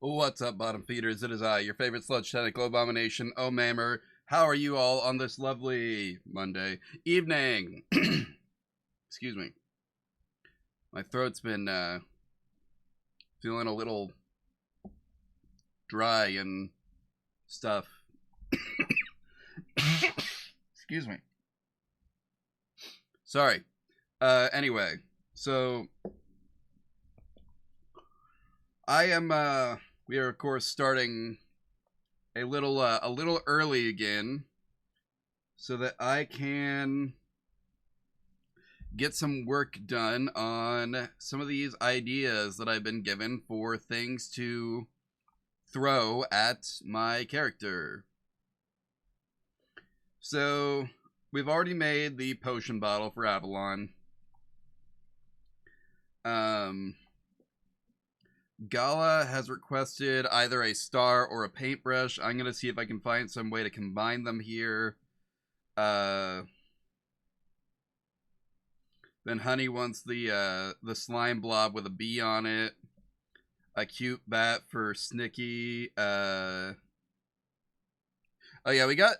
What's up, bottom feeders? It is I, your favorite sludge tentacle abomination, Omammer. How are you all on this lovely Monday evening? Excuse me. My throat's been feeling a little dry and stuff. Excuse me. Sorry. Anyway, so we are of course starting a little early again so that I can get some work done on some of these ideas that I've been given for things to throw at my character. So we've already made the potion bottle for Avalon. Gala has requested either a star or a paintbrush. I'm going to see if I can find some way to combine them here. Then Honey wants the slime blob with a bee on it. A cute bat for Snicky. Oh yeah, we got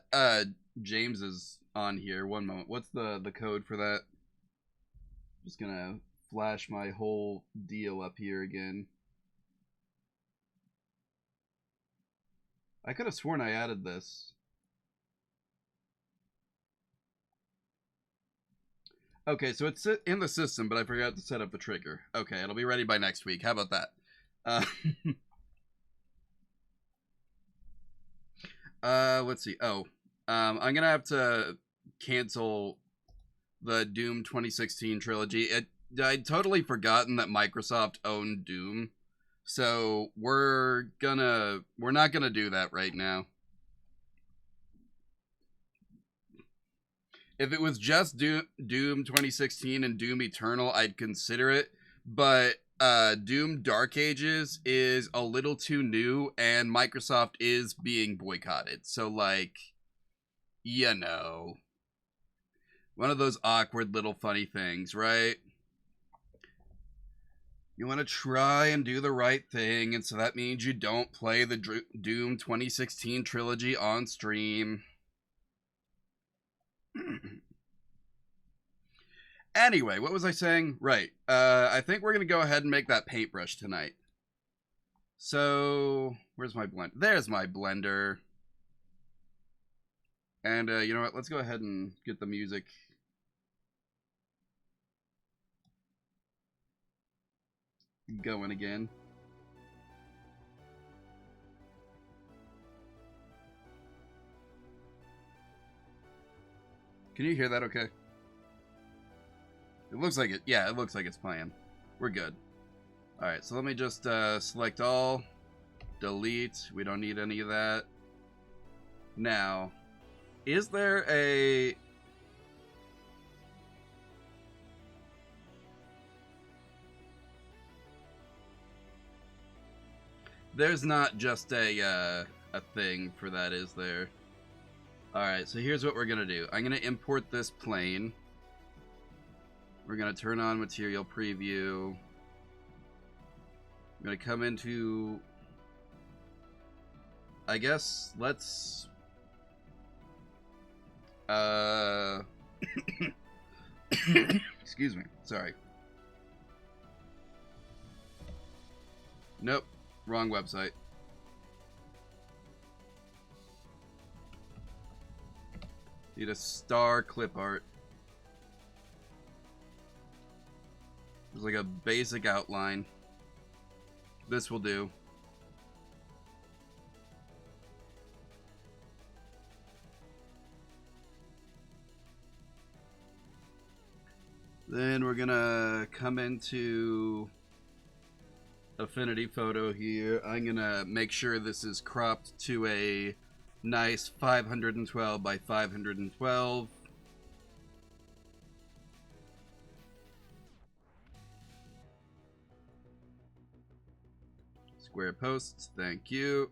James's on here. One moment. What's the code for that? Just gonna flash my whole deal up here again. I could have sworn I added this. Okay, so it's in the system, but I forgot to set up the trigger. Okay, it'll be ready by next week. How about that? Let's see. I'm gonna have to cancel the Doom 2016 trilogy. I'd totally forgotten that Microsoft owned Doom. So we're not gonna do that right now. If it was just Doom 2016 and Doom Eternal, I'd consider it. But Doom Dark Ages is a little too new, and Microsoft is being boycotted. So like, you know, one of those awkward little funny things, right? You want to try and do the right thing, and so that means you don't play the Doom 2016 trilogy on stream. Anyway, what was I saying? Right. I think we're going to go ahead and make that paintbrush tonight. So, where's my blend? There's my blender. And you know what? Let's go ahead and get the music. Going again. Can you hear that okay? It looks like it. Yeah, it looks like it's playing. We're good. Alright, so let me just select all. Delete. We don't need any of that. Now, is there a... There's not just a thing for that, is there? Alright, so here's what we're going to do. I'm going to import this plane. We're going to turn on Material Preview. I'm going to come into... I guess, let's... Excuse me. Sorry. Nope. Wrong website. Need a star clip art. There's like a basic outline. This will do. Then we're gonna come into Affinity Photo here. I'm gonna make sure this is cropped to a nice 512 by 512. Square posts, thank you.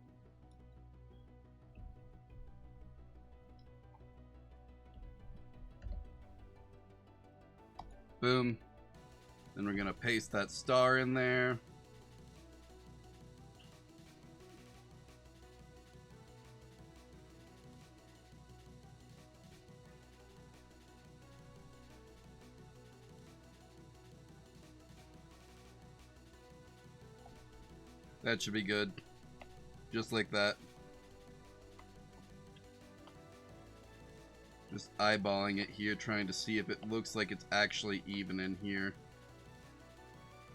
Boom. Then we're going to paste that star in there. That should be good. Just like that. Just eyeballing it here, trying to see if it looks like it's actually even in here.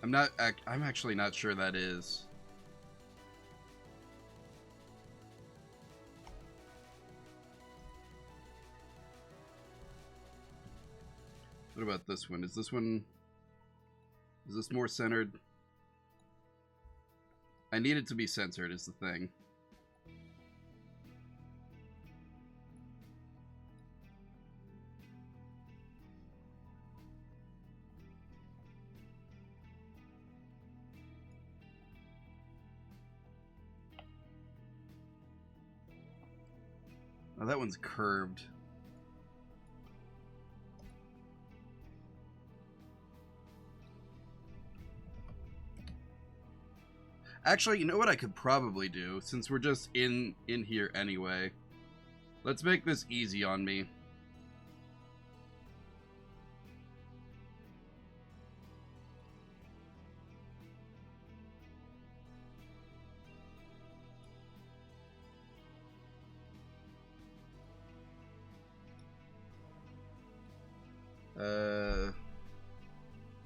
I'm actually not sure that is. What about this one? Is this more centered? I need it to be censored is the thing. Oh, that one's curved. Actually, you know what I could probably do, since we're just in here anyway. Let's make this easy on me.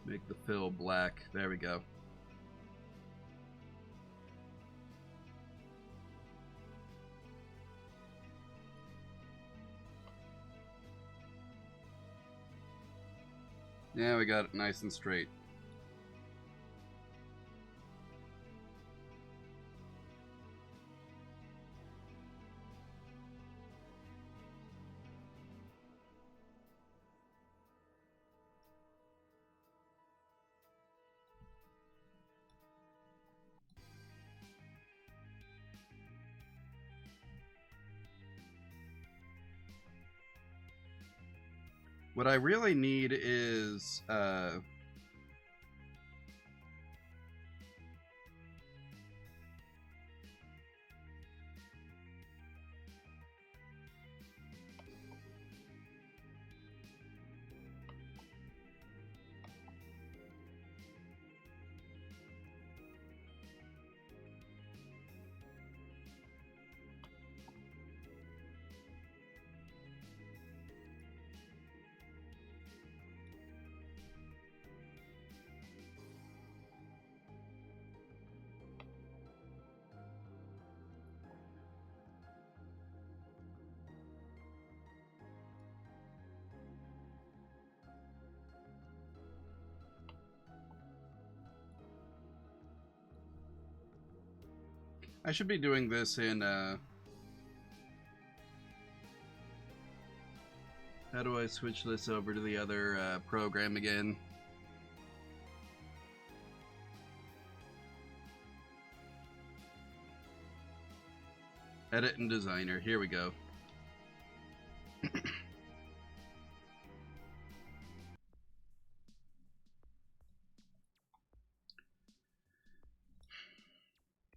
Make the fill black. There we go. Yeah, we got it nice and straight. What I really need is I should be doing this in how do I switch this over to the other program again? Edit and Designer. Here we go.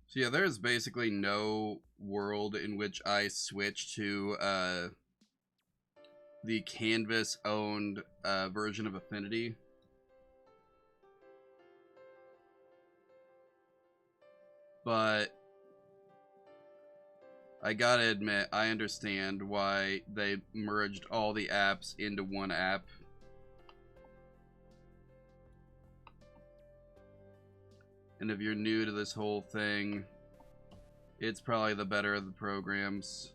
So yeah, there's basically no world in which I switch to the Canvas-owned version of Affinity. But I gotta admit, I understand why they merged all the apps into one app. And if you're new to this whole thing, it's probably the better of the programs.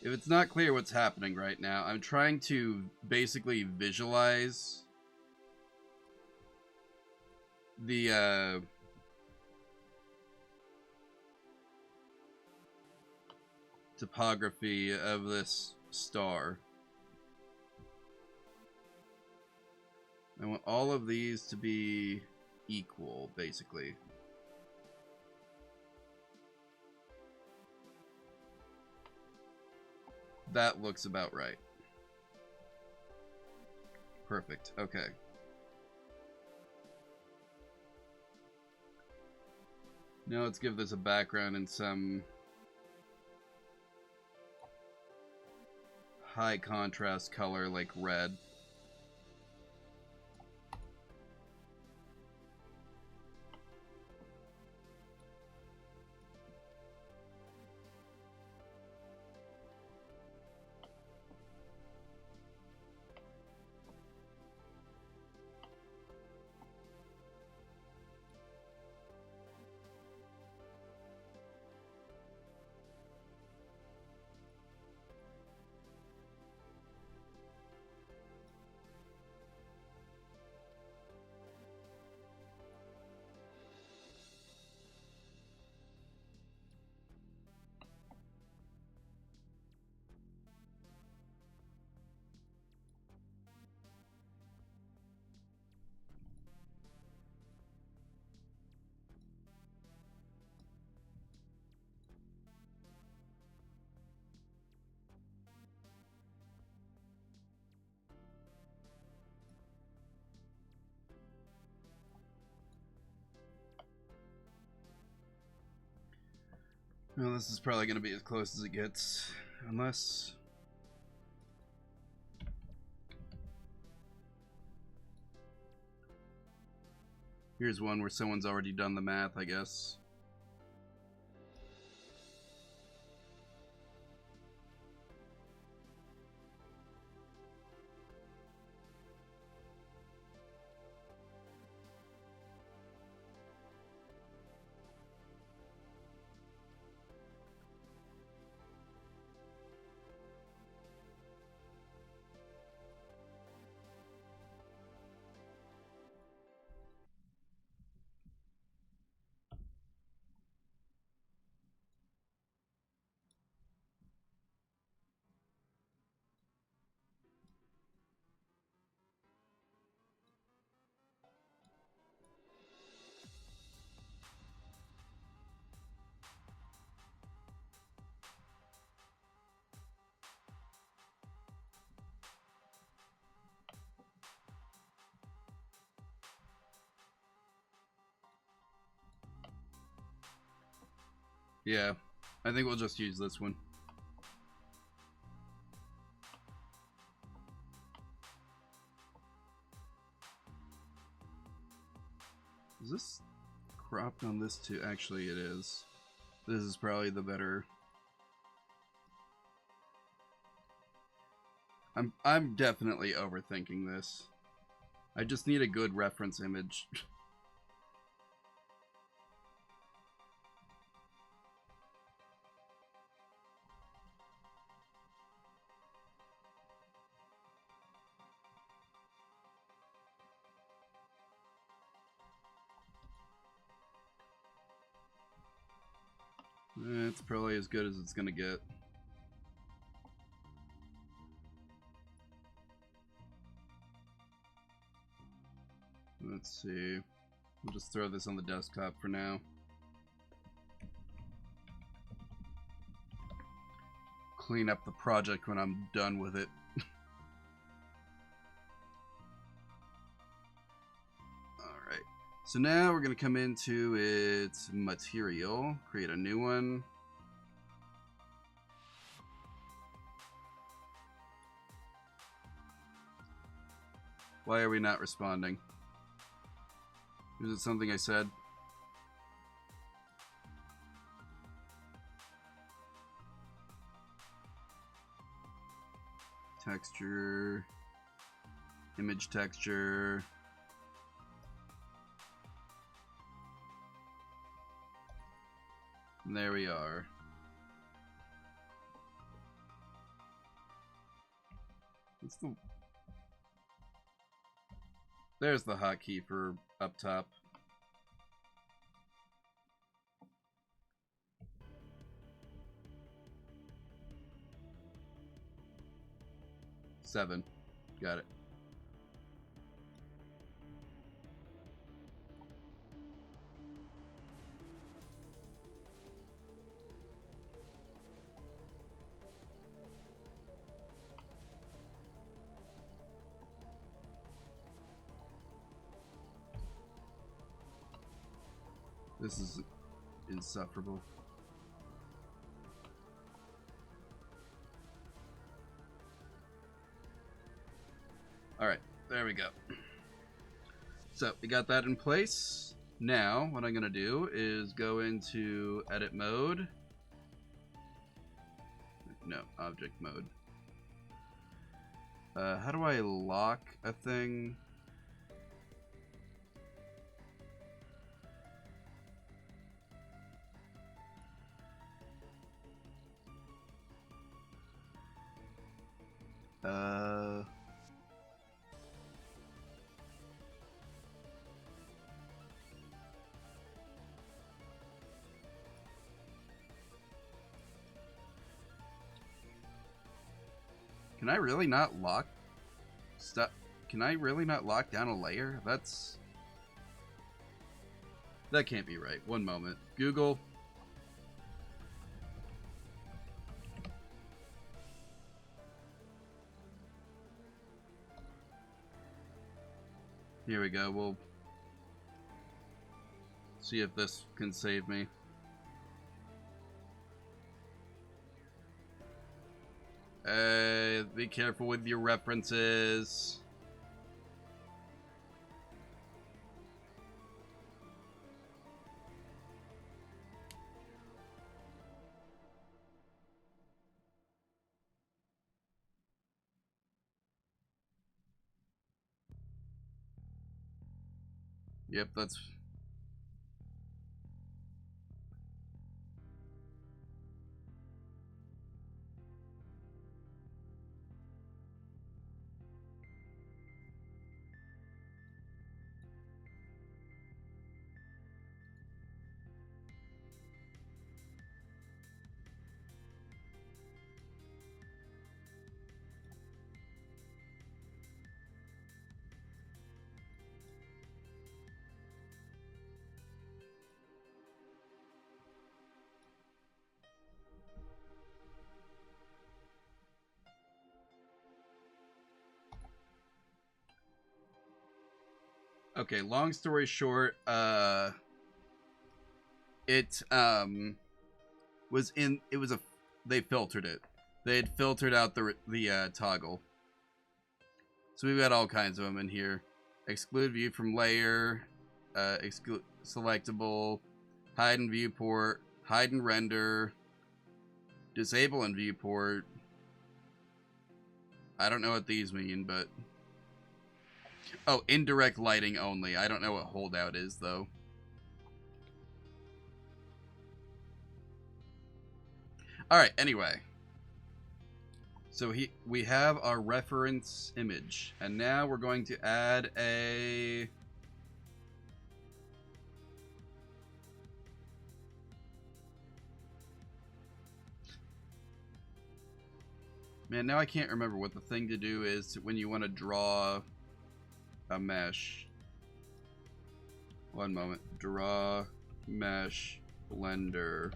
If it's not clear what's happening right now, I'm trying to basically visualize the topography of this star. I want all of these to be equal, basically. That looks about right. Perfect. Okay. Now let's give this a background in some high contrast color like red. Well, this is probably going to be as close as it gets, unless... Here's one where someone's already done the math, I guess. Yeah, I think we'll just use this one. Is this cropped on this too? Actually, it is. This is probably the better. I'm definitely overthinking this. I just need a good reference image. It's probably as good as it's gonna get. Let's see. We'll just throw this on the desktop for now. Clean up the project when I'm done with it. Alright. So now we're going to come into its material, create a new one. Why are we not responding? Is it something I said? Texture, image texture. And there we are. What's the... There's the hotkey for up top. 7. Got it. This is insufferable. Alright, there we go. So, we got that in place. Now, what I'm going to do is go into edit mode. No, object mode. How do I lock a thing? Can I really not lock stuff? Can I really not lock down a layer? That can't be right. One moment. Google. Here we go. We'll see if this can save me. Be careful with your references. Yep, that's... Okay, long story short, it they filtered it. They had filtered out the toggle. So we've got all kinds of them in here. Exclude view from layer, exclude selectable, hide in viewport, hide in render, disable in viewport. I don't know what these mean, but... Oh, indirect lighting only. I don't know what holdout is, though. Alright, anyway. So we have our reference image. And now we're going to add a... Man, now I can't remember what the thing to do is when you want to draw a mesh. One moment. Draw mesh blender.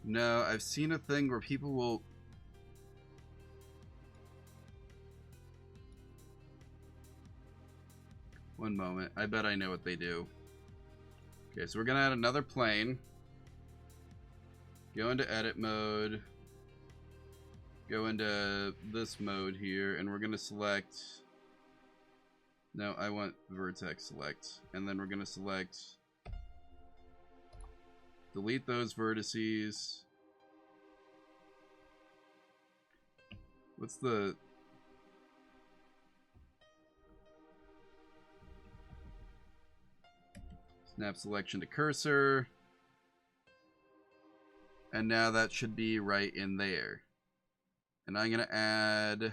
No, I've seen a thing where people will... One moment. I bet I know what they do. Okay, so we're going to add another plane. Go into edit mode. Go into this mode here, and we're going to select... No, I want vertex select. And then we're going to select... Delete those vertices. What's the... Snap selection to cursor. And now that should be right in there. And I'm going to add...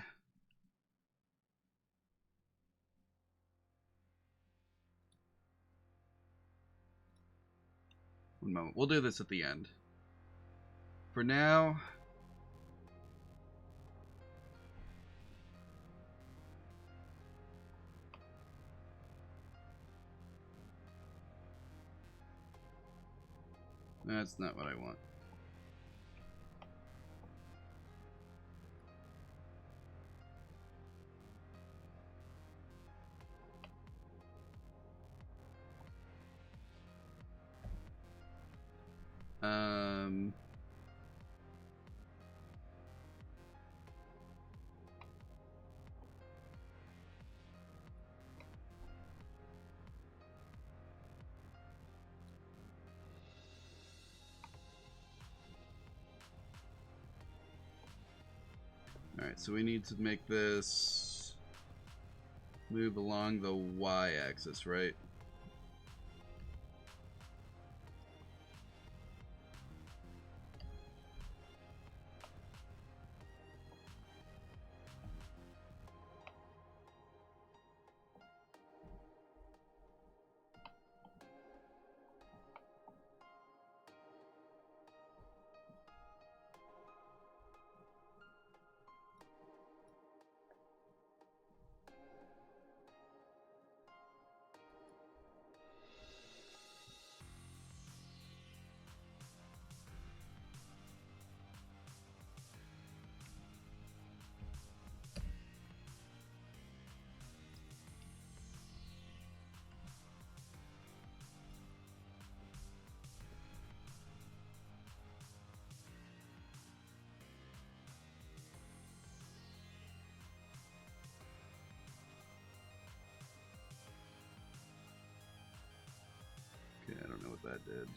One moment. We'll do this at the end. For now... That's not what I want. Alright, so we need to make this move along the y-axis, right? Okay, I don't know what that did.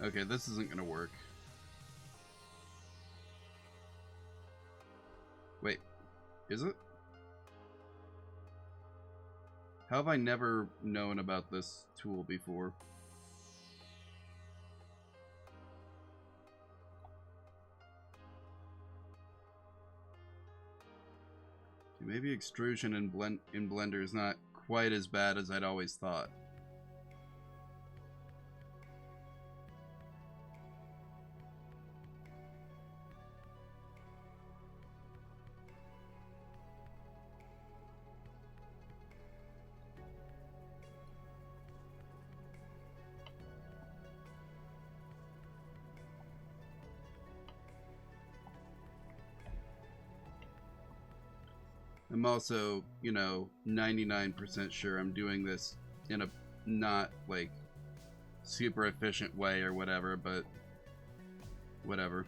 Okay, this isn't gonna work. Wait, is it? How have I never known about this tool before? Maybe extrusion in Blender is not quite as bad as I'd always thought. I'm also, 99% sure I'm doing this in a not, like, super efficient way or whatever, but whatever.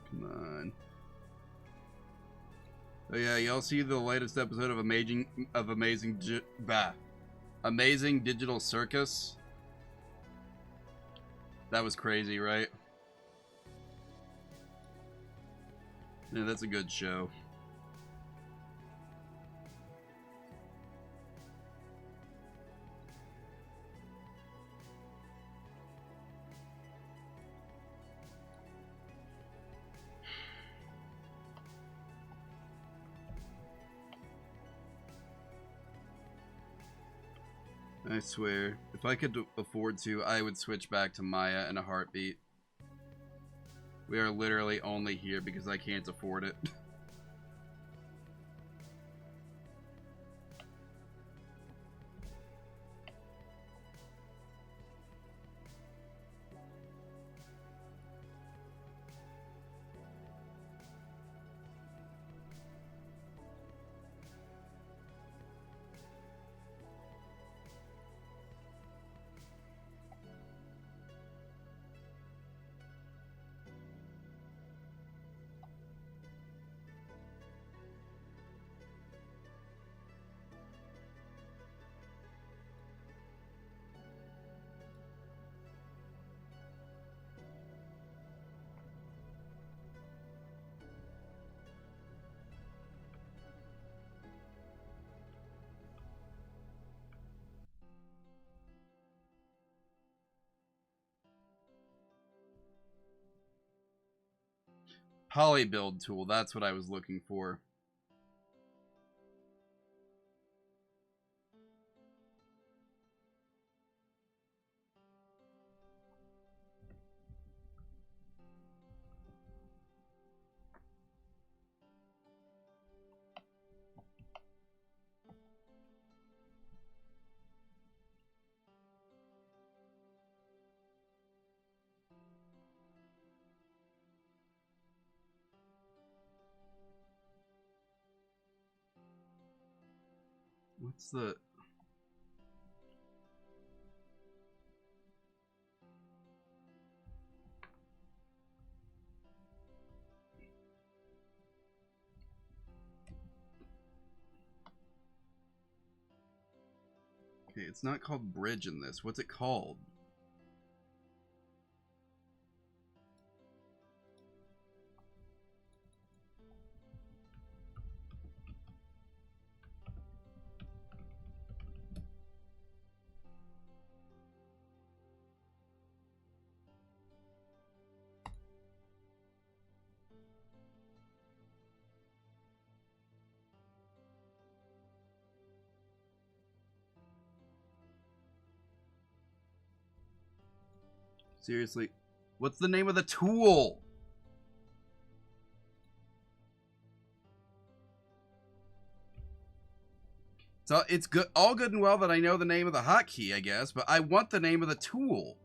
Come on. Oh yeah, y'all see the latest episode of Amazing Digital Circus? That was crazy, right? Yeah, that's a good show. I swear, if I could afford to, I would switch back to Maya in a heartbeat. We are literally only here because I can't afford it. Poly build tool, that's what I was looking for. What's the... Okay, it's not called bridge in this. What's it called? Seriously, what's the name of the tool? So it's good, all good and well that I know the name of the hotkey, I guess, but I want the name of the tool.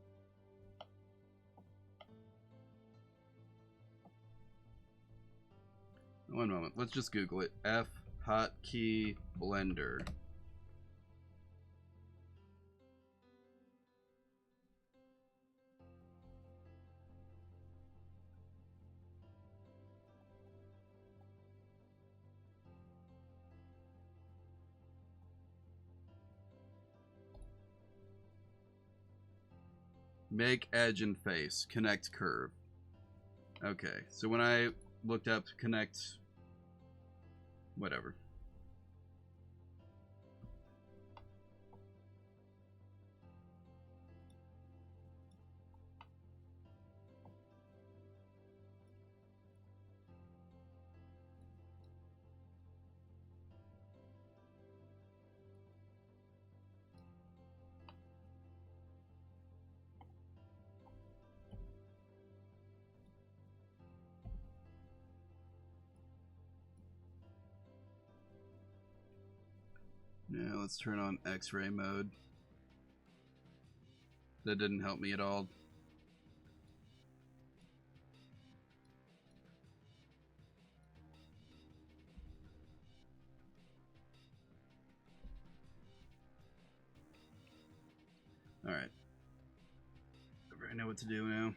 One moment, let's just Google it. F hotkey blender. Make edge and face. Connect curve. Okay, so when I looked up connect... whatever. Now let's turn on X-ray mode. That didn't help me at all. Alright. I know what to do now.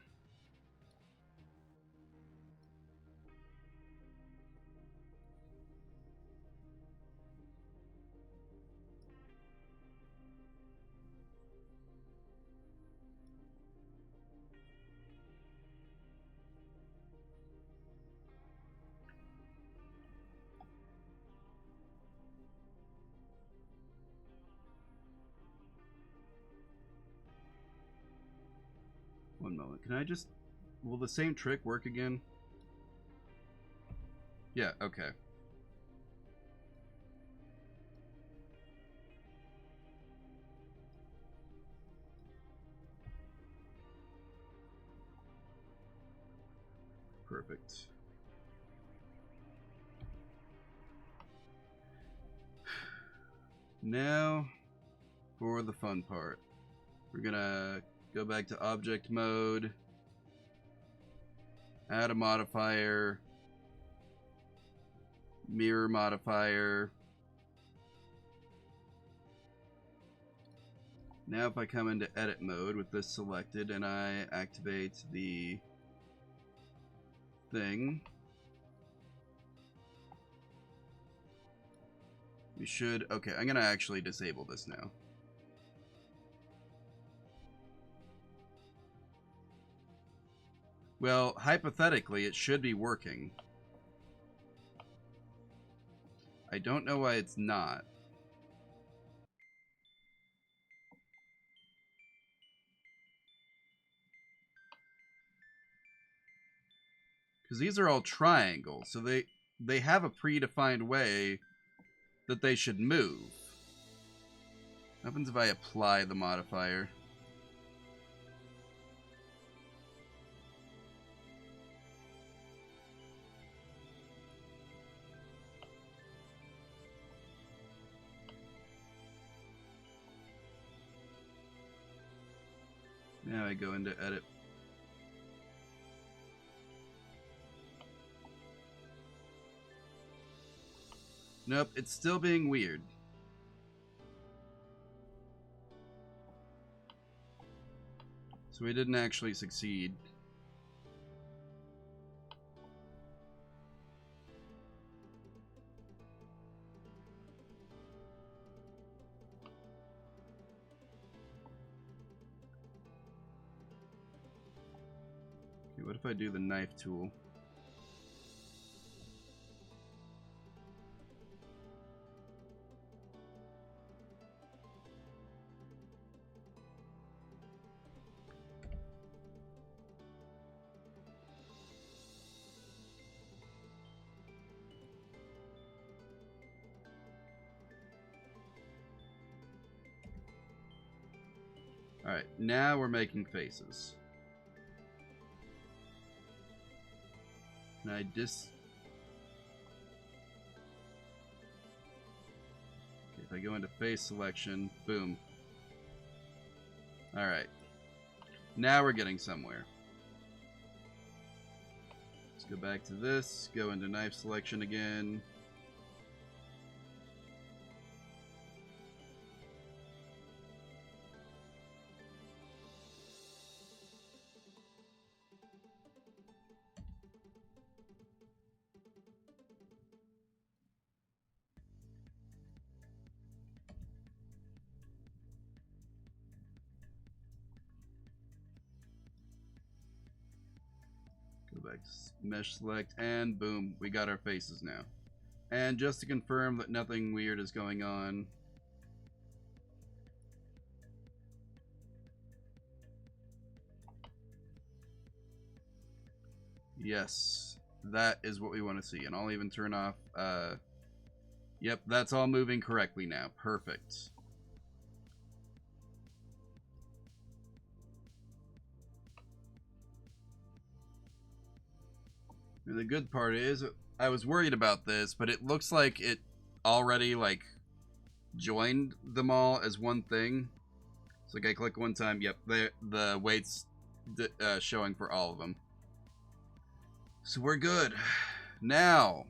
One moment. Can I just... will the same trick work again? Yeah, okay. Perfect. Now, for the fun part. We're gonna go back to object mode. Add a modifier. Mirror modifier. Now if I come into edit mode with this selected and I activate the thing, we should... okay, I'm gonna actually disable this now. Well, hypothetically, it should be working. I don't know why it's not. Because these are all triangles, so they have a predefined way that they should move. What happens if I apply the modifier? Now I go into edit. Nope, it's still being weird. So we didn't actually succeed. Okay, what if I do the knife tool? Alright, now we're making faces. And I okay, if I go into face selection, boom. Alright. Now we're getting somewhere. Let's go back to this, go into knife selection again. Go back to mesh select, and boom, we got our faces now. And just to confirm that nothing weird is going on, yes, that is what we want to see. And I'll even turn off, yep, that's all moving correctly now. Perfect. And the good part is, I was worried about this, but it looks like it already, like, joined them all as one thing. So, like, I click one time, yep, the weight's showing for all of them. So we're good. Now,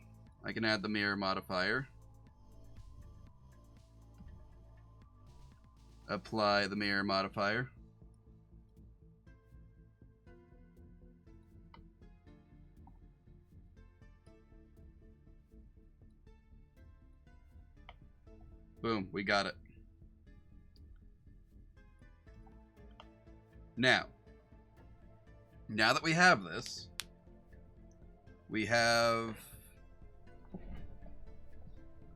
I can add the mirror modifier. Apply the mirror modifier. Boom, we got it. Now that we have this, we have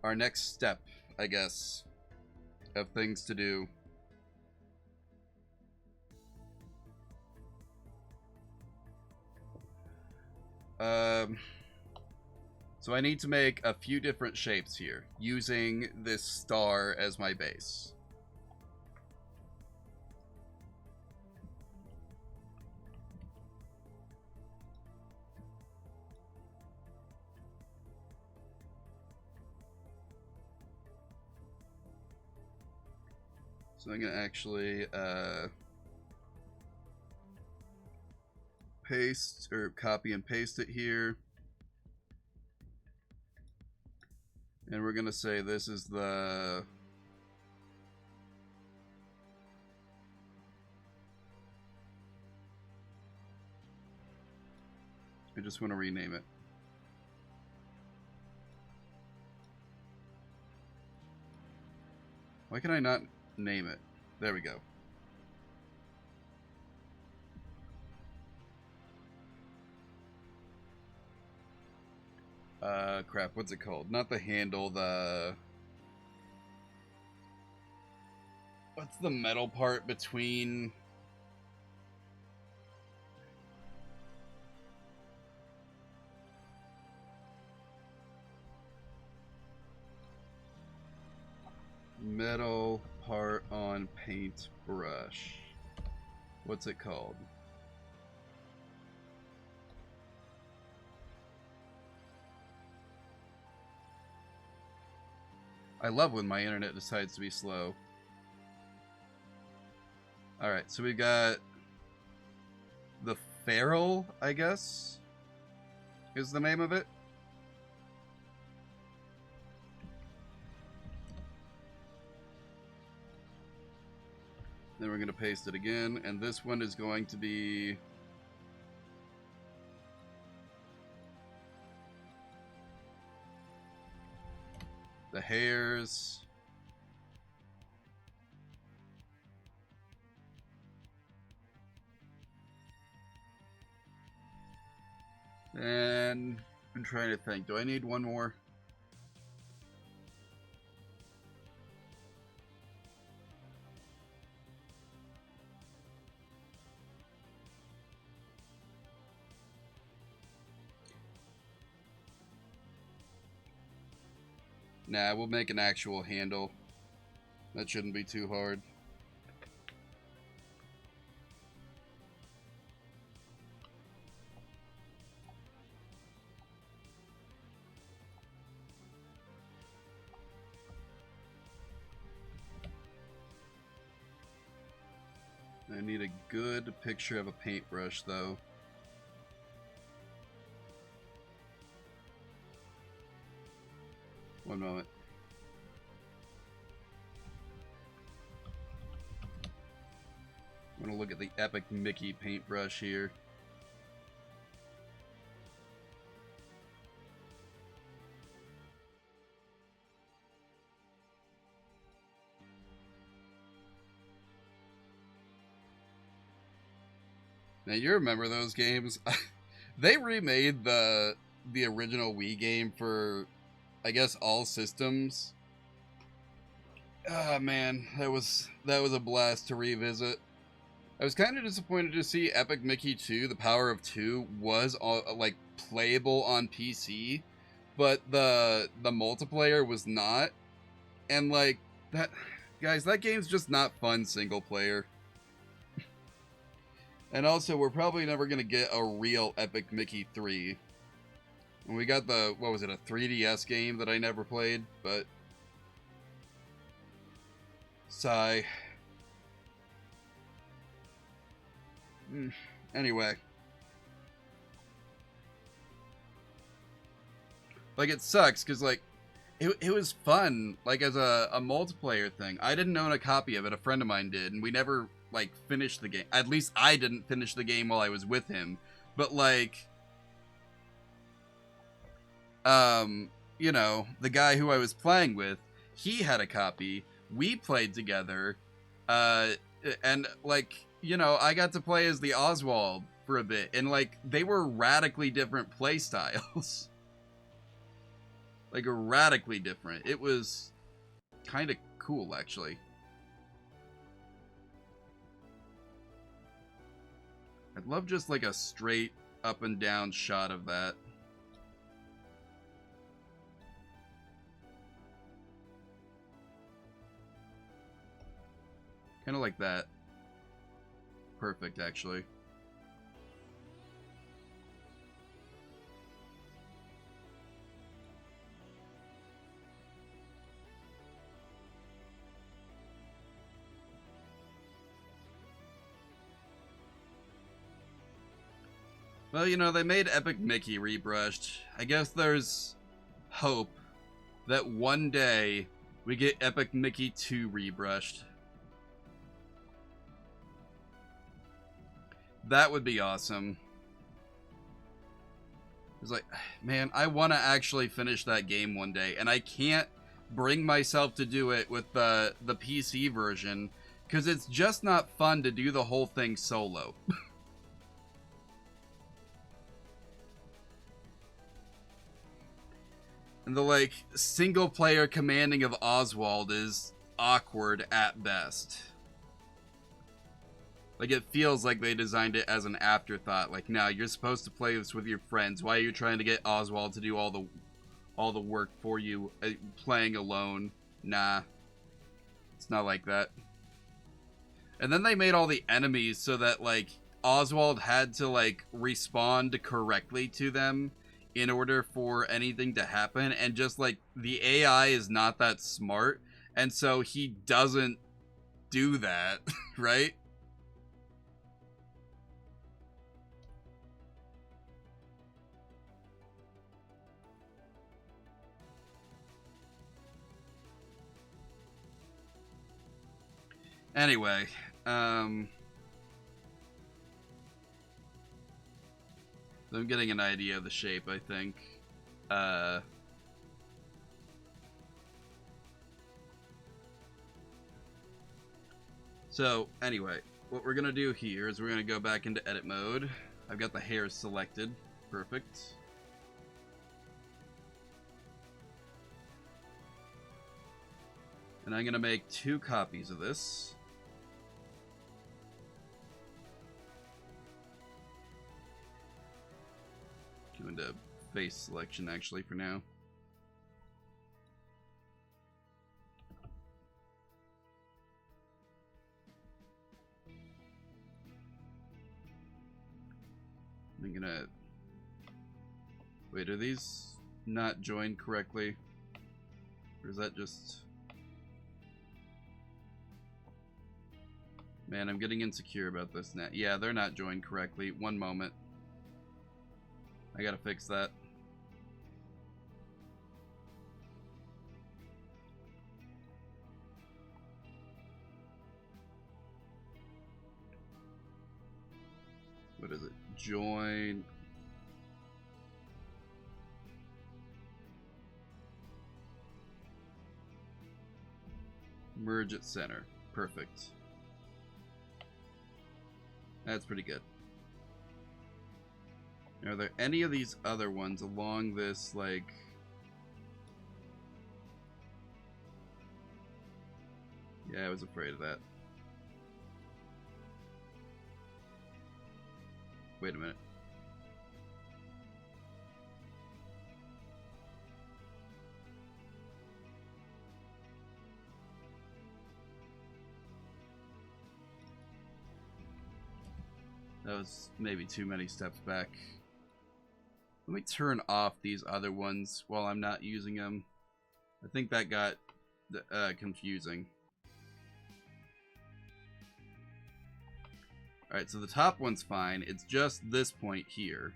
our next step, I guess, of things to do. So I need to make a few different shapes here, using this star as my base. So I'm going to actually paste or copy and paste it here. And we're going to say this is the I just want to rename it. Why can I not name it? There we go. Crap, what's it called? Not the handle, what's the metal part between... Metal part on Paintbrush. What's it called? I love when my internet decides to be slow. Alright, so we got the Feral, I guess, is the name of it. Then we're going to paste it again, and this one is going to be the hairs. And I'm trying to think, do I need one more? Nah, we'll make an actual handle. That shouldn't be too hard. I need a good picture of a paintbrush, though. One moment. I'm gonna look at the Epic Mickey paintbrush here. Now you remember those games? They remade the original Wii game for, I guess, all systems. Ah, man, that was a blast to revisit. I was kind of disappointed to see Epic Mickey 2, The Power of Two, was like playable on PC, but the multiplayer was not. And like that, guys, that game's just not fun single player. And also, we're probably never gonna get a real Epic Mickey 3. And we got the, what was it, a 3DS game that I never played, but sigh. Anyway. Like, it sucks, because, like, it was fun, like, as a multiplayer thing. I didn't own a copy of it, a friend of mine did, and we never, like, finished the game. At least I didn't finish the game while I was with him. But, like, you know, the guy who I was playing with, he had a copy. We played together, and, like, you know, I got to play as the Oswald for a bit, and, like, they were radically different play styles. Like, radically different. It was kind of cool, actually. I'd love just, like, a straight up and down shot of that. Kind of like that. Perfect, actually. Well, you know, they made Epic Mickey rebrushed. I guess there's hope that one day we get Epic Mickey 2 rebrushed. That would be awesome. It's like, man, I want to actually finish that game one day, and I can't bring myself to do it with the PC version, because it's just not fun to do the whole thing solo. And the, like, single-player commanding of Oswald is awkward at best. Like, it feels like they designed it as an afterthought. Like, no, you're supposed to play this with your friends. Why are you trying to get Oswald to do all the work for you, playing alone? Nah. It's not like that. And then they made all the enemies so that, like, Oswald had to, like, respond correctly to them in order for anything to happen. And just, like, the AI is not that smart. And so he doesn't do that, right? Anyway, I'm getting an idea of the shape, I think. So, anyway, what we're going to do here is we're going to go back into edit mode. I've got the hairs selected. Perfect. And I'm going to make 2 copies of this. Go into face selection, actually, for now. I'm gonna... Wait, are these not joined correctly? Or is that just... Man, I'm getting insecure about this now. Yeah, they're not joined correctly. One moment. I gotta fix that. What is it? Join. Merge at center. Perfect. That's pretty good. Are there any of these other ones along this, like... Yeah, I was afraid of that. Wait a minute. That was maybe too many steps back. Let me turn off these other ones while I'm not using them. I think that got confusing. Alright, so the top one's fine. It's just this point here.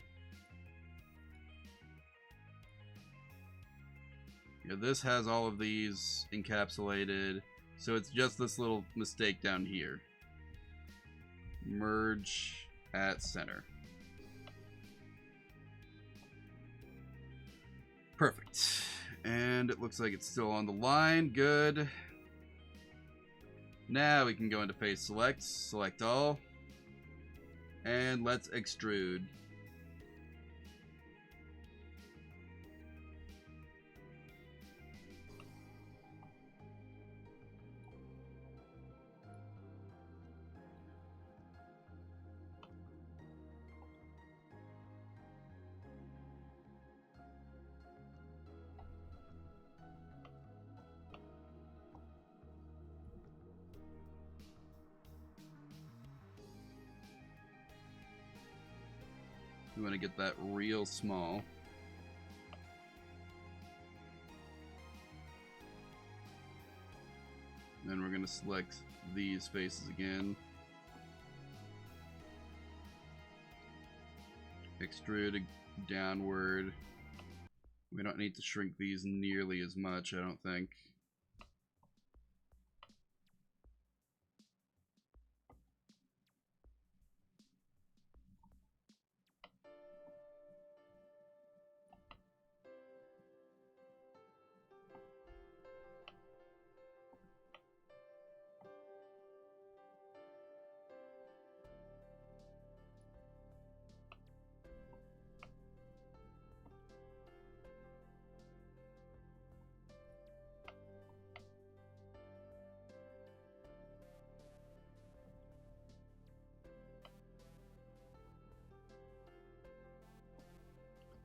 Yeah, this has all of these encapsulated. So it's just this little mistake down here. Merge at center. Perfect. And it looks like it's still on the line. Good. Now we can go into face select. Select all. And let's extrude. We want to get that real small. Then we're going to select these faces again. Extrude downward. We don't need to shrink these nearly as much, I don't think.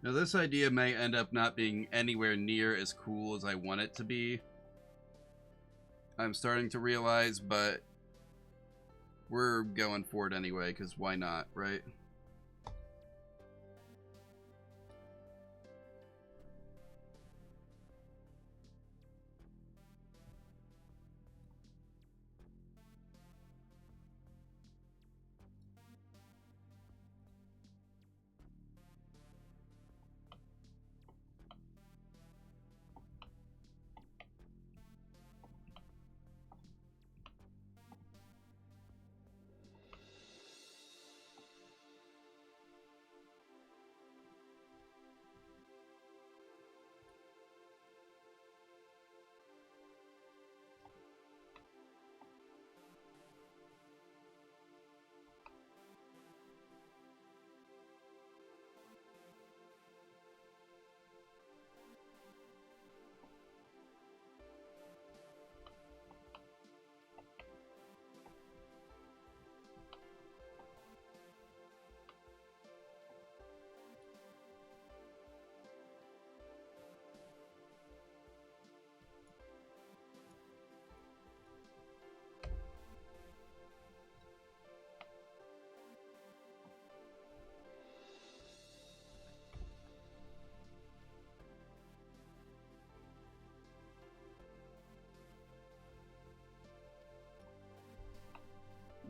Now this idea may end up not being anywhere near as cool as I want it to be. I'm starting to realize, but we're going for it anyway, because why not, right?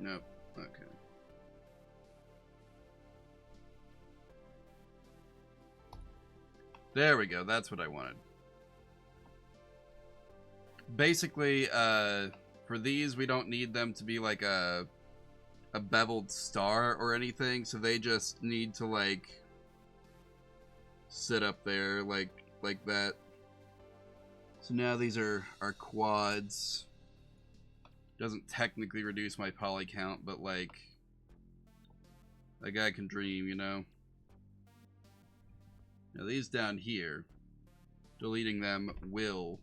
Nope. Okay. There we go. That's what I wanted. Basically, for these, we don't need them to be like a beveled star or anything, so they just need to like sit up there like that. So now these are our quads. Doesn't technically reduce my poly count, but like a guy can dream, you know. Now these down here, deleting them will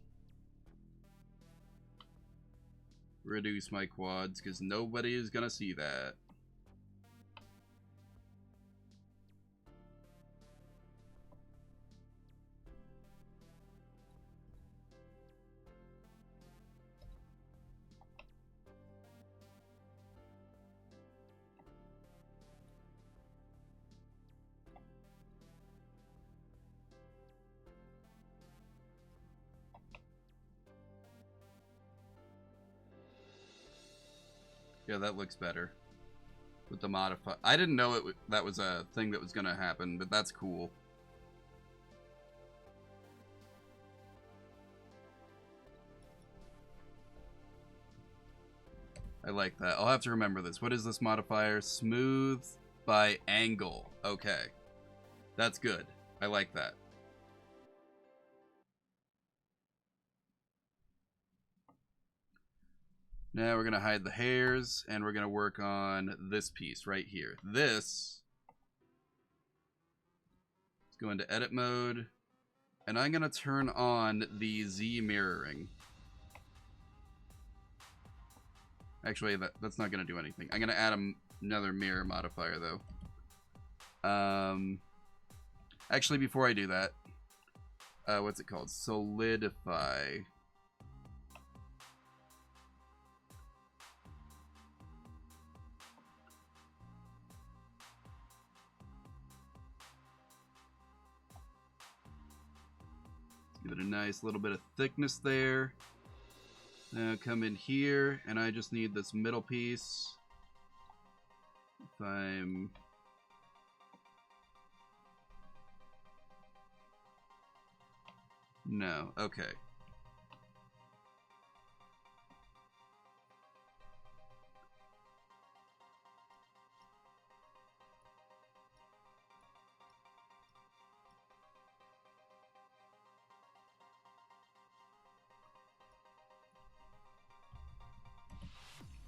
reduce my quads because nobody is gonna see that. Yeah, that looks better with the modify. I didn't know that was a thing that was gonna happen, but that's cool. I like that. I'll have to remember this. What is this modifier? Smooth by angle. Okay. That's good. I like that. Now we're going to hide the hairs, and we're going to work on this piece right here. This is going to edit mode, and I'm going to turn on the Z mirroring. Actually, that's not going to do anything. I'm going to add another mirror modifier, though. Actually, before I do that, what's it called? Solidify. Give it a nice little bit of thickness there. Now come in here, and I just need this middle piece. If I'm... No, okay.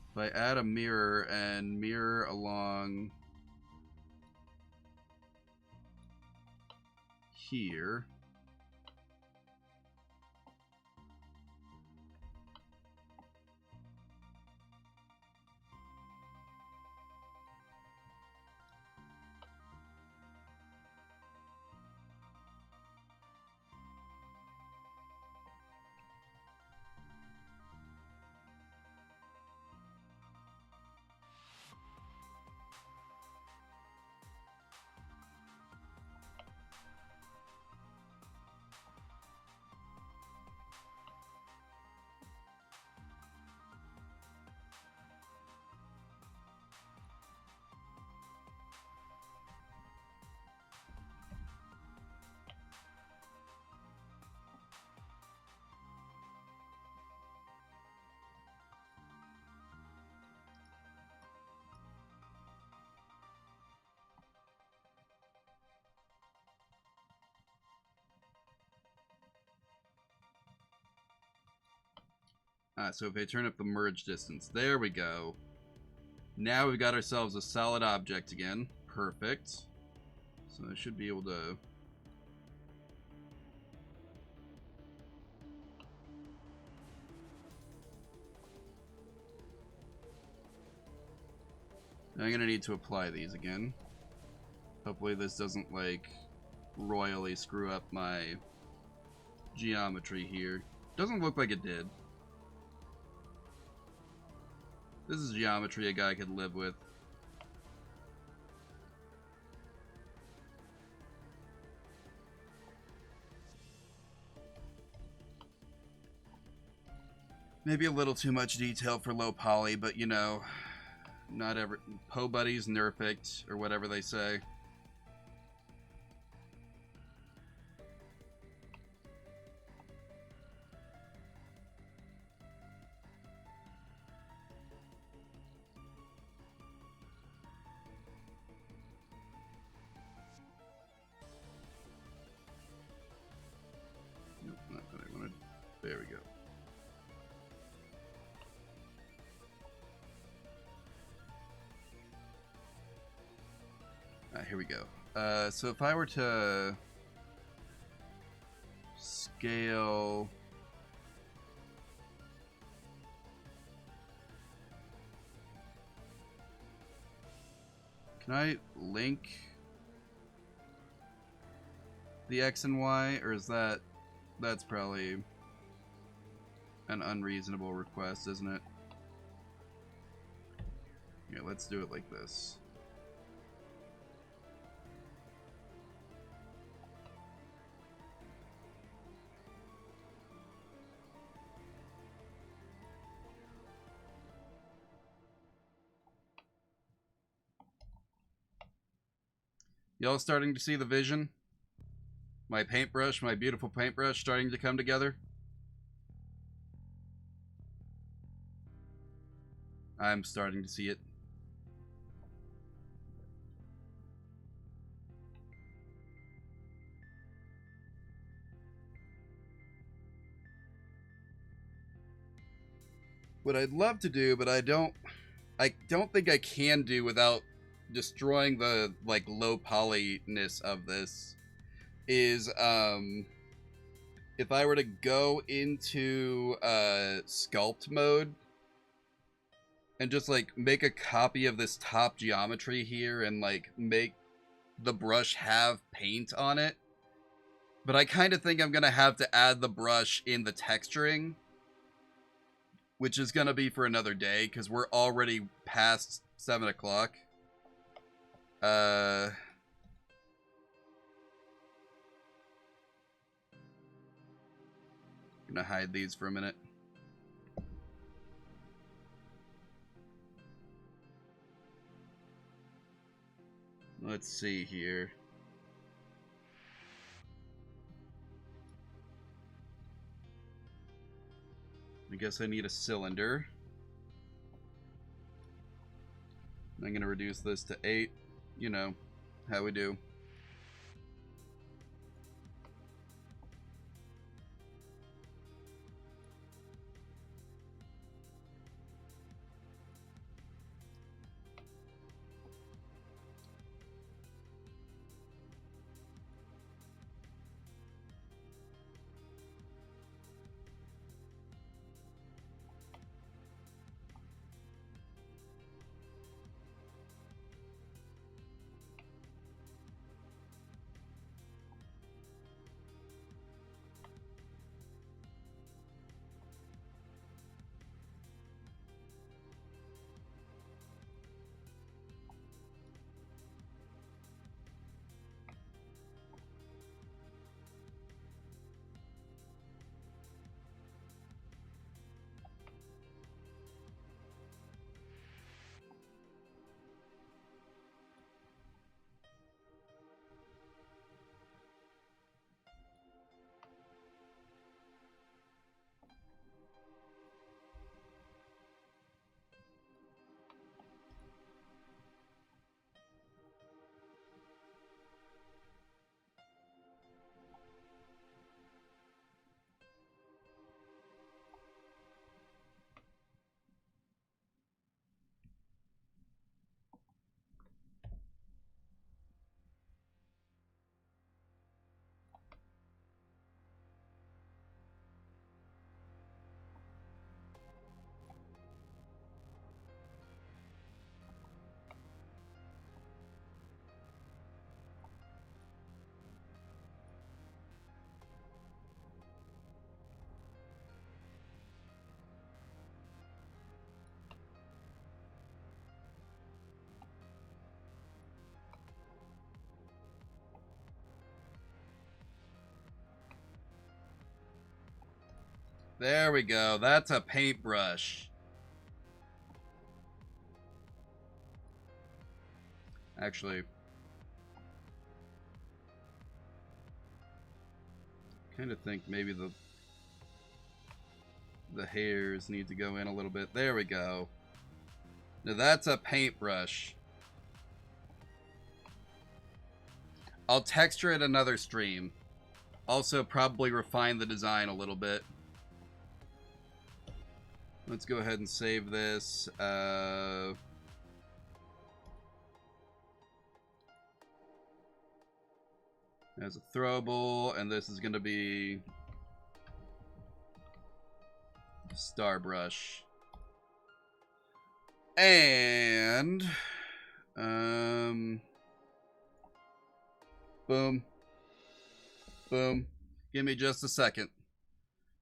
If I add a mirror and mirror along here, So if I turn up the merge distance, there we go. Now we've got ourselves a solid object again. Perfect. So I should be able to... I'm gonna need to apply these again. Hopefully this doesn't, like, royally screw up my geometry here. Doesn't look like it did. This is geometry a guy could live with. Maybe a little too much detail for low poly, but you know, not every... Po buddies nerfed, or whatever they say. Nope, not what I wanted. There we go. Here we go. So if I were to scale... Can I link the X and Y, or is that's probably an unreasonable request, isn't it? Yeah, let's do it like this. Y'all starting to see the vision? My paintbrush, my beautiful paintbrush starting to come together? I'm starting to see it. What I'd love to do, but I don't think I can do without destroying the, like, low polyness of this, is if I were to go into sculpt mode and just, like, make a copy of this top geometry here and, like, make the brush have paint on it. But I kind of think I'm gonna have to add the brush in the texturing, which is gonna be for another day because we're already past 7 o'clock. Gonna hide these for a minute. Let's see here. I guess I need a cylinder. I'm gonna reduce this to 8. You know how we do. There we go. That's a paintbrush. Actually, kind of think maybe the hairs need to go in a little bit. There we go. Now that's a paintbrush. I'll texture it another stream. Also probably refine the design a little bit. Let's go ahead and save this. As a throwable, and this is going to be Starbrush. And boom. Boom. Give me just a second.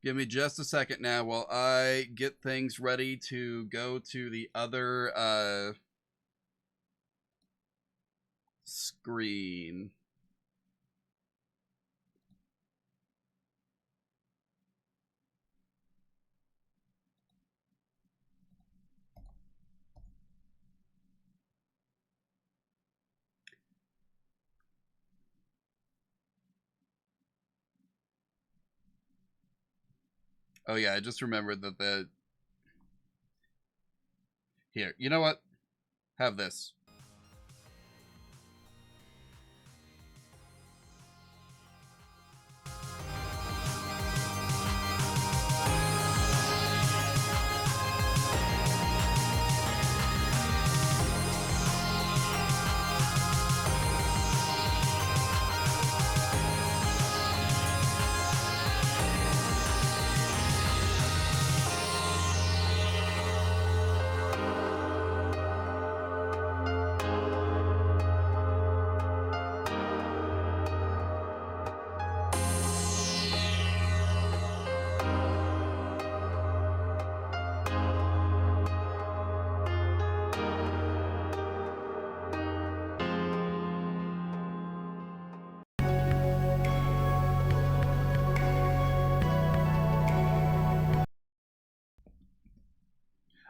Give me just a second now while I get things ready to go to the other screen. Oh yeah, I just remembered that here. You know what? Have this.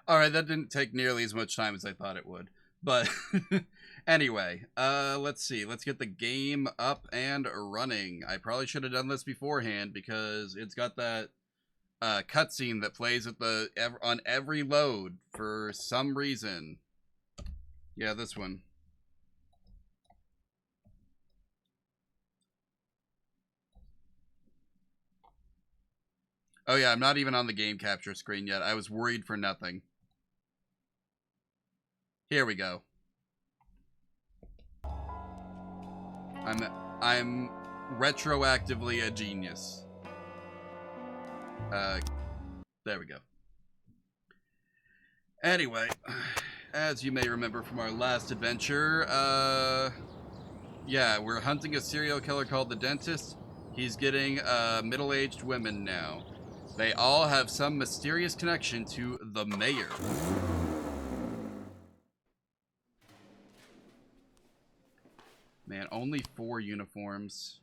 All right, that didn't take nearly as much time as I thought it would. But anyway, let's see. Let's get the game up and running. I probably should have done this beforehand because it's got that cutscene that plays at on every load for some reason. Yeah, this one. Oh yeah, I'm not even on the game capture screen yet. I was worried for nothing. Here we go. I'm retroactively a genius. There we go. Anyway, as you may remember from our last adventure, yeah, we're hunting a serial killer called the Dentist. He's getting middle-aged women now. They all have some mysterious connection to the mayor. Man, only 4 uniforms.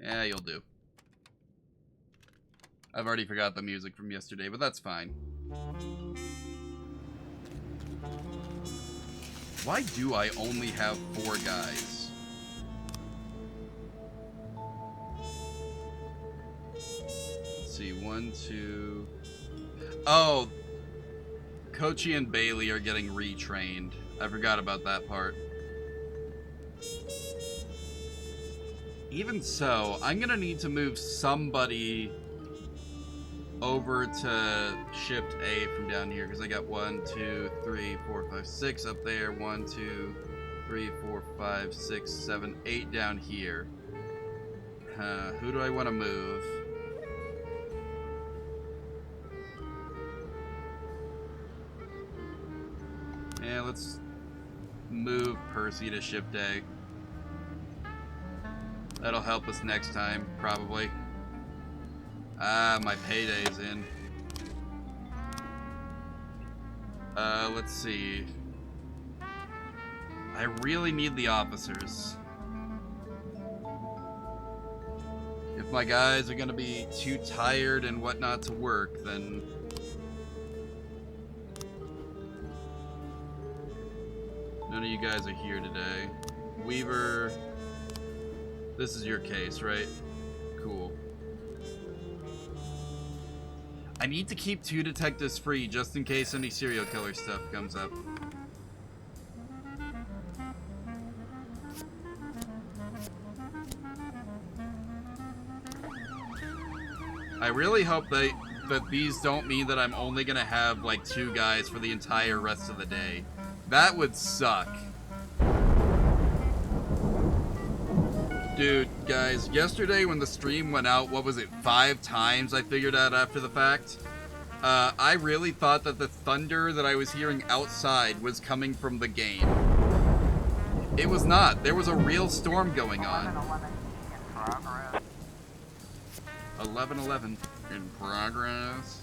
Yeah, you'll do. I've already forgot the music from yesterday, but that's fine. Why do I only have 4 guys? Let's see, 1, 2... Oh! Kochi and Bailey are getting retrained. I forgot about that part. Even so, I'm gonna need to move somebody over to Shift A from down here because I got 1, 2, 3, 4, 5, 6 up there. 1, 2, 3, 4, 5, 6, 7, 8 down here. Who do I want to move? Yeah, let's move Percy to Shift A. That'll help us next time, probably. Ah, my payday's in. Let's see. I really need the officers. If my guys are gonna be too tired and whatnot to work, then... None of you guys are here today. Weaver... This is your case, right? Cool. I need to keep 2 detectives free just in case any serial killer stuff comes up. I really hope that these don't mean that I'm only gonna have like 2 guys for the entire rest of the day. That would suck. Dude, guys, yesterday when the stream went out, what was it, 5 times I figured out after the fact? I really thought that the thunder that I was hearing outside was coming from the game. It was not. There was a real storm going on. 11-11 in progress.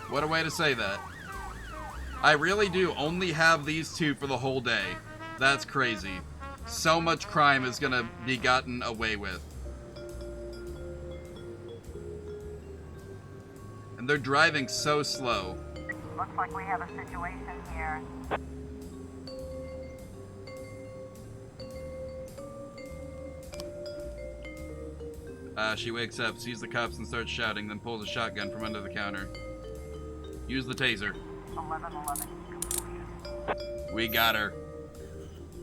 What a way to say that. I really do only have these 2 for the whole day. That's crazy. So much crime is gonna be gotten away with. And they're driving so slow. Looks like we have a situation here. She wakes up, sees the cops and starts shouting, then pulls a shotgun from under the counter. Use the taser. 11-11. We got her.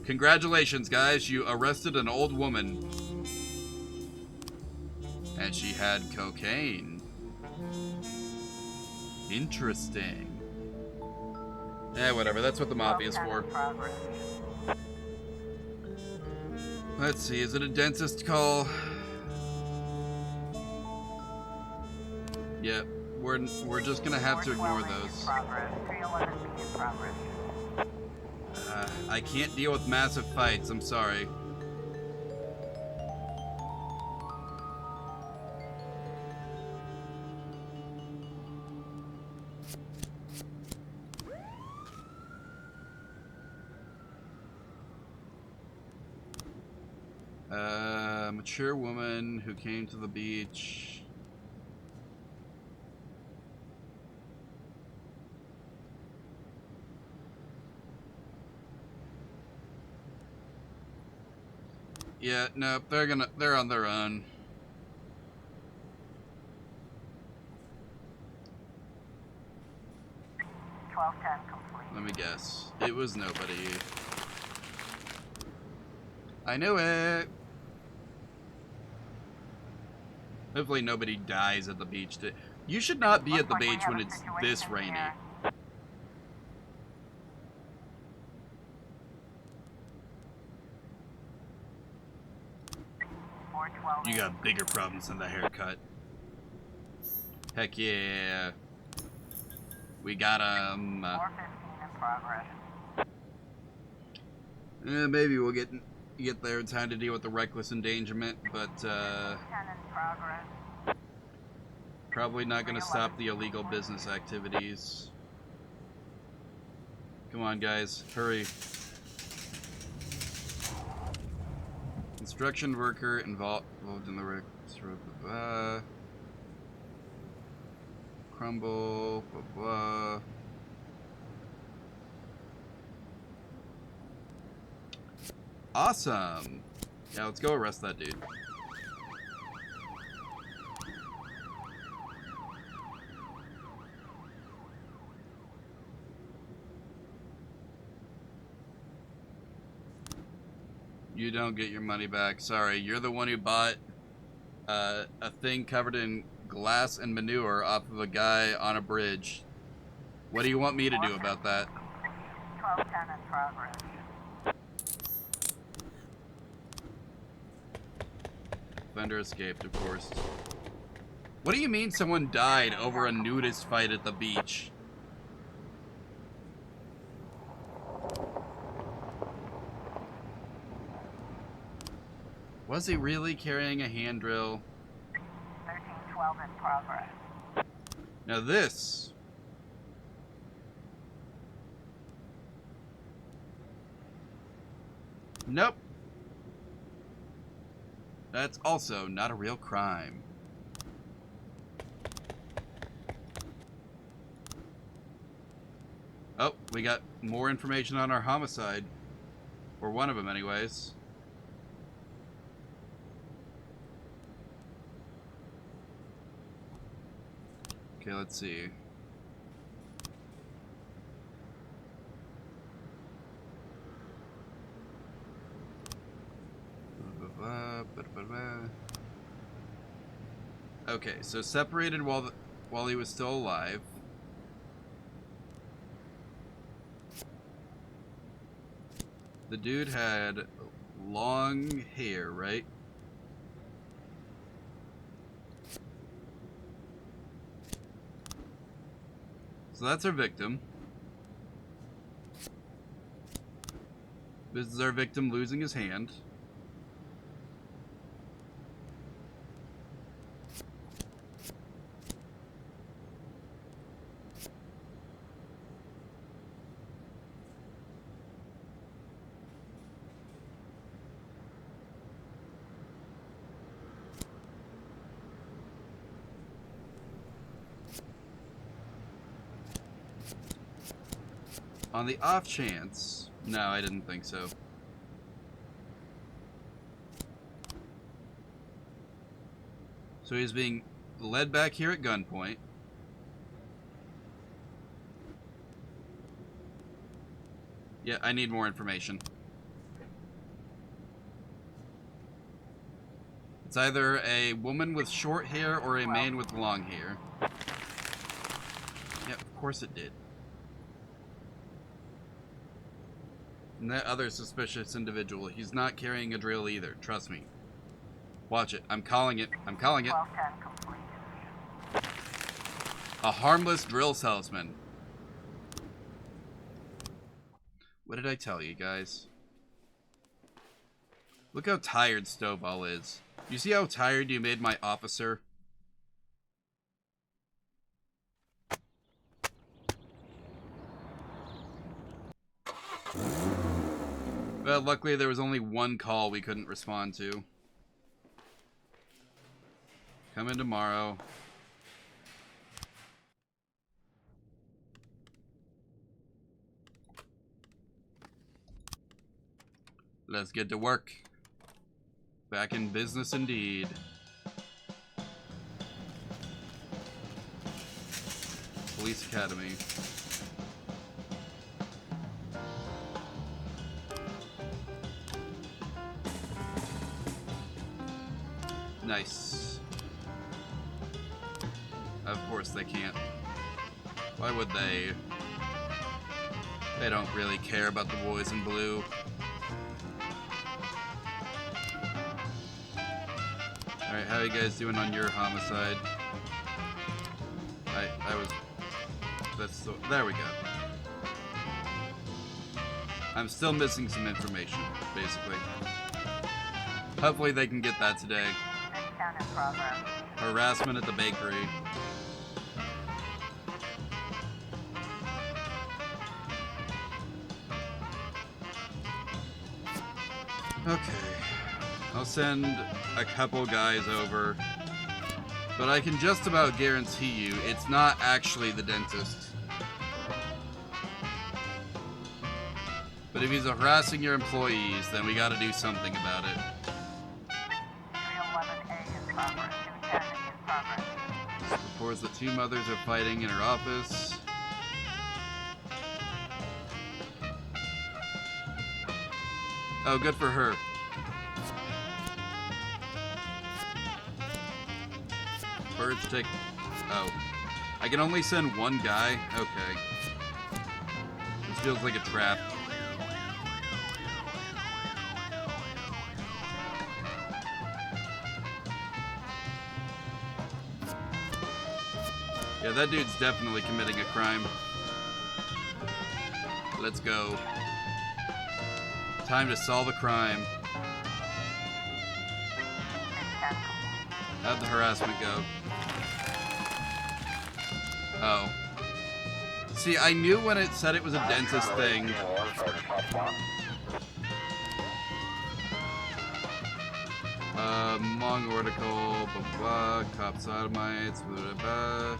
Congratulations, guys. You arrested an old woman. And she had cocaine. Interesting. Eh, whatever. That's what the mafia's for. Let's see. Is it a dentist call? Yep. We're just gonna have to ignore those. I can't deal with massive fights. I'm sorry. Mature woman who came to the beach. Yeah, nope, they're on their own. Let me guess. It was nobody. I knew it! Hopefully nobody dies at the beach. You should not be at the beach when it's this rainy. You got bigger problems than the haircut. Heck yeah. We got maybe we'll get there in time to deal with the reckless endangerment, but probably not going to stop the illegal business activities. Come on, guys, hurry. Construction worker involved in the wreck. Crumble. Blah blah. Awesome. Yeah, let's go arrest that dude. You don't get your money back. Sorry, you're the one who bought a thing covered in glass and manure off of a guy on a bridge. What do you want me to do about that? 12-10 in progress. Offender escaped, of course. What do you mean someone died over a nudist fight at the beach? Was he really carrying a hand drill? 13-12 in progress. Now this Nope. That's also not a real crime. Oh, we got more information on our homicide. Or one of them, anyways. Okay, let's see. Okay, so separated while he was still alive. The dude had long hair, right? So that's our victim. This is our victim losing his hand. On the off chance... No, I didn't think so. So he's being led back here at gunpoint. Yeah, I need more information. It's either a woman with short hair or a man with long hair. Yeah, of course it did. And that other suspicious individual, he's not carrying a drill either, trust me. Watch it. I'm calling it. I'm calling it. 1210 complete. A harmless drill salesman. What did I tell you guys? Look how tired Stovall is. You see how tired you made my officer? Well, luckily there was only one call we couldn't respond to. Come in tomorrow. Let's get to work. Back in business indeed. Police Academy. Nice. Of course they can't. Why would they? They don't really care about the boys in blue. Alright, how you guys doing on your homicide? There we go. I'm still missing some information, basically. Hopefully they can get that today. 610 in progress. Harassment at the bakery. Okay. I'll send a couple guys over. But I can just about guarantee you it's not actually the dentist. But if he's harassing your employees, then we gotta do something about it. 311A in progress. 210 in progress. Reports that two mothers are fighting in her office. Oh, good for her. Birds take... Oh. I can only send one guy? Okay. This feels like a trap. Yeah, that dude's definitely committing a crime. Let's go. Time to solve a crime. 610 complete. How'd the harassment go? Oh. See, I knew when it said it was a dentist thing. Long article, blah blah blah, cop sodomites, blah blah blah.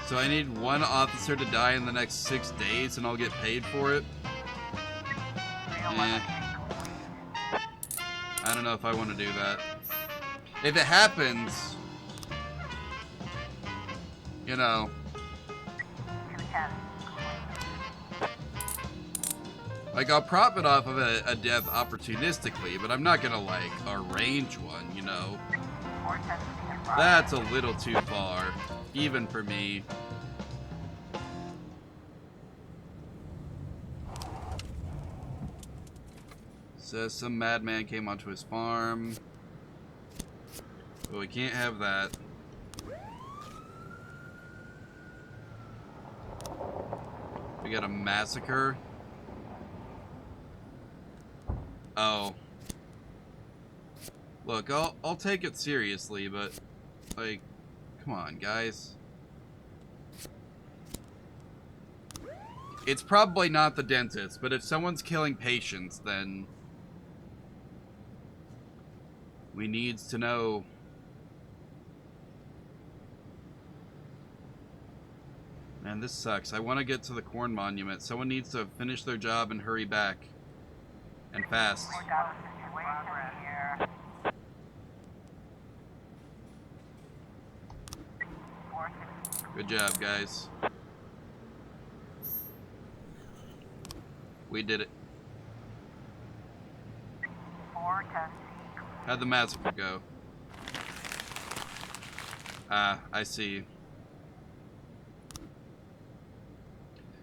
So I need one officer to die in the next 6 days and I'll get paid for it? Eh. I don't know if I want to do that. If it happens, you know, like I'll profit off of a death opportunistically, but I'm not gonna like arrange one, you know. That's a little too far, even for me. Says some madman came onto his farm. But we can't have that. We got a massacre. Oh. Look, I'll take it seriously, but like, come on, guys. It's probably not the dentist, but if someone's killing patients, then we needs to know. Man, this sucks. I want to get to the corn monument. Someone needs to finish their job and hurry back. And fast. Good job, guys. We did it. How'd the massacre go? Ah, I see.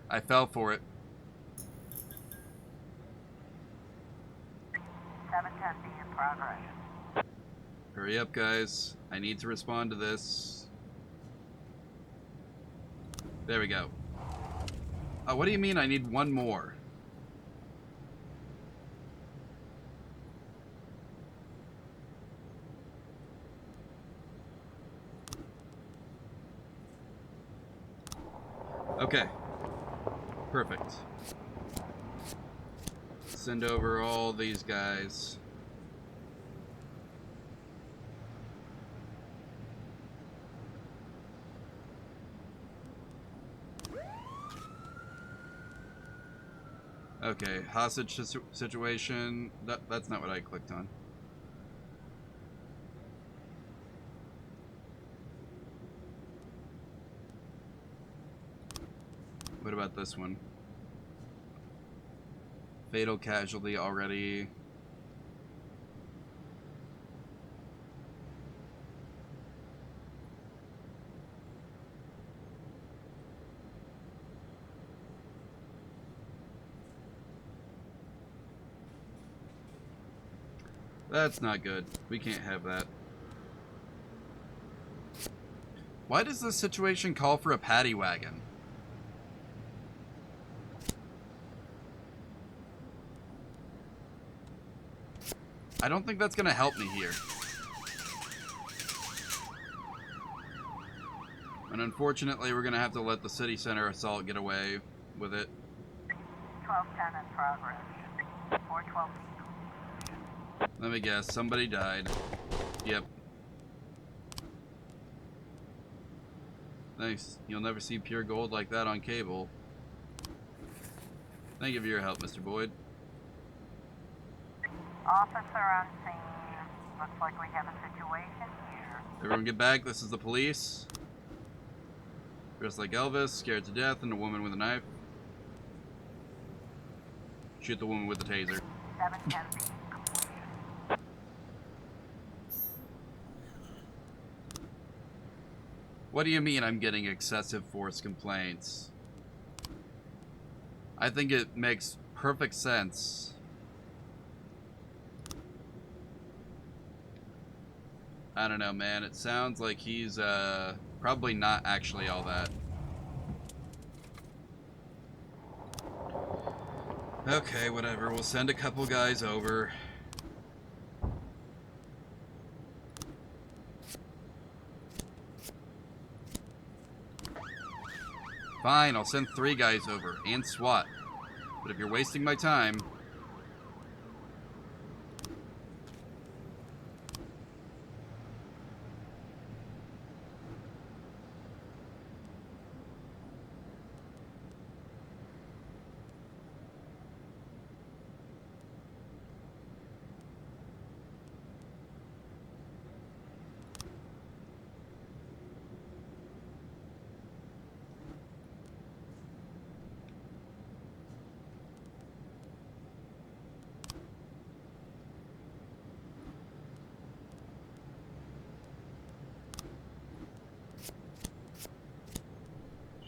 I fell for it. 710B in progress. Hurry up, guys. I need to respond to this. There we go. What do you mean I need one more? Okay. Perfect. Send over all these guys. Okay, hostage situation. That's not what I clicked on. What about this one? Fatal casualty already. That's not good. We can't have that. Why does this situation call for a paddy wagon? I don't think that's going to help me here. And unfortunately, we're going to have to let the city center assault get away with it. 1210 in progress. 412. Let me guess. Somebody died. Yep. Nice. You'll never see pure gold like that on cable. Thank you for your help, Mr. Boyd. Officer on scene. Looks like we have a situation here. Everyone get back. This is the police. Dressed like Elvis, scared to death, and a woman with a knife. Shoot the woman with the taser. 710B. What do you mean I'm getting excessive force complaints? I think it makes perfect sense. I don't know, man. It sounds like he's probably not actually all that. Okay, whatever. We'll send a couple guys over. Fine, I'll send 3 guys over, and SWAT. But if you're wasting my time...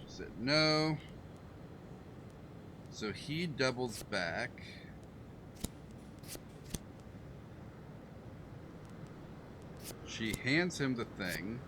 Said no. So he doubles back. She hands him the thing.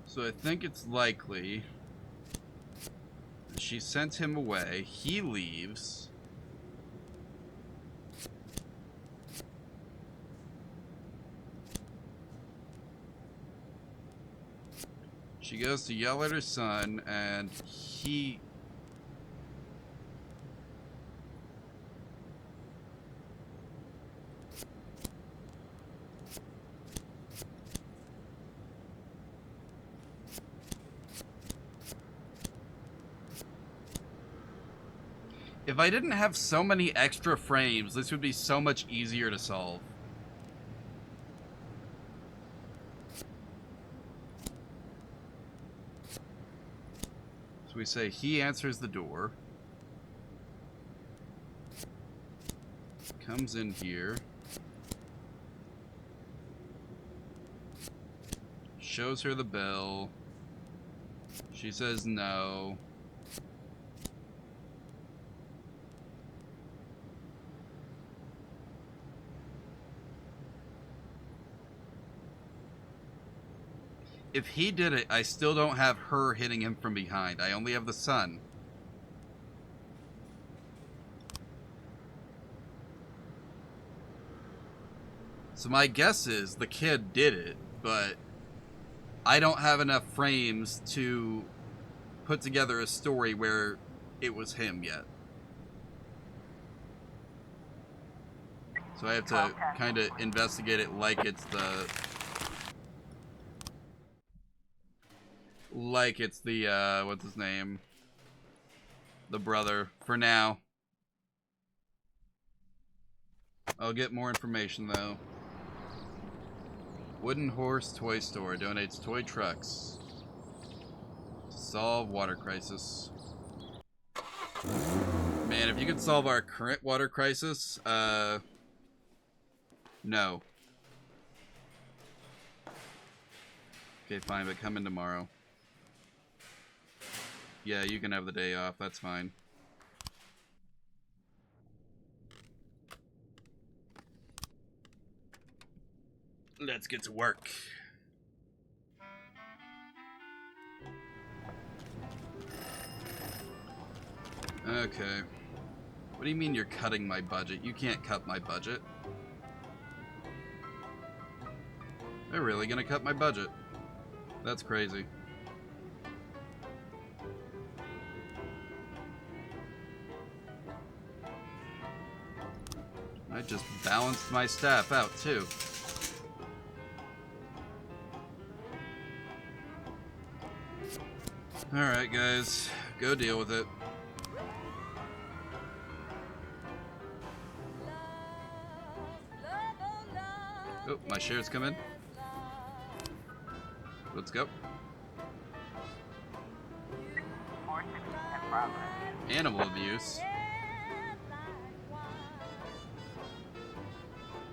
So I think it's likely she sent him away. He leaves. She goes to yell at her son, and he... If I didn't have so many extra frames, this would be so much easier to solve. So we say he answers the door. Comes in here. Shows her the bill. She says no. If he did it, I still don't have her hitting him from behind. I only have the son. So my guess is the kid did it, but I don't have enough frames to put together a story where it was him yet. So I have to kind of investigate it like it's the... Like it's the, what's his name? The brother, for now. I'll get more information, though. Wooden Horse Toy Store donates toy trucks to solve water crisis. Man, if you could solve our current water crisis, no. Okay, fine, but come in tomorrow. Yeah, you can have the day off, that's fine. Let's get to work. Okay. What do you mean you're cutting my budget? You can't cut my budget. They're really gonna cut my budget. That's crazy. I just balanced my staff out, too. Alright, guys. Go deal with it. Oh, my shares come in. Let's go. Animal abuse.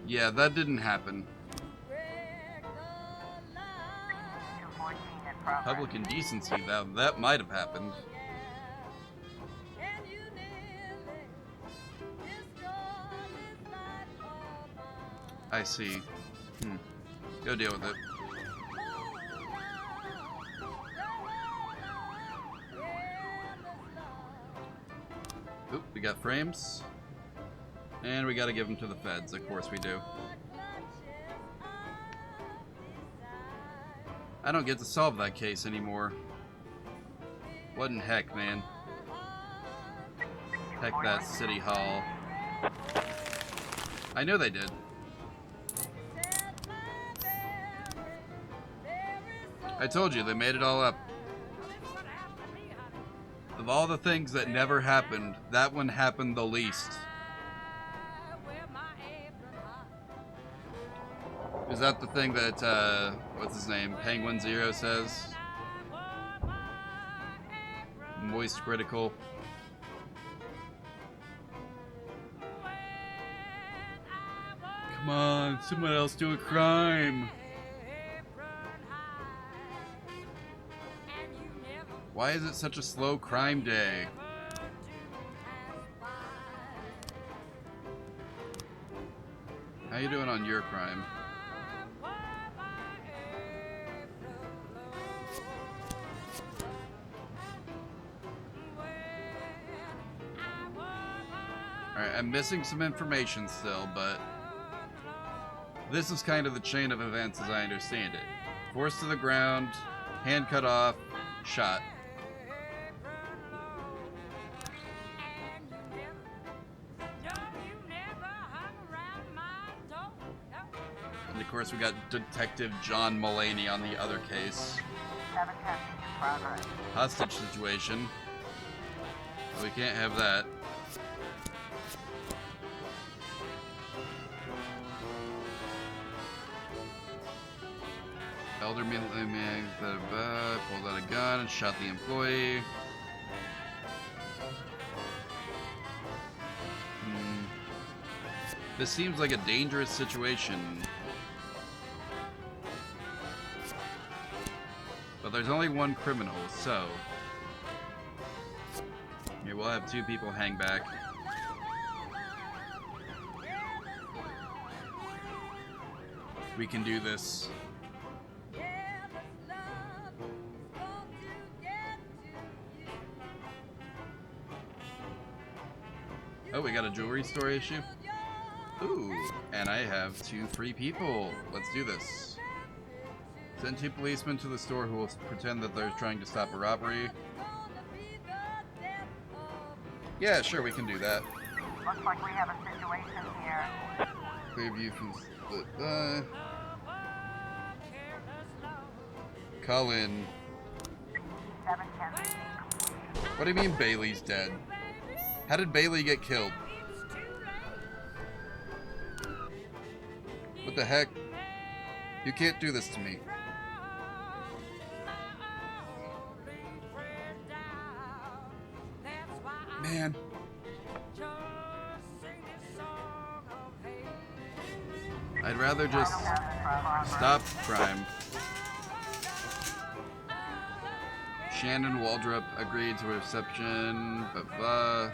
Yeah, that didn't happen. Public indecency, that might have happened. I see. Go deal with it. Oop, we got frames. And we gotta give them to the feds, of course we do. I don't get to solve that case anymore. What in heck, man? Heck that City Hall. I know they did. I told you, they made it all up. Of all the things that never happened, that one happened the least. Is that the thing that, what's his name? Penguin Zero says? Moist critical. Come on, someone else do a crime. Why is it such a slow crime day? How you doing on your crime? Alright, I'm missing some information still, but this is kind of the chain of events as I understand it. Forced to the ground, hand cut off, shot. And of course we got Detective John Mulaney on the other case. Hostage situation. We can't have that. Elderly man pulled out a gun and shot the employee. This seems like a dangerous situation. But there's only one criminal, so... Here, we'll have 2 people hang back. We can do this. Oh, we got a jewelry store issue? Ooh, and I have 2 free people. Let's do this. Send 2 policemen to the store who will pretend that they're trying to stop a robbery. Yeah, sure, we can do that. Looks like we have a situation here. Clear view from the... Call in. 710. What do you mean Bailey's dead? How did Bailey get killed? What the heck? You can't do this to me. Man. I'd rather just stop crime. Shannon Waldrop agreed to a reception. Blah.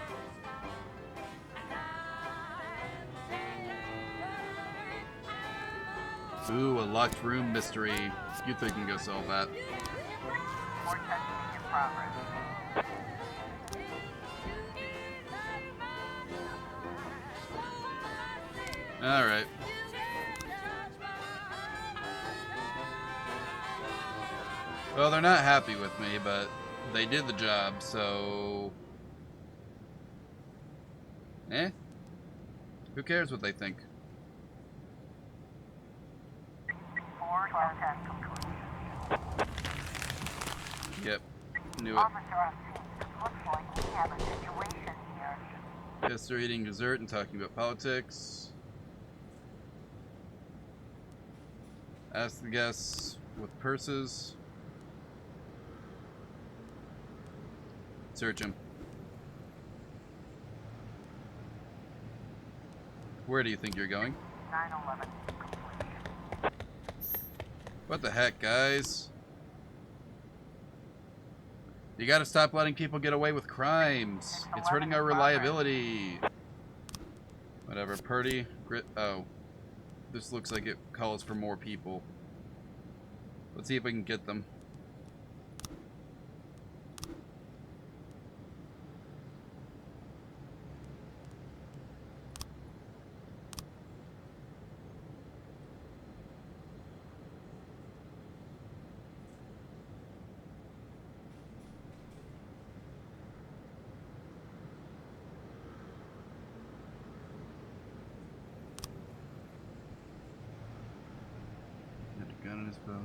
Ooh, a locked room mystery. You think you can go solve that? More testing in progress. Alright. Well, they're not happy with me, but they did the job, so... Who cares what they think? 4 test complete. Yep. Knew it. Officer on scene. Looks like we have a situation here. Guests are eating dessert and talking about politics. Ask the guests with purses. Search him. Where do you think you're going? 9/11. What the heck, guys? You gotta stop letting people get away with crimes. It's hurting our reliability. Whatever, Purdy. Oh. This looks like it calls for more people. Let's see if we can get them. Had a gun in his belt.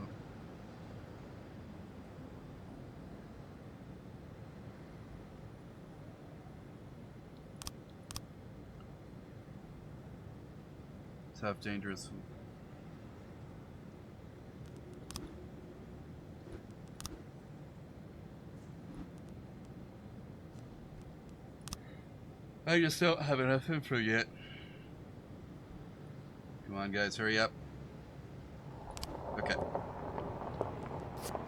Tough, dangerous. I just don't have enough info yet. Come on, guys, hurry up. Okay.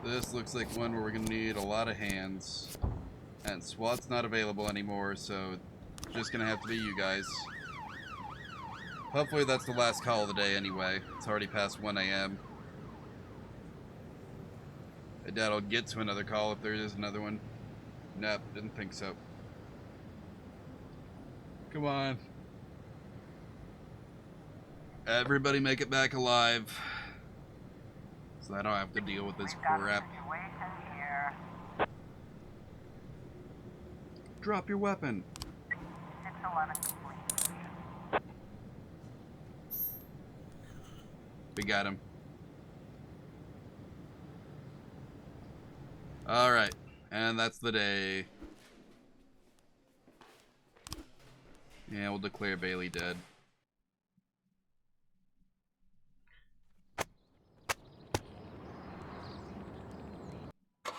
This looks like one where we're gonna need a lot of hands. And SWAT's not available anymore, so just gonna have to be you guys. Hopefully that's the last call of the day anyway. It's already past 1 a.m. I doubt I'll get to another call if there is another one. Nope, didn't think so. Come on. Everybody make it back alive. So I don't have to deal with this We've got a crap. situation here. Drop your weapon. 6/11 complete. We got him. Alright. And that's the day. Yeah, we'll declare Bailey dead.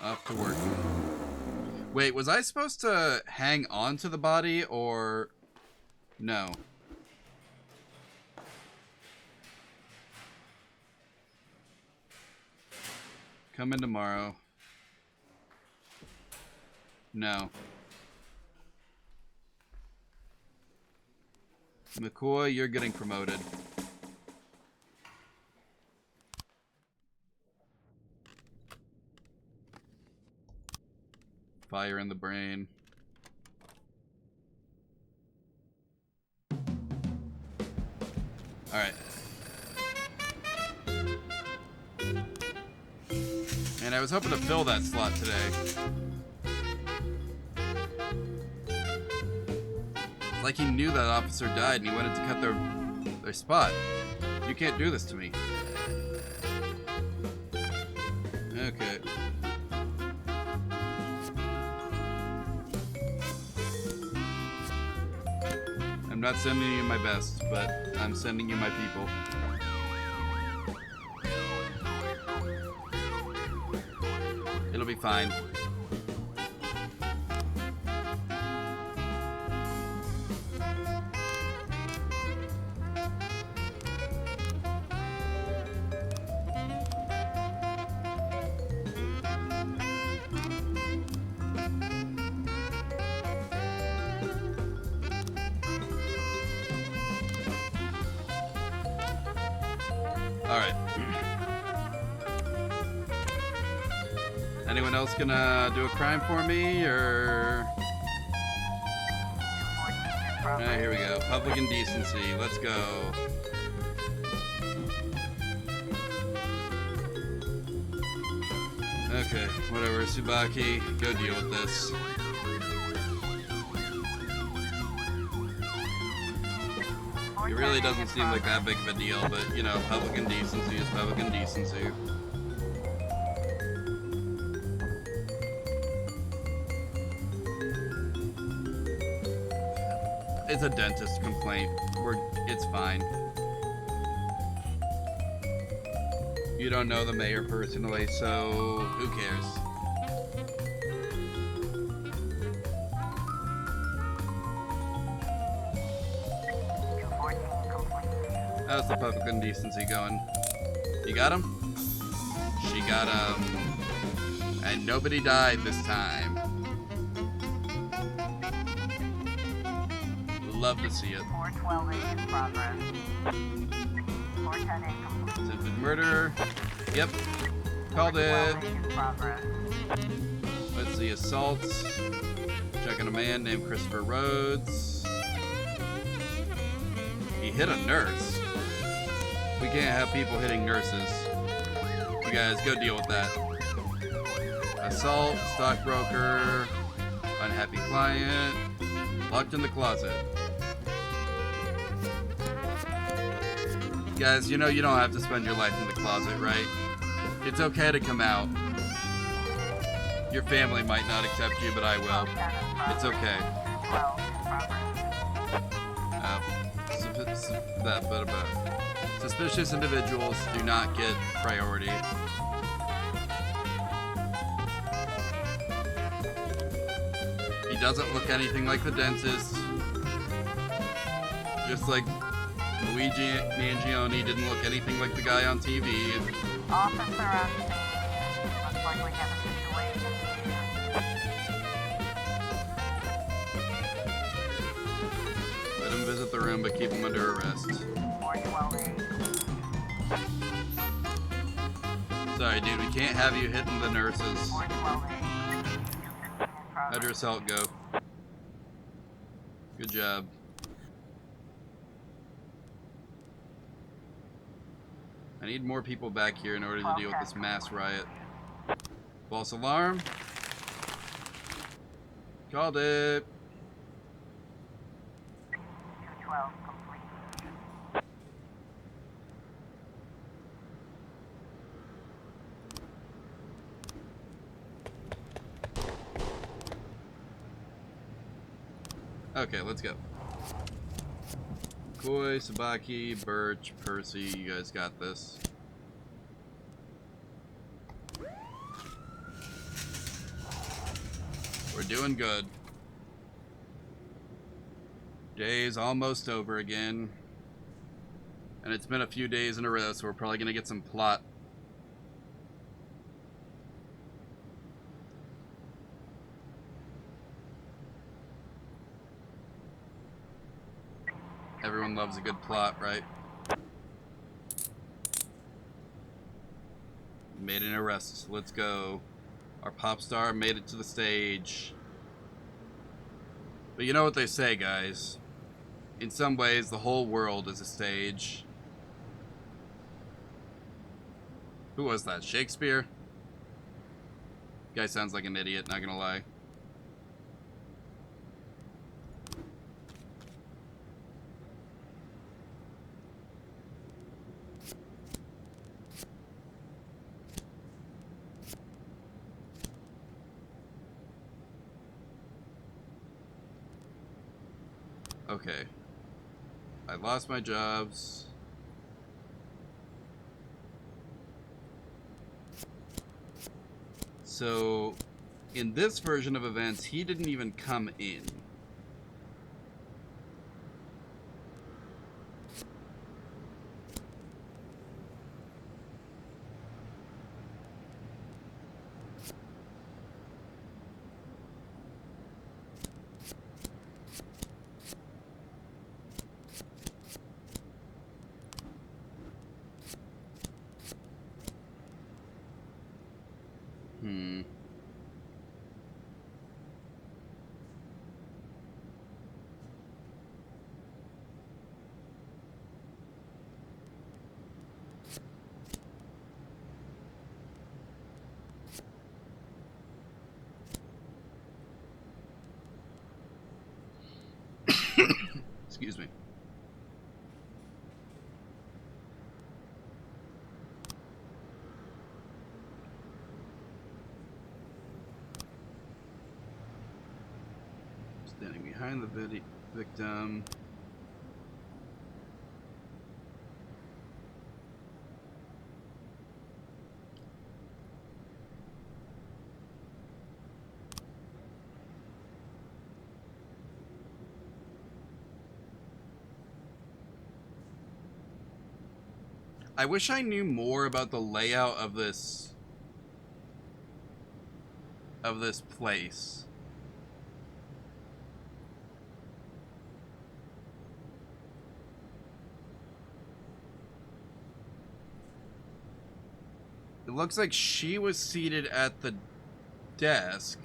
Off to work. Wait, was I supposed to hang on to the body or no? Come in tomorrow. No. McCoy, you're getting promoted. Fire in the brain. Alright. And I was hoping to fill that slot today. Like he knew that officer died and he wanted to cut their spot. You can't do this to me. Okay. I'm not sending you my best, but I'm sending you my people. It'll be fine. Alright. Anyone else gonna do a crime for me, or... Alright, here we go. Public indecency. Let's go. Okay, whatever. Tsubaki, go deal with this. It really doesn't seem like that big of a deal, but, you know, public indecency is public indecency. It's a dentist complaint. It's fine. You don't know the mayor personally, so who cares? How's the public indecency going? You got him? She got him. And nobody died this time. Love to see it. 412A in progress. 410A complete. Attempted murder. Yep. Called it. 412A in progress. Let's see. Assaults. Checking a man named Christopher Rhodes. He hit a nurse. We can't have people hitting nurses. You guys go deal with that. Assault, stockbroker, unhappy client, locked in the closet. Guys, you know you don't have to spend your life in the closet, right? It's okay to come out. Your family might not accept you, but I will. It's okay. 12 in progress. Suspicious individuals do not get priority. He doesn't look anything like the dentist. Just like Luigi Mangione didn't look anything like the guy on TV. Officer on scene. Looks like we have a situation here. Let him visit the room, but keep him under arrest. 412A. Sorry, dude, we can't have you hitting the nurses. 412A. How'd your assault go? Good job. I need more people back here in order to deal with this mass riot. False alarm. Called it. 212 complete. Okay, let's go. Coy, Sabaki, Birch, Percy, you guys got this. We're doing good. Day's almost over again. And it's been a few days in a row, so we're probably gonna get some plot. Everyone loves a good plot, right? Made an arrest. Let's go. Our pop star made it to the stage. But you know what they say, guys. In some ways, the whole world is a stage. Who was that? Shakespeare? Guy sounds like an idiot, not gonna lie. Okay. I lost my jobs. So, in this version of events, he didn't even come in. Excuse me. Standing behind the victim. I wish I knew more about the layout of this place. It looks like she was seated at the desk.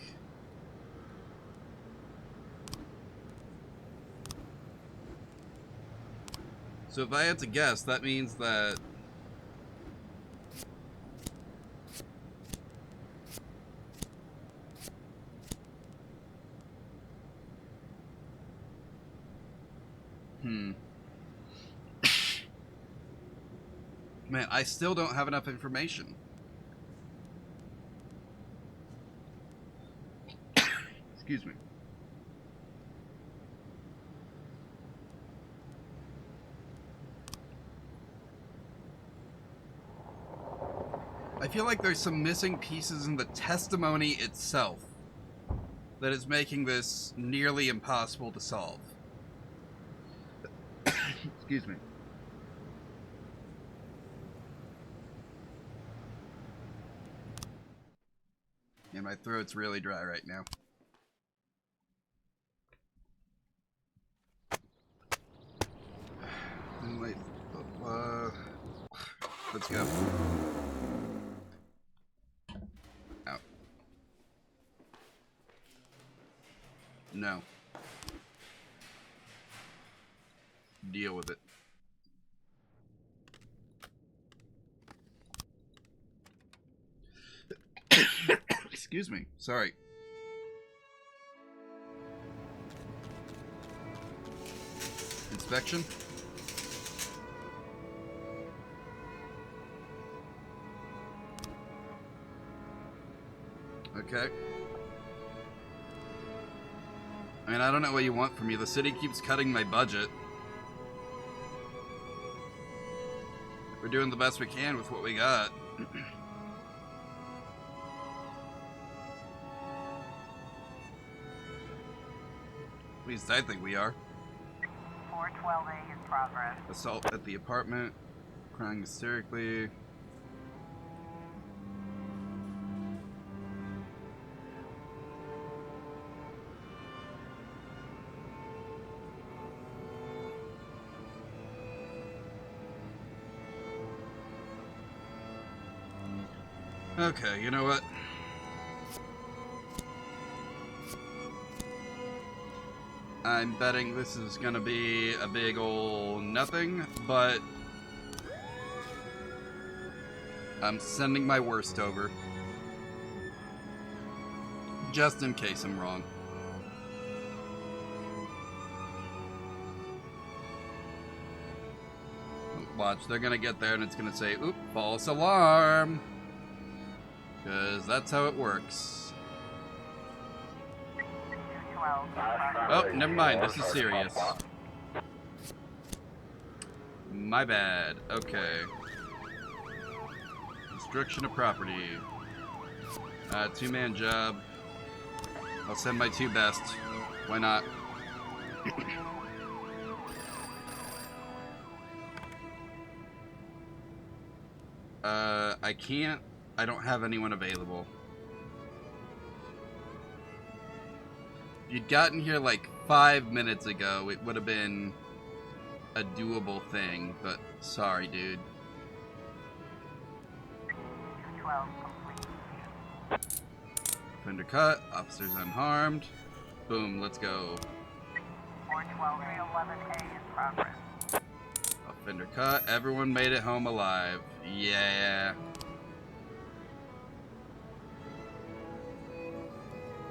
So if I had to guess, that means that man, I still don't have enough information. Excuse me. I feel like there's some missing pieces in the testimony itself that is making this nearly impossible to solve. Excuse me. Yeah, my throat's really dry right now. Wait, let's go. Out. No. Deal with it. Excuse me. Sorry. Inspection? Okay. I mean, I don't know what you want from me. The city keeps cutting my budget. We're doing the best we can with what we got. At least I think we are. 412A in progress. Assault at the apartment. Crying hysterically. Okay, you know what? I'm betting this is gonna be a big ol' nothing, but I'm sending my worst over. Just in case I'm wrong. Watch, they're gonna get there and it's gonna say, oop, false alarm. Because that's how it works. 212. Oh, never mind. This is serious. My bad. Okay. Destruction of property. Two-man job. I'll send my two best. Why not? I can't. I don't have anyone available. If you'd gotten here like 5 minutes ago, it would have been a doable thing, but sorry, dude. 212 complete. Fender cut, officers unharmed. Boom, let's go. 412A 11A in progress. Fender cut, everyone made it home alive. Yeah.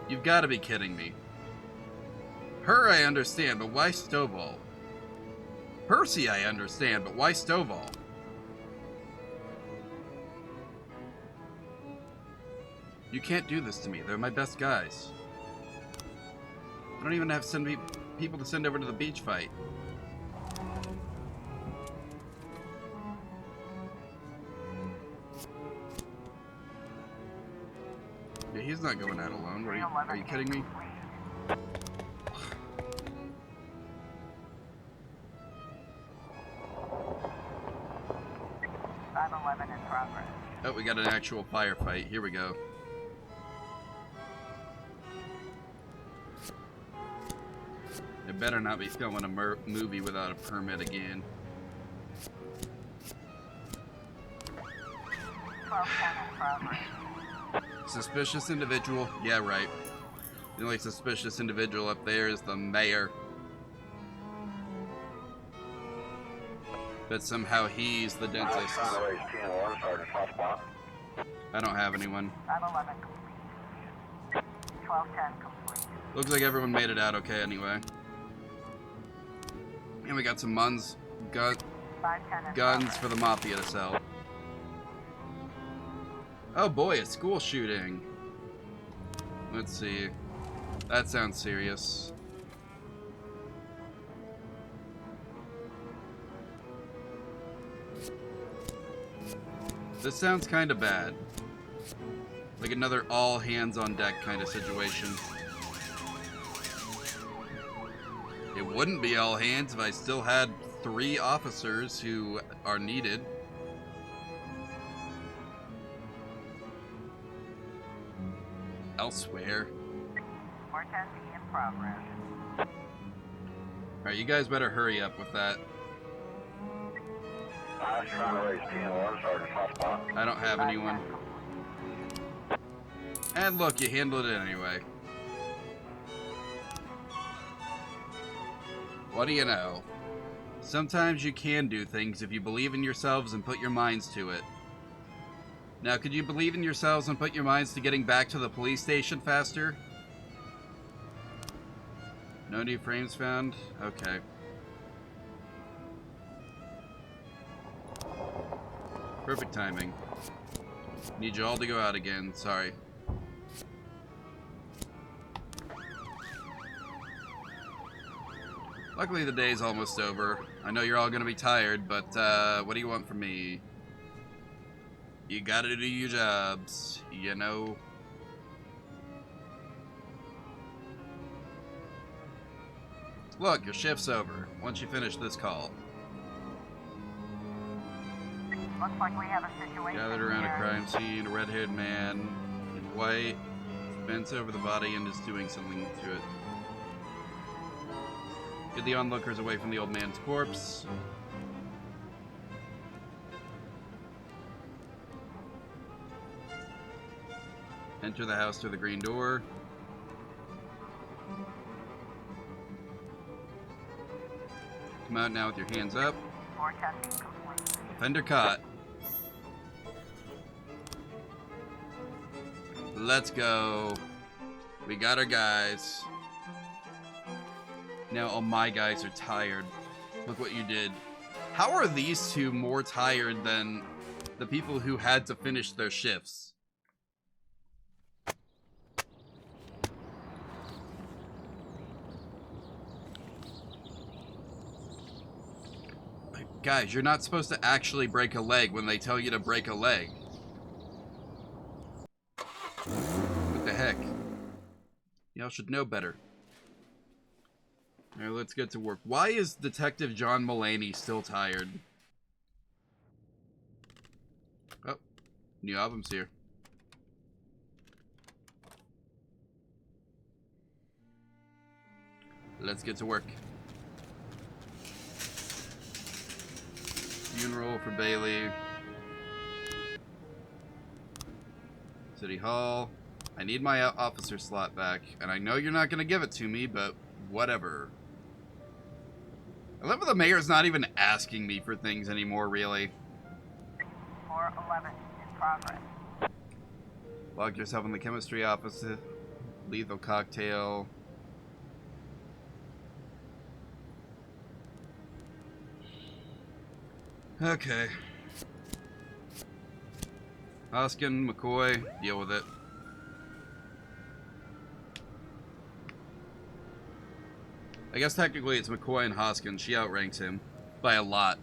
You've got to be kidding me. Her I understand, but why Stovall? Percy I understand, but why Stovall? You can't do this to me. They're my best guys. I don't even have to send people to send over to the beach fight. Yeah, he's not going out alone. Are you kidding me? 511 in progress. Oh, we got an actual firefight. Here we go. I better not be filming a movie without a permit again. 1210 in progress. Suspicious individual? Yeah, right. The only suspicious individual up there is the mayor. But somehow he's the dentist. I don't have anyone. 511 complete. 1210 complete. Looks like everyone made it out okay anyway. And we got some guns 510 in guns progress. for the mafia to sell. Oh boy, a school shooting. Let's see. That sounds serious. This sounds kind of bad. Like another all hands on deck kind of situation. It wouldn't be all hands if I still had 3 officers who are needed. Elsewhere. 410B in progress. Alright, you guys better hurry up with that. I don't have anyone. And look, you handled it anyway. What do you know? Sometimes you can do things if you believe in yourselves and put your minds to it. Now, could you believe in yourselves and put your minds to getting back to the police station faster? No new frames found? Okay. Perfect timing. Need you all to go out again. Sorry. Luckily, the day's almost over. I know you're all gonna be tired, but what do you want from me? You gotta do your jobs, you know. Look, your shift's over. Once you finish this call. Looks like we have a situation Gathered around here. a crime scene, a red-haired man in white bends over the body and is doing something to it. Get the onlookers away from the old man's corpse. Enter the house through the green door. Come out now with your hands up. 410B complete. Offender caught. Let's go. We got our guys. Now all my guys are tired. Look what you did. How are these two more tired than the people who had to finish their shifts? Guys, you're not supposed to actually break a leg when they tell you to break a leg. What the heck? Y'all should know better. Alright, let's get to work. Why is Detective John Mulaney still tired? Oh, new album's here. Let's get to work. Funeral for Bailey. City Hall. I need my officer slot back, and I know you're not going to give it to me, but whatever. I love how the mayor's not even asking me for things anymore, really. 411 in progress. Lock yourself in the chemistry office. Lethal cocktail. Okay. Hoskin, McCoy, deal with it. I guess technically it's McCoy and Hoskins. She outranks him by a lot.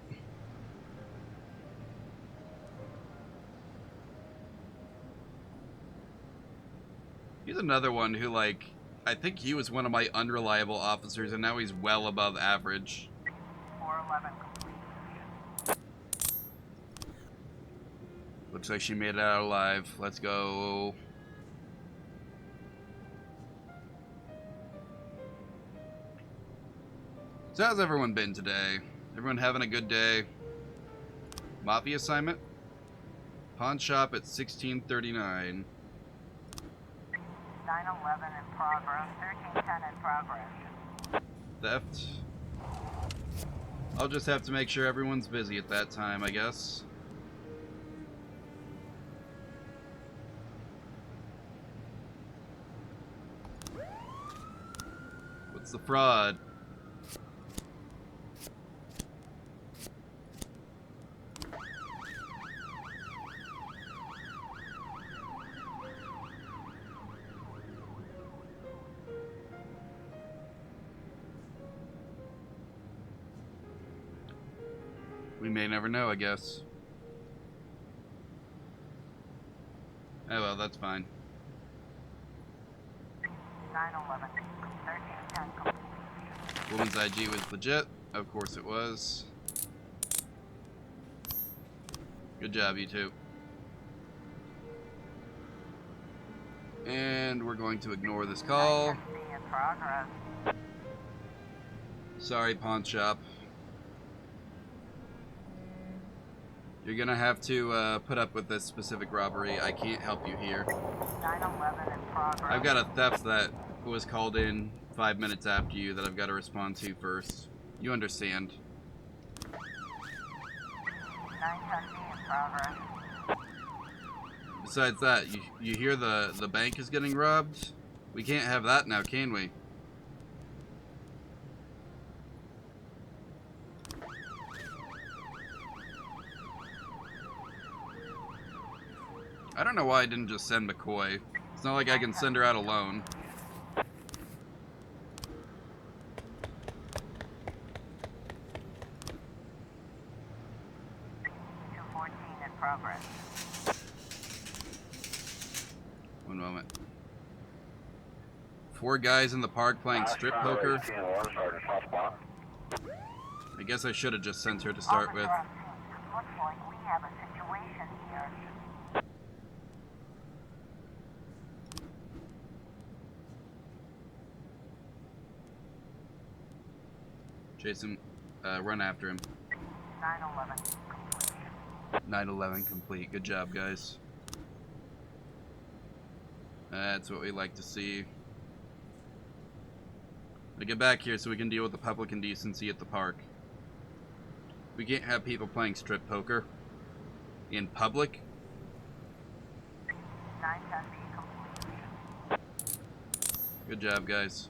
He's another one who, like, I think he was one of my unreliable officers, and now he's well above average. 411 complete. Looks like she made it out alive. Let's go. So how's everyone been today? Everyone having a good day? Mafia assignment? Pawn shop at 1639. 911 in progress. 1310 in progress. Theft. I'll just have to make sure everyone's busy at that time, I guess. What's the fraud? We may never know, I guess. Oh well, that's fine. 911. 1310 complete. Woman's IG was legit. Of course it was. Good job, you two. And we're going to ignore this call. 910 in progress. Sorry, pawn shop. You're gonna have to put up with this specific robbery. I can't help you here. 911 in progress. I've got a theft that was called in 5 minutes after you that I've got to respond to first. You understand. 910 in progress. Besides that, you hear the bank is getting robbed? We can't have that now, can we? I don't know why I didn't just send McCoy. It's not like I can send her out alone. In progress. One moment. 4 guys in the park playing strip poker. I guess I should have just sent her to start with. Looks like we have a situation here. Jason, run after him. 911 complete. 911 complete. Good job, guys. That's what we like to see. Now get back here so we can deal with the public indecency at the park. We can't have people playing strip poker in public. 910 complete. Good job, guys.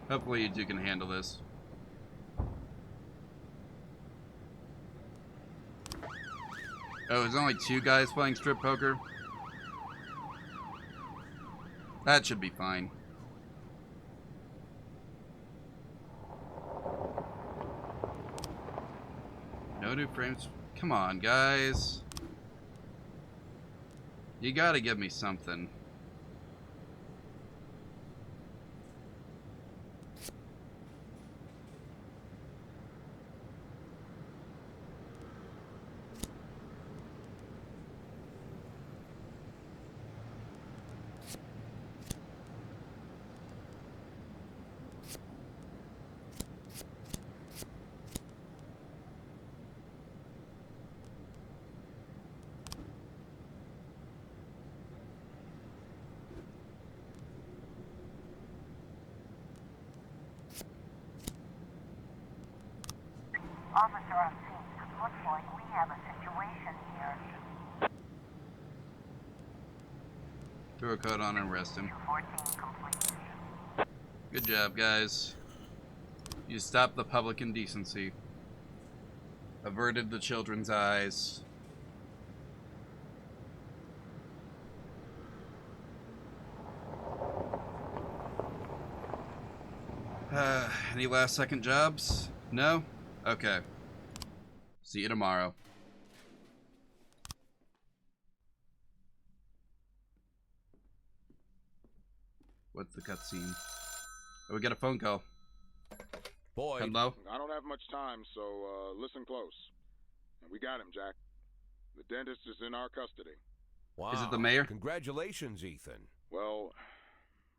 Hopefully you two can handle this. Oh, there's only 2 guys playing strip poker? That should be fine. No new frames. Come on, guys. You gotta give me something. Officer on scene. Looks like we have a situation here. Throw a coat on and arrest him. 214 complete. Good job, guys. You stopped the public indecency. Averted the children's eyes. Any last second jobs? No? Okay. See you tomorrow. What's the cutscene? Oh, we got a phone call. Boyd. Hello? I don't have much time, so listen close. We got him, Jack. The dentist is in our custody. Wow. Is it the mayor? Congratulations, Ethan. Well,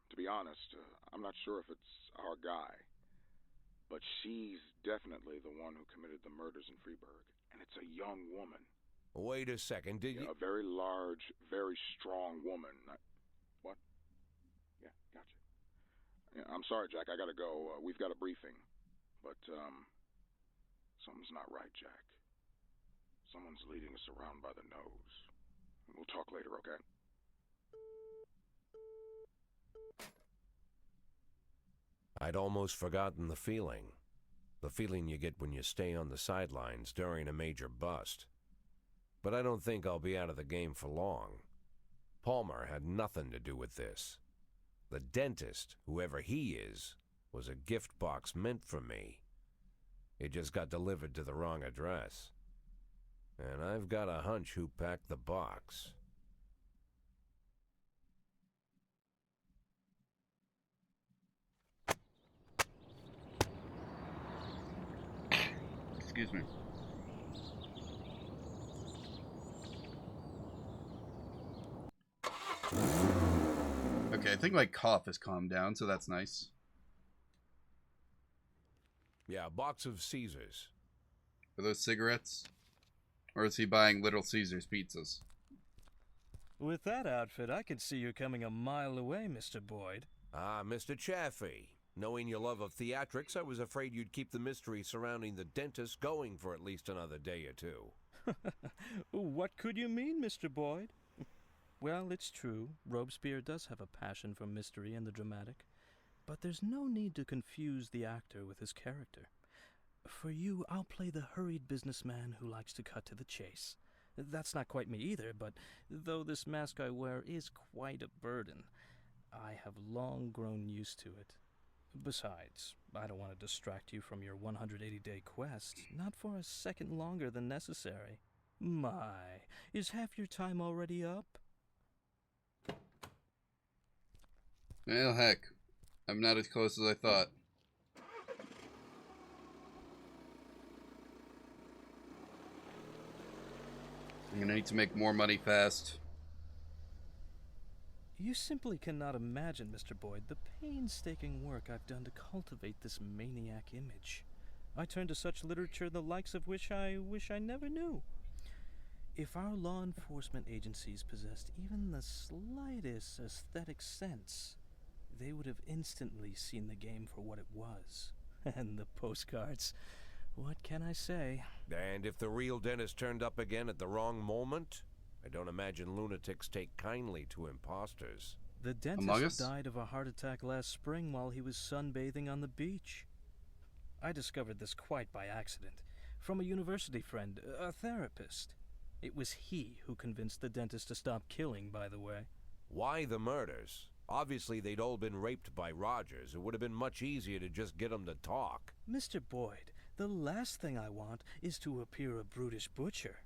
to be honest, I'm not sure if it's our guy. But she's definitely the one who committed the murders in Freeburg. And it's a young woman. Wait a second, did you... A very large, very strong woman. What? Yeah, gotcha. Yeah, I'm sorry, Jack, I gotta go. We've got a briefing. But, something's not right, Jack. Someone's leading us around by the nose. We'll talk later, okay? I'd almost forgotten the feeling. The feeling you get when you stay on the sidelines during a major bust. But I don't think I'll be out of the game for long. Palmer had nothing to do with this. The dentist, whoever he is, was a gift box meant for me. It just got delivered to the wrong address. And I've got a hunch who packed the box. Excuse me. Okay, I think my cough has calmed down, so that's nice. Yeah, a box of Caesars. Are those cigarettes? Or is he buying Little Caesars pizzas? With that outfit, I could see you coming a mile away, Mr. Boyd. Ah, Mr. Chaffee. Knowing your love of theatrics, I was afraid you'd keep the mystery surrounding the dentist going for at least another day or two. What could you mean, Mr. Boyd? Well, it's true. Robespierre does have a passion for mystery and the dramatic. But there's no need to confuse the actor with his character. For you, I'll play the hurried businessman who likes to cut to the chase. That's not quite me either, but though this mask I wear is quite a burden, I have long grown used to it. Besides, I don't want to distract you from your 180-day quest, not for a second longer than necessary. My, is half your time already up? Well, heck. I'm not as close as I thought. I'm gonna need to make more money fast. You simply cannot imagine, Mr. Boyd, the painstaking work I've done to cultivate this maniac image. I turn to such literature the likes of which I wish I never knew. If our law enforcement agencies possessed even the slightest aesthetic sense, they would have instantly seen the game for what it was. And the postcards, what can I say? And if the real dentist turned up again at the wrong moment? I don't imagine lunatics take kindly to imposters. The dentist died of a heart attack last spring while he was sunbathing on the beach. I discovered this quite by accident, from a university friend, a therapist. It was he who convinced the dentist to stop killing, by the way. Why the murders? Obviously they'd all been raped by Rogers. It would have been much easier to just get them to talk. Mr. Boyd, the last thing I want is to appear a brutish butcher.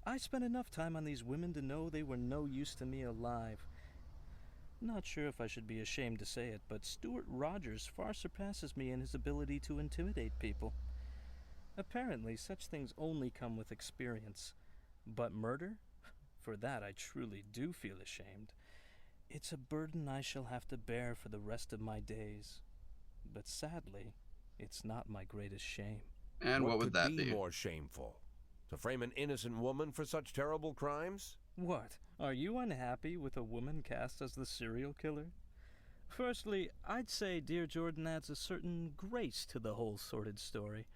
I spent enough time on these women to know they were no use to me alive. Not sure if I should be ashamed to say it, but Stuart Rogers far surpasses me in his ability to intimidate people. Apparently, such things only come with experience. But murder? For that I truly do feel ashamed. It's a burden I shall have to bear for the rest of my days. But sadly, it's not my greatest shame. And what would that be? be? More shameful? To frame an innocent woman for such terrible crimes? What? Are you unhappy with a woman cast as the serial killer? Firstly, I'd say Dear Jordan adds a certain grace to the whole sordid story.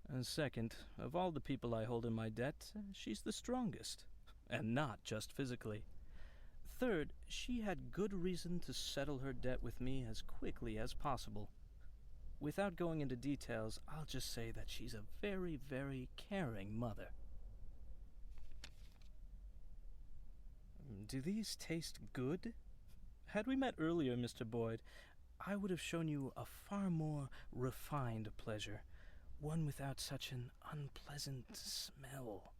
And second, of all the people I hold in my debt, she's the strongest. And not just physically. Third, she had good reason to settle her debt with me as quickly as possible. Without going into details, I'll just say that she's a very, very caring mother. Do these taste good? Had we met earlier, Mr. Boyd, I would have shown you a far more refined pleasure, one without such an unpleasant smell.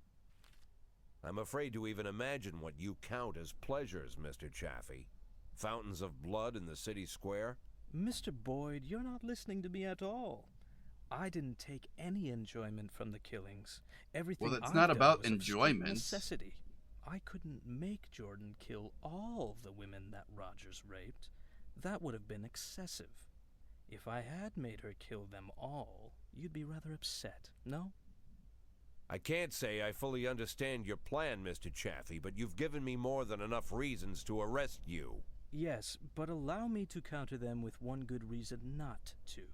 I'm afraid to even imagine what you count as pleasures, Mr. Chaffee. Fountains of blood in the city square? Mr. Boyd, you're not listening to me at all. I didn't take any enjoyment from the killings. Everything Well, it's I've not done about was of strict enjoyment. necessity. I couldn't make Jordan kill all the women that Rogers raped. That would have been excessive. If I had made her kill them all, you'd be rather upset, no? I can't say I fully understand your plan, Mr. Chaffee, but you've given me more than enough reasons to arrest you. Yes, but allow me to counter them with one good reason not to.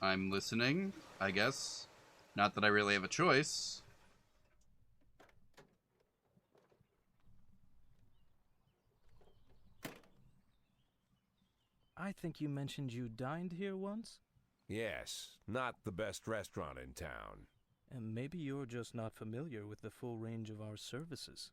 I'm listening, I guess. Not that I really have a choice. I think you mentioned you dined here once? Yes, not the best restaurant in town. And maybe you're just not familiar with the full range of our services.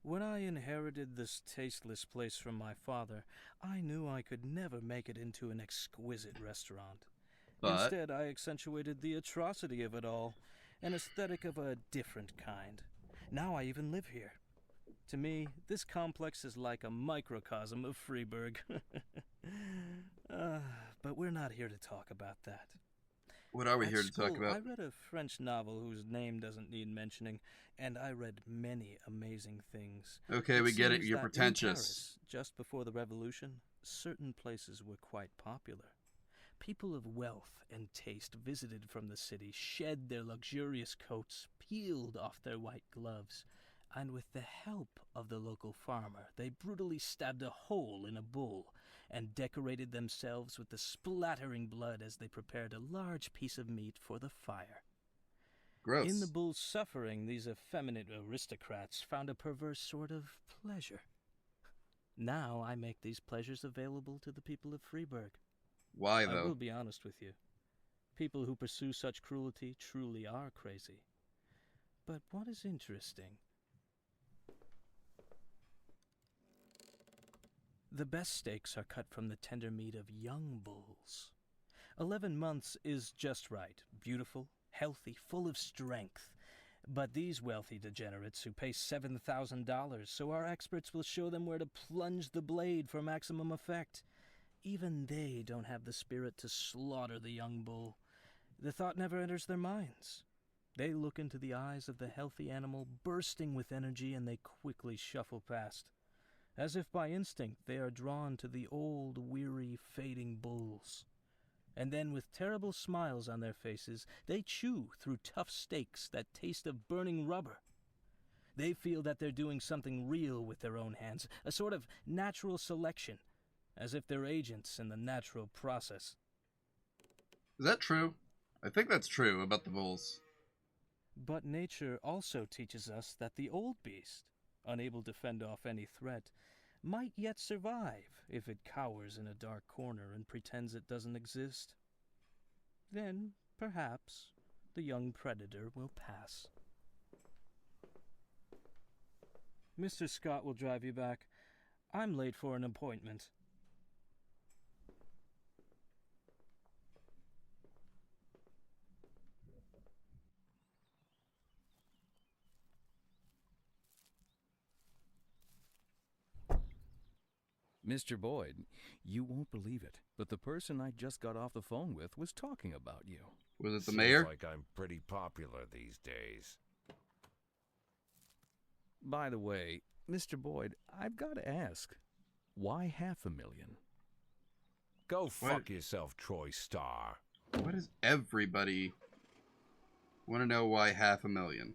When I inherited this tasteless place from my father, I knew I could never make it into an exquisite restaurant. But Instead, I accentuated the atrocity of it all, an aesthetic of a different kind. Now I even live here. To me, this complex is like a microcosm of Freeburg. But we're not here to talk about that. what are we At here to talk school, about? I read a French novel whose name doesn't need mentioning, and I read many amazing things. Okay, we get it. seems You're that in pretentious. Paris, just before the revolution, certain places were quite popular. People of wealth and taste visited from the city, shed their luxurious coats, peeled off their white gloves, and with the help of the local farmer, they brutally stabbed a hole in a bull and decorated themselves with the splattering blood as they prepared a large piece of meat for the fire. Gross. In the bull's suffering, these effeminate aristocrats found a perverse sort of pleasure. Now I make these pleasures available to the people of Freeburg. Why, I though? will be honest with you. People who pursue such cruelty truly are crazy. But what is interesting? The best steaks are cut from the tender meat of young bulls. 11 months is just right. Beautiful, healthy, full of strength. But these wealthy degenerates who pay $7,000, so our experts will show them where to plunge the blade for maximum effect. Even they don't have the spirit to slaughter the young bull. The thought never enters their minds. They look into the eyes of the healthy animal, bursting with energy, and they quickly shuffle past. As if by instinct, they are drawn to the old, weary, fading bulls. And then, with terrible smiles on their faces, they chew through tough steaks that taste of burning rubber. They feel that they're doing something real with their own hands, a sort of natural selection, as if they're agents in the natural process. Is that true? I think that's true about the bulls. But nature also teaches us that the old beast, unable to fend off any threat, might yet survive if it cowers in a dark corner and pretends it doesn't exist. Then, perhaps, the young predator will pass. Mr. Scott will drive you back. I'm late for an appointment. Mr. Boyd, you won't believe it, but the person I just got off the phone with was talking about you. Was it the Seems mayor? like I'm pretty popular these days. By the way, Mr. Boyd, I've got to ask, why $500,000? Go What? fuck yourself, Troy Starr. Why does everybody want to know why $500,000?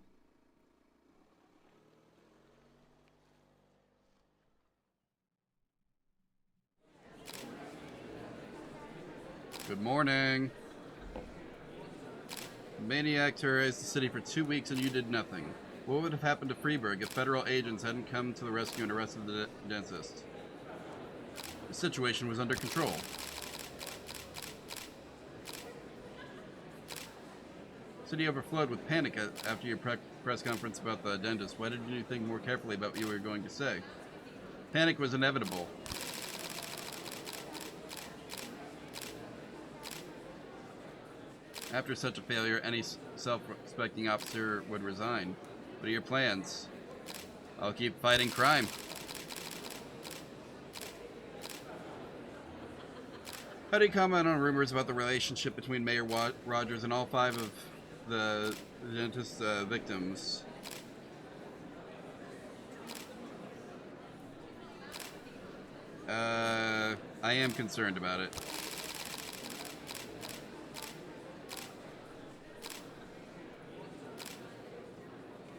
Good morning. Maniac terrorized the city for 2 weeks and you did nothing. What would have happened to Freeburg if federal agents hadn't come to the rescue and arrested the dentist? The situation was under control. The city overflowed with panic after your press conference about the dentist. Why didn't you think more carefully about what you were going to say? Panic was inevitable. After such a failure, any self-respecting officer would resign. What are your plans? I'll keep fighting crime. How do you comment on rumors about the relationship between Mayor Rogers and all 5 of the dentist's victims? I am concerned about it.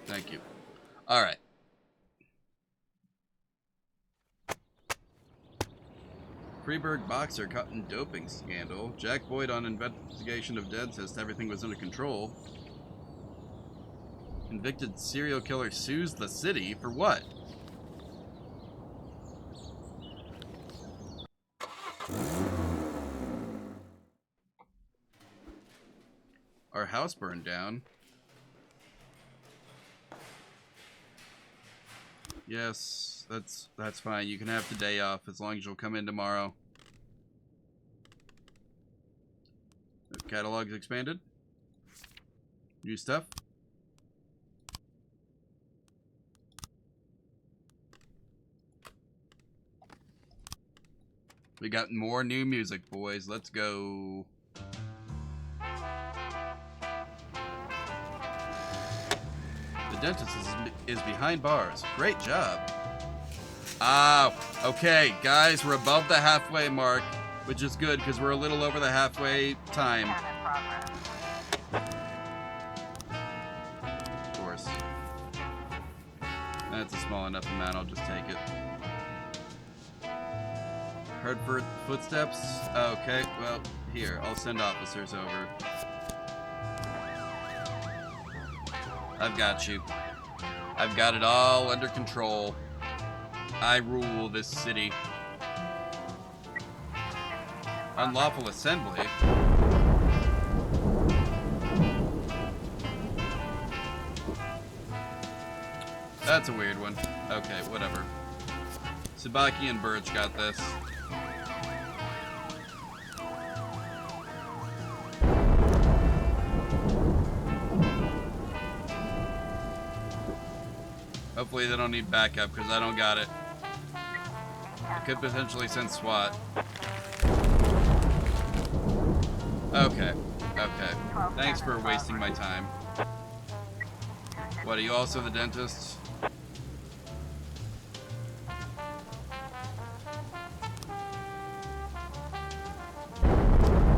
Thank you. All right. Freeburg boxer caught in doping scandal. Jack Boyd on investigation of dentist. Everything was under control. Convicted serial killer sues the city for what? Our house burned down. Yes, that's fine. You can have the day off as long as you'll come in tomorrow. The catalog's expanded. New stuff. We got more new music, boys. Let's go. The dentist is behind bars. Great job. Ah, okay, guys, we're above the halfway mark, which is good because we're a little over the halfway time. Of course. That's a small enough amount, I'll just take it. Heard footsteps? Okay, well, here, I'll send officers over. I've got you. I've got it all under control. I rule this city. Unlawful assembly? That's a weird one. Okay, whatever. Sabaki and Birch got this. Hopefully they don't need backup because I don't got it. I could potentially send SWAT. Okay. Okay. Thanks for wasting my time. What, are you also the dentist?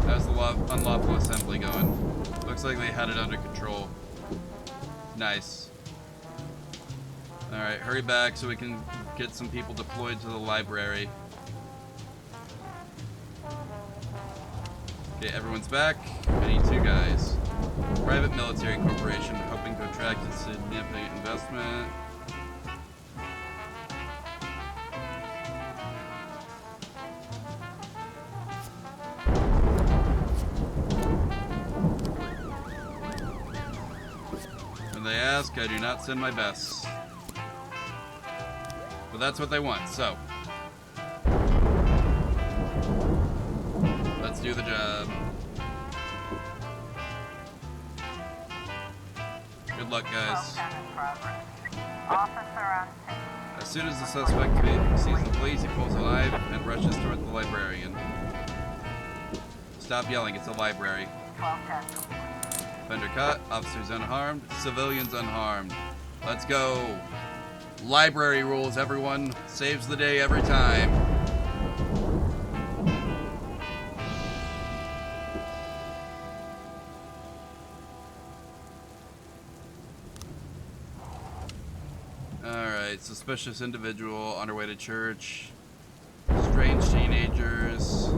How's the unlawful assembly going? Looks like they had it under control. Nice. Alright, hurry back so we can get some people deployed to the library. Okay, everyone's back. I need 2 guys. Private military corporation hoping to attract a significant investment. When they ask, I do not send my best. But that's what they want, so let's do the job. Good luck, guys. As soon as the suspect sees the police, he pulls a knife and rushes towards the librarian. Stop yelling, it's a library. Offender caught, officers unharmed, civilians unharmed. Let's go. Library rules, everyone. Saves the day every time. Alright, suspicious individual on her way to church. Strange teenagers.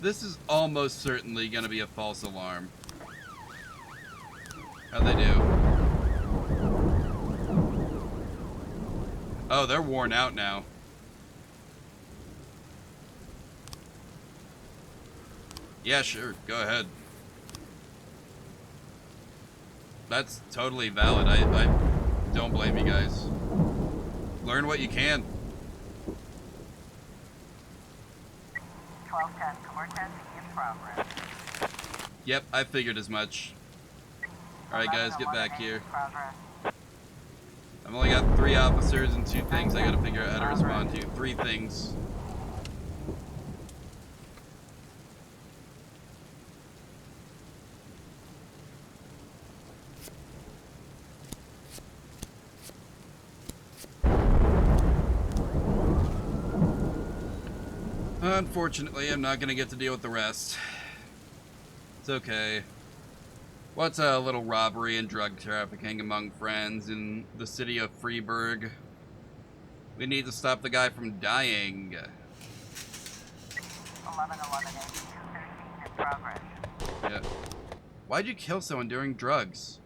This is almost certainly gonna be a false alarm. How'd they do? Oh, they're worn out now. Yeah, sure. Go ahead. That's totally valid. I don't blame you guys. Learn what you can. 1210, Cortez in progress. Yep, I figured as much. Alright guys, get back here. Progress. I've only got 3 officers and 2 things I gotta figure out how to respond to. 3 things. Unfortunately, I'm not gonna get to deal with the rest. It's okay. What's a little robbery and drug trafficking among friends in the city of Freeburg? We need to stop the guy from dying. 1111, 213 in progress. Yeah. Why'd you kill someone during drugs?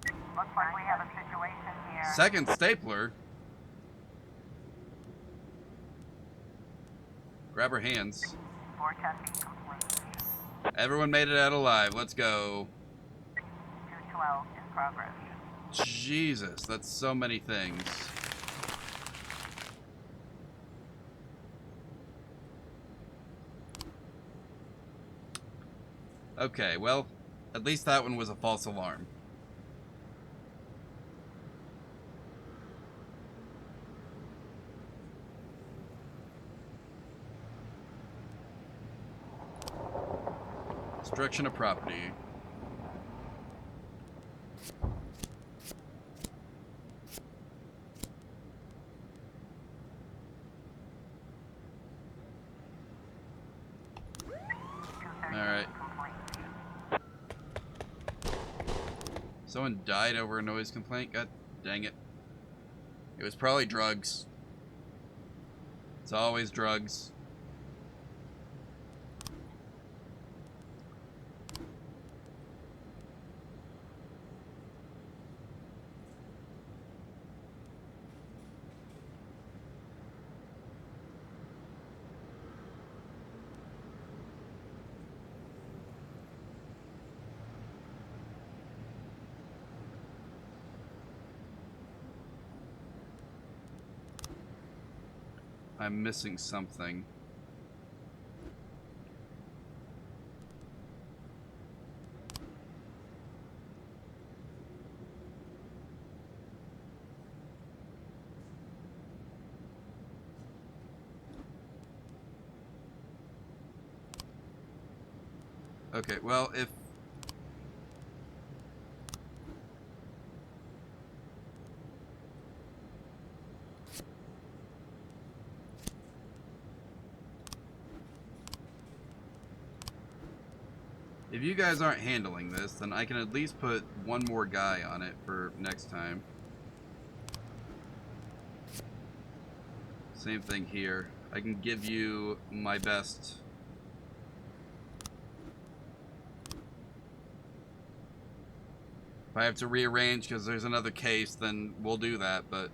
Looks like we have a situation here. Second stapler? Grab her hands. 410 complete. Everyone made it out alive. Let's go. 212 in progress. Jesus, that's so many things. Okay, well, at least that one was a false alarm. Destruction of property. Alright. Someone died over a noise complaint? God dang it. It was probably drugs. It's always drugs. I'm missing something. Okay, well, if you guys aren't handling this, then I can at least put one more guy on it for next time. Same thing here. I can give you my best. If I have to rearrange because there's another case, then we'll do that, but...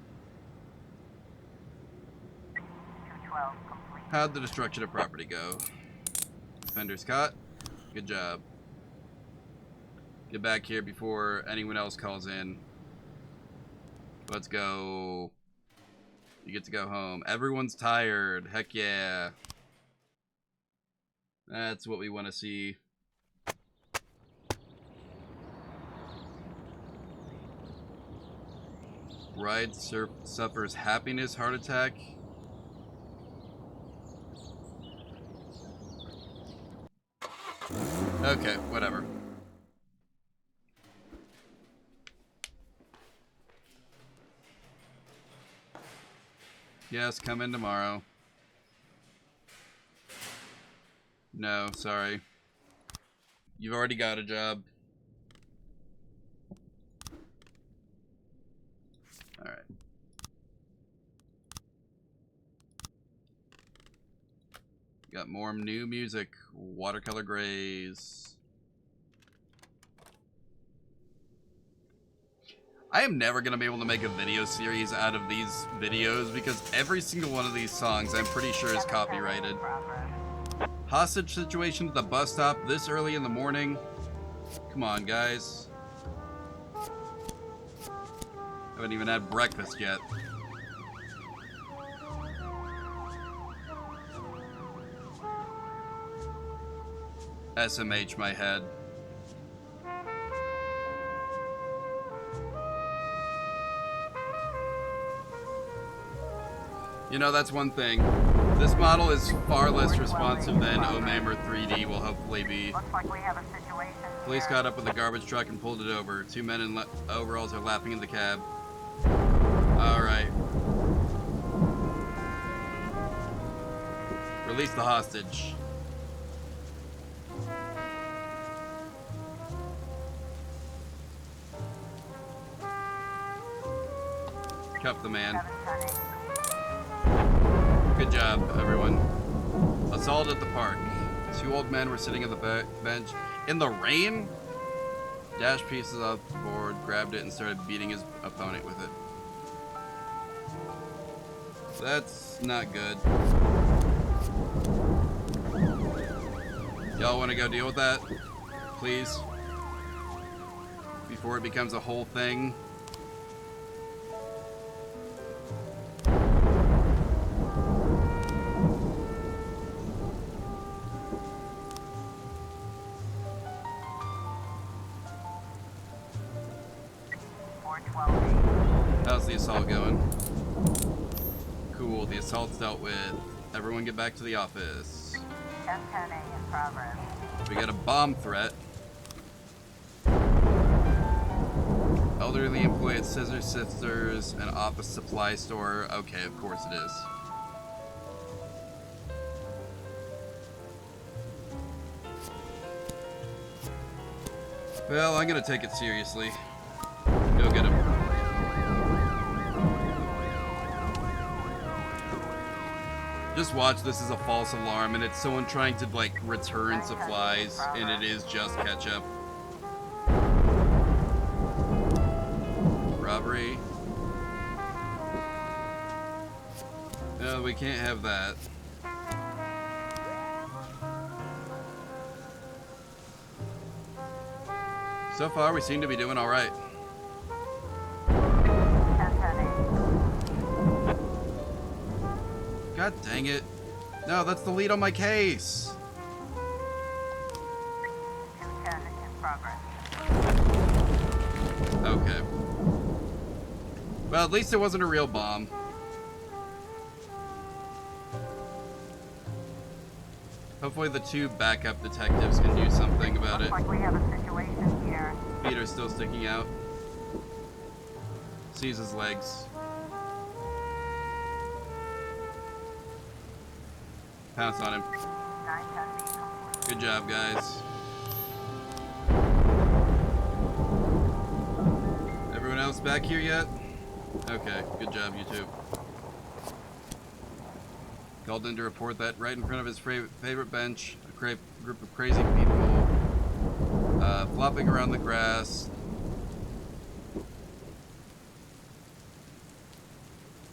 212 complete. How'd the destruction of property go? Defender Scott, good job. Get back here before anyone else calls in. Let's go. You get to go home. Everyone's tired. Heck yeah. That's what we want to see. Bride suffers happiness heart attack. Okay, whatever. Yes, come in tomorrow. No, sorry. You've already got a job. Alright. Got more new music. Watercolor grays. I am never going to be able to make a video series out of these videos because every single one of these songs I'm pretty sure is copyrighted. Hostage situation at the bus stop this early in the morning. Come on, guys. Haven't even had breakfast yet. SMH my head. You know, that's one thing. This model is far less responsive than Omammer 3D will hopefully be. Looks like we have a situation Police here. caught up with a garbage truck and pulled it over. Two men in overalls are laughing in the cab. Alright. Release the hostage. Cuff the man. 710. Good job, everyone. Assault at the park. Two old men were sitting on the bench in the rain. Dashed pieces off the board, grabbed it, and started beating his opponent with it. That's not good. Y'all want to go deal with that? Please? Before it becomes a whole thing. How's the assault going? Cool, the assault's dealt with. Everyone get back to the office. 1010A in progress. We got a bomb threat. Elderly employee at Scissor Sisters, an office supply store. Okay, of course it is. Well, I'm gonna take it seriously. Go get him. Just watch this as a false alarm, and it's someone trying to, like, return supplies, and it is just ketchup. Robbery. No, we can't have that. So far, we seem to be doing alright. 1010A. God dang it. No, that's the lead on my case. 210 in progress. Okay. Well, at least it wasn't a real bomb. Hopefully the two backup detectives can do something about it. Looks like we have a situation here. Feet are still sticking out. Sees his legs. Pounce on him. 910B complete. Good job, guys. Everyone else back here yet? Okay, good job, you two. Called in to report that right in front of his favorite bench, a group of crazy people flopping around the grass.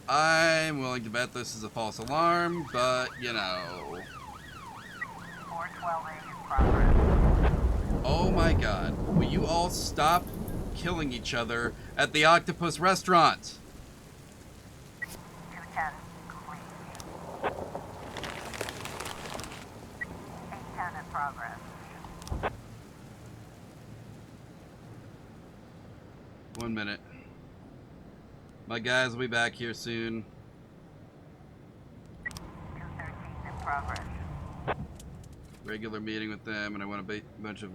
I'm willing to bet this is a false alarm, but you know. 412A in progress. Oh my god, will you all stop killing each other at the Octopus restaurant? 210 complete. 810 in progress. One minute. My guys will be back here soon. 213 in progress. Regular meeting with them, and I want a bunch of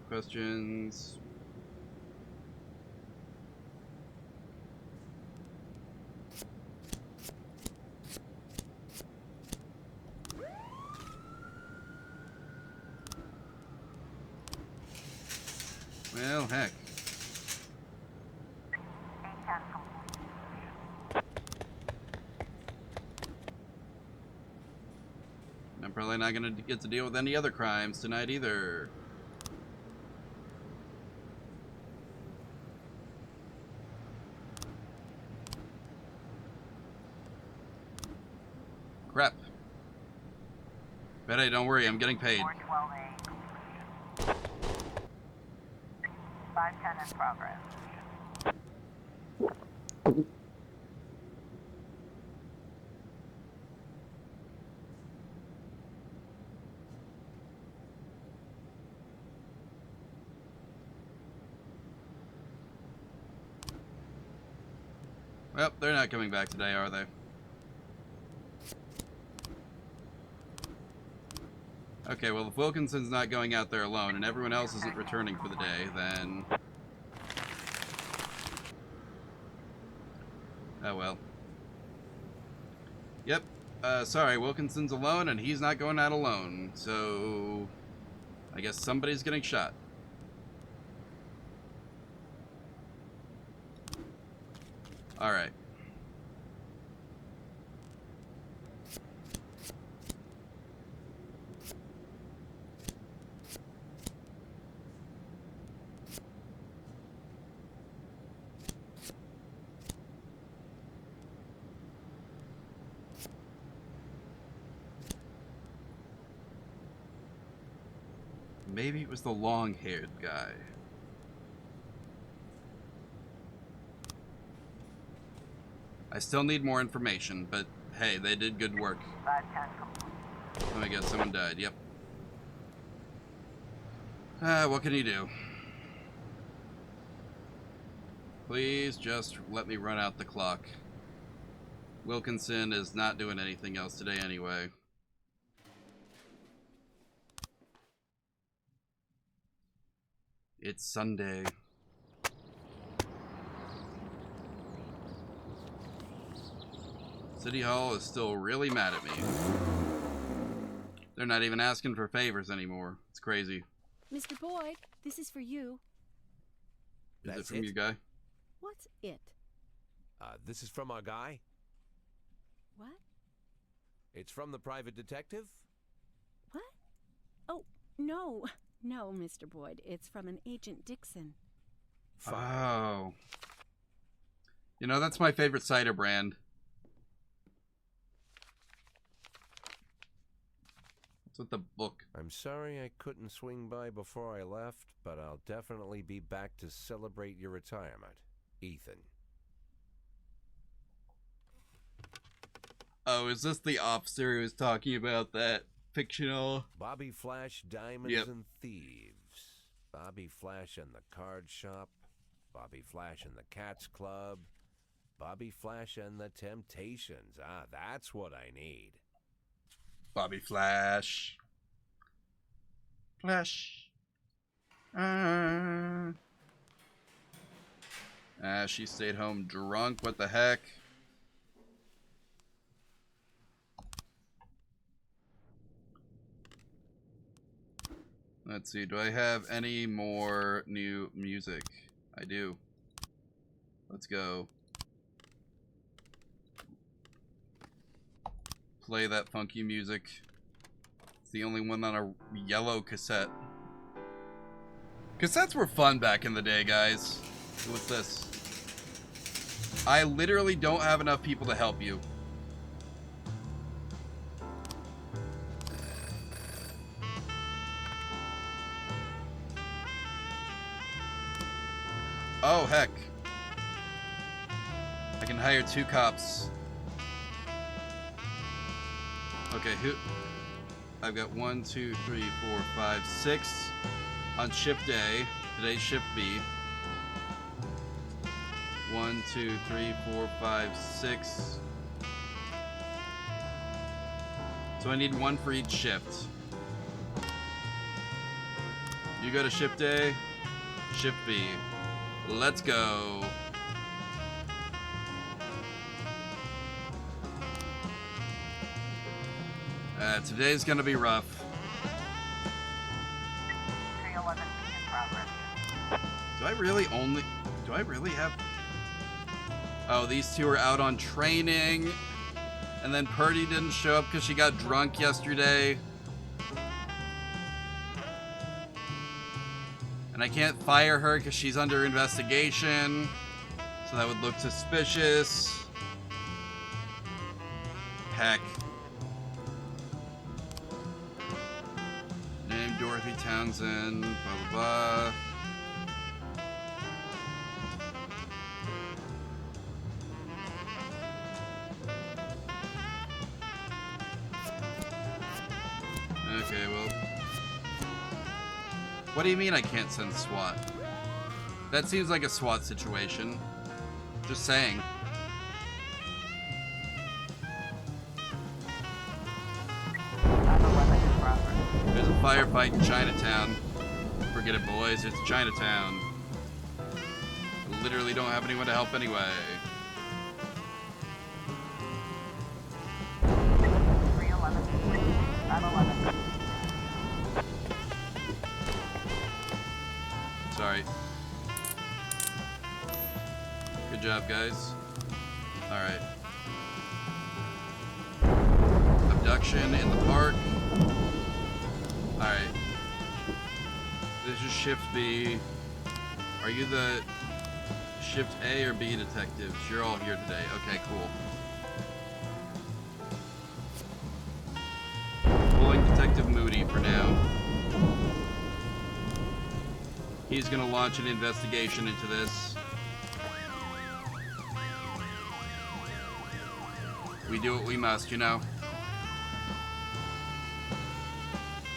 questions. Well, heck. 810 complete. I'm probably not going to get to deal with any other crimes tonight either. Crap. But hey, don't worry, I'm getting paid. 412A. 510 in progress. Well, they're not coming back today, are they? Okay, well, if Wilkinson's not going out there alone and everyone else isn't returning for the day, then... oh well. Yep. Sorry, Wilkinson's alone and he's not going out alone, so... I guess somebody's getting shot. Alright. Maybe it was the long-haired guy. I still need more information, but hey, they did good work. 510 complete. Oh, I guess someone died, yep. What can you do? Please just let me run out the clock. Wilkinson is not doing anything else today anyway. It's Sunday. City Hall is still really mad at me. They're not even asking for favors anymore. It's crazy. Mr. Boyd, this is for you. Is it That's from it? your guy? What's it? This is from our guy? What? It's from the private detective? What? Oh, no. No, Mr. Boyd. It's from an Agent Dixon. Oh. You know, that's my favorite cider brand. What's with the book? I'm sorry I couldn't swing by before I left, but I'll definitely be back to celebrate your retirement. Ethan. Oh, is this the officer who was talking about that fictional? Bobby Flash, Diamonds Yep. and Thieves. Bobby Flash and the Card Shop. Bobby Flash and the Cats Club. Bobby Flash and the Temptations. Ah, that's what I need. Bobby Flash. Flash. She stayed home drunk. What the heck? Let's see. Do I have any more new music? I do. Let's go. Play that funky music. It's the only one on a yellow cassette. Cassettes were fun back in the day, guys. What's this? I literally don't have enough people to help you. Oh, heck. I can hire 2 cops. Okay, who? I've got 1, 2, 3, 4, 5, 6 on shift A. Today's shift B. 1, 2, 3, 4, 5, 6. So I need 1 for each shift. You go to shift A, shift B. Let's go. Today's gonna be rough. 311 in progress. Do I really have... Oh, these 2 are out on training. And then Purdy didn't show up because she got drunk yesterday. And I can't fire her because she's under investigation. So that would look suspicious. Heck. Name Dorothy Townsend, blah blah blah. Okay, well. What do you mean I can't send SWAT? That seems like a SWAT situation. Just saying. There's a firefight in Chinatown. Forget it, boys. It's Chinatown. I literally don't have anyone to help anyway. Sorry. Good job, guys. Alright. Abduction in the park. Alright. This is Shift B. Are you the Shift A or B detectives? You're all here today. Okay, cool. Pulling Detective Moody for now. He's gonna launch an investigation into this. We do what we must, you know?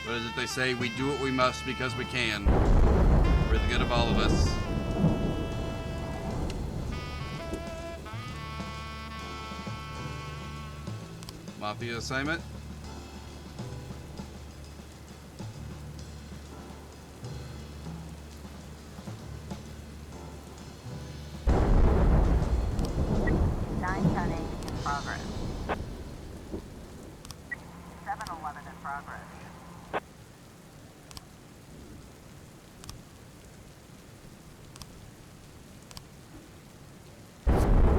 What is it they say? We do what we must because we can. For the good of all of us. Mafia assignment?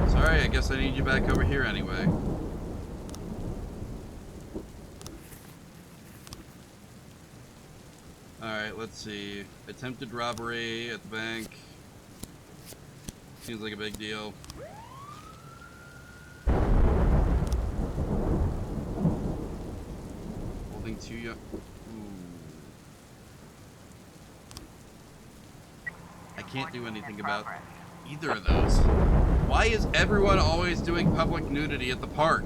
Sorry, I guess I need you back over here anyway. Alright, let's see. Attempted robbery at the bank. Seems like a big deal. Holding two young... I can't do anything about either of those. Why is everyone always doing public nudity at the park?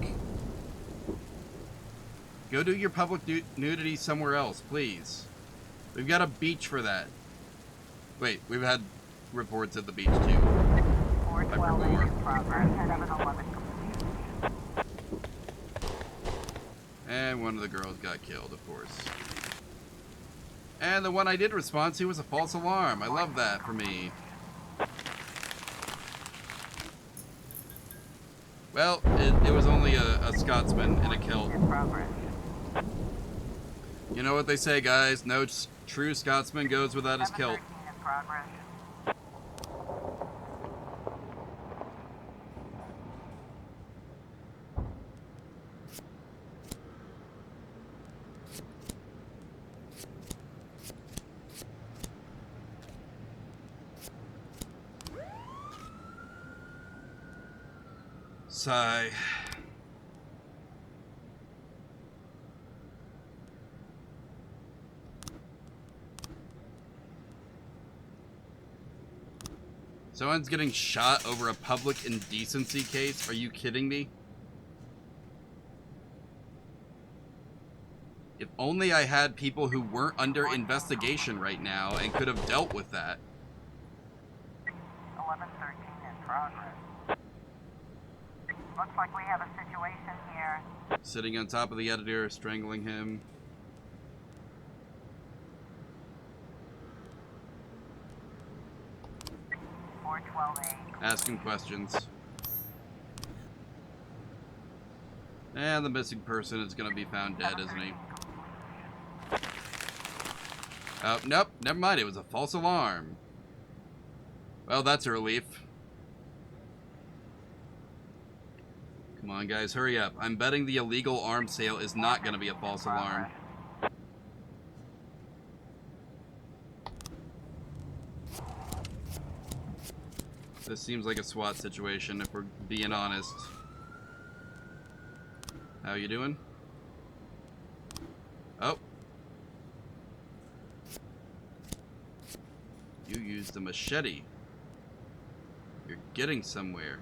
Go do your public nudity somewhere else, please. We've got a beach for that. Wait, we've had reports at the beach too. I forgot. And one of the girls got killed, of course. And the one I did respond to was a false alarm. I love that for me. Well, it was only a Scotsman in a kilt. You know what they say, guys. No true Scotsman goes without his kilt. Sigh. Someone's getting shot over a public indecency case? Are you kidding me? If only I had people who weren't under investigation right now and could have dealt with that. 1113 in progress. Looks like we have a situation here. Sitting on top of the editor, strangling him. Asking questions. And the missing person is going to be found dead, isn't he? Oh, nope, never mind. It was a false alarm. Well, that's a relief. Come on, guys, hurry up. I'm betting the illegal arms sale is not going to be a false alarm. This seems like a SWAT situation, if we're being honest. How you doing? Oh. You used a machete. You're getting somewhere.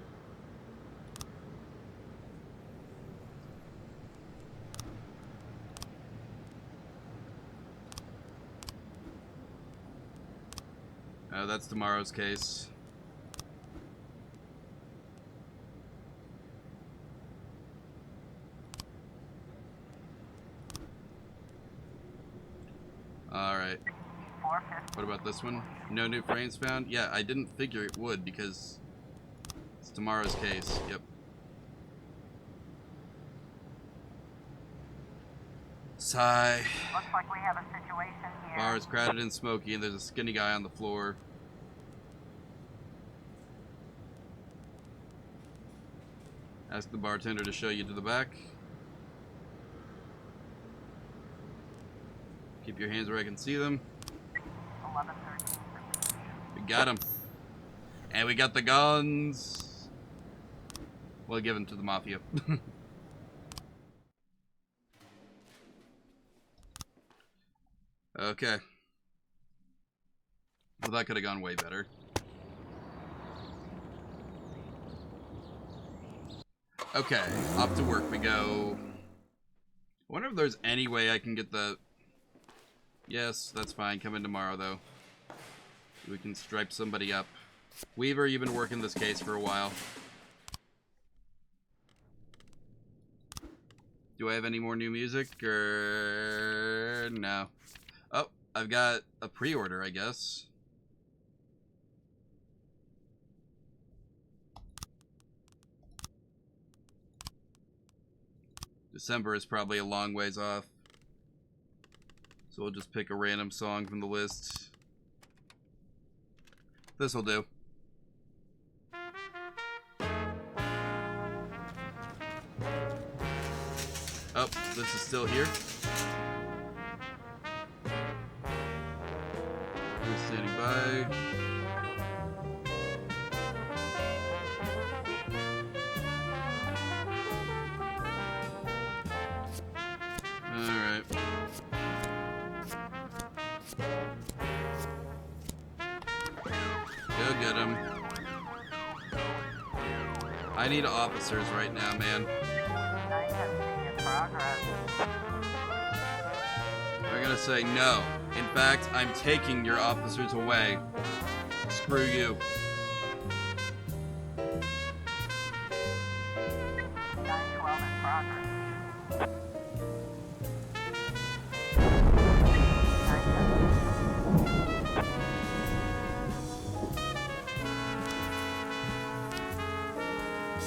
Oh, that's tomorrow's case. Alright. What about this one? No new frames found? Yeah, I didn't figure it would because it's tomorrow's case. Yep. Sigh. Looks like we have a situation here. Bar is crowded and smoky and there's a skinny guy on the floor. Ask the bartender to show you to the back. Keep your hands where I can see them. 11:13. We got him. And we got the guns. We'll give them to the mafia. Okay. Well, that could have gone way better. Okay, off to work we go. I wonder if there's any way I can get the... Yes, that's fine. Come in tomorrow, though. We can stripe somebody up. Weaver, you've been working this case for a while. Do I have any more new music, or... No. Oh, I've got a pre-order, I guess. December is probably a long ways off. So we'll just pick a random song from the list. This'll do. Oh, this is still here. Who's standing by? Alright. Go get him. I need officers right now, man. They're gonna say no. In fact, I'm taking your officers away. Screw you.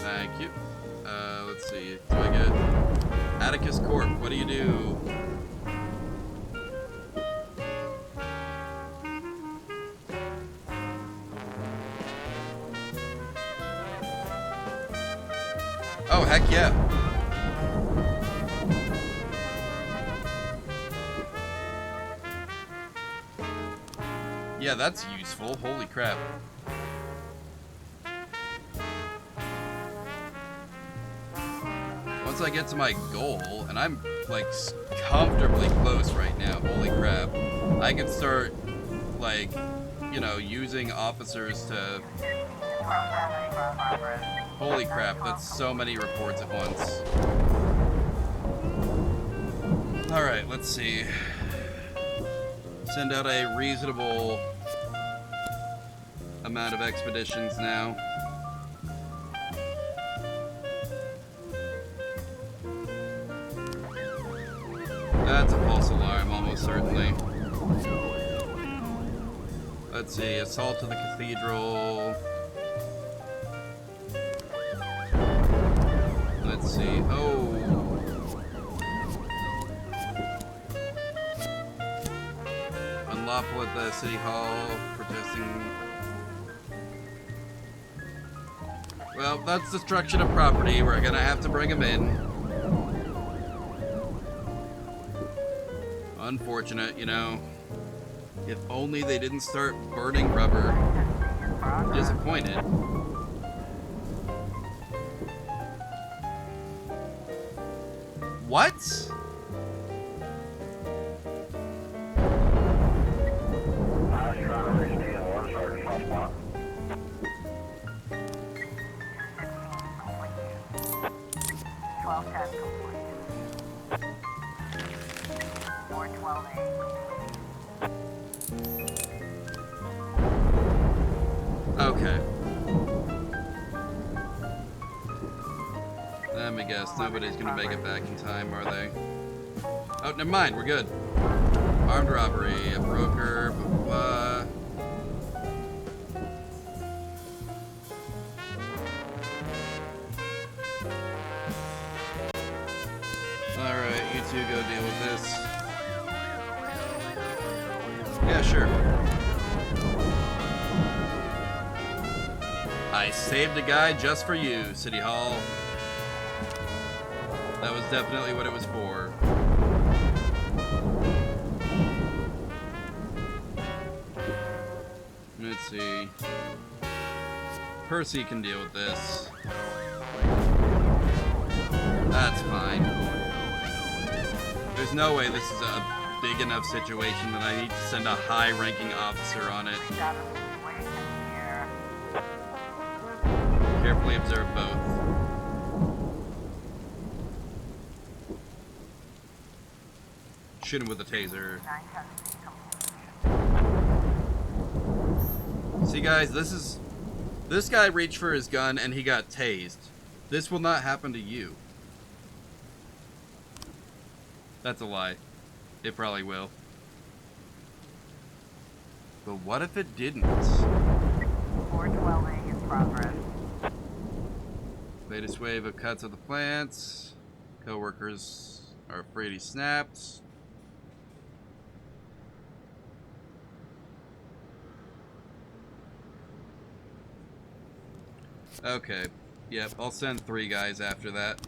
Thank you. Let's see. Do I get Atticus Corp? What do you do? Oh, heck yeah. Yeah, that's useful. Holy crap. Once I get to my goal, and I'm like comfortably close right now, holy crap, I can start like, you know, using officers to... Holy crap, that's so many reports at once. Alright, let's see. Send out a reasonable amount of expeditions now. That's a false alarm, almost certainly. Let's see, assault to the cathedral. Let's see, oh. Unlawful at the city hall, protesting. Well, that's destruction of property. We're gonna have to bring him in. Unfortunate, you know. If only they didn't start burning rubber. Disappointed. What? Okay. Let me guess, nobody's gonna make it back in time, are they? Oh, never mind, we're good. Armed robbery, a broker, blah, blah, blah. Alright, you two go deal with this. Yeah, sure. I saved a guy just for you, City Hall. That was definitely what it was for. Let's see. Percy can deal with this. That's fine. There's no way this is a big enough situation that I need to send a high-ranking officer on it. Carefully observe both. Shoot him with a taser. See, guys, this guy reached for his gun and he got tased. This will not happen to you. That's a lie. It probably will. But what if it didn't? 412A in progress. Latest wave of cuts of the plants. Co-workers are afraid he snapped. Okay. Yep, I'll send 3 guys after that.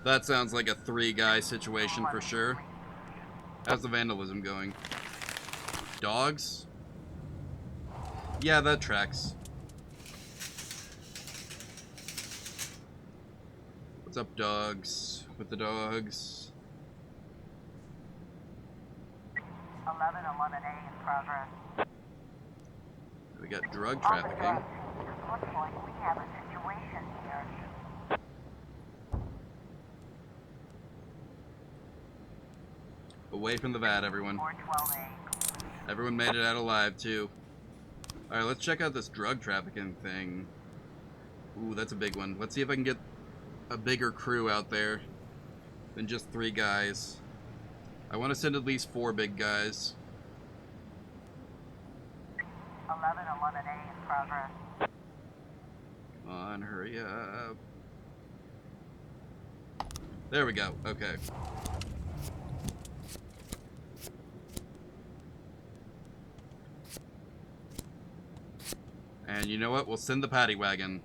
That sounds like a 3-guy situation for sure. How's the vandalism going? Dogs? Yeah, that tracks. What's up, dogs? With the dogs. 1111A in progress. We got drug trafficking. Looks like we have a situation here. Away from the vat, everyone. 412A. Everyone made it out alive, too. Alright, let's check out this drug trafficking thing. Ooh, that's a big one. Let's see if I can get a bigger crew out there than just 3 guys. I want to send at least 4 big guys. 1111A in progress. Come on, hurry up. There we go. Okay. And you know what? We'll send the paddy wagon.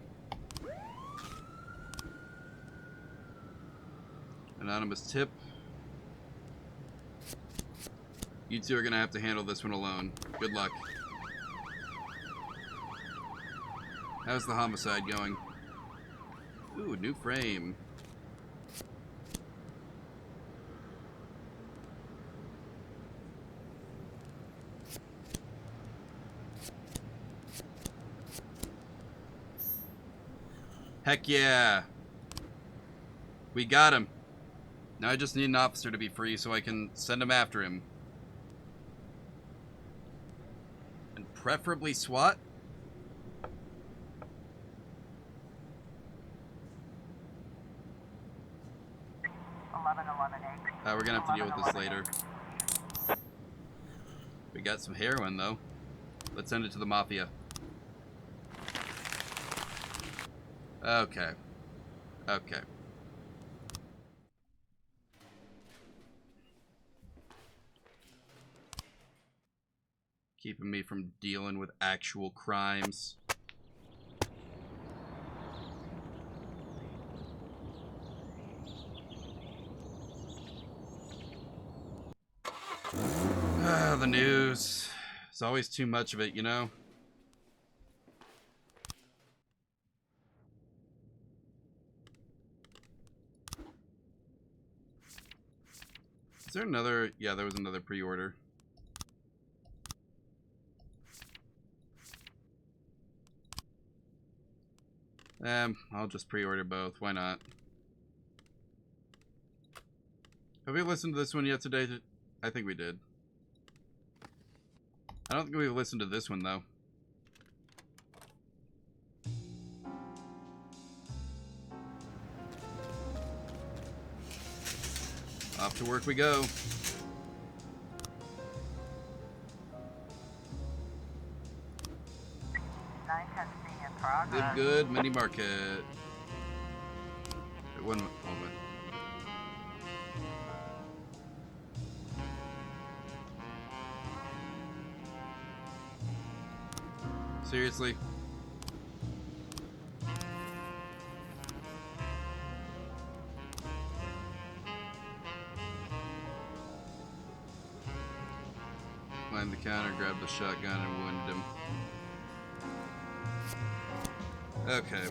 Anonymous tip. You two are gonna have to handle this one alone. Good luck. How's the homicide going? Ooh, new frame. Heck yeah. We got him. Now I just need an officer to be free so I can send him after him. And preferably SWAT. We're gonna have to deal with this later. We got some heroin though. Let's send it to the mafia. Okay. Okay. Keeping me from dealing with actual crimes. the news. It's always too much of it, you know? Is there another? Yeah, there was another pre-order. I'll just pre-order both. Why not? Have we listened to this one yet today? I think we did. I don't think we've listened to this one, though. Off to work we go. Good, mini market. Wait, one moment. Seriously? Climb the counter, grab the shotgun, and wound him. Okay.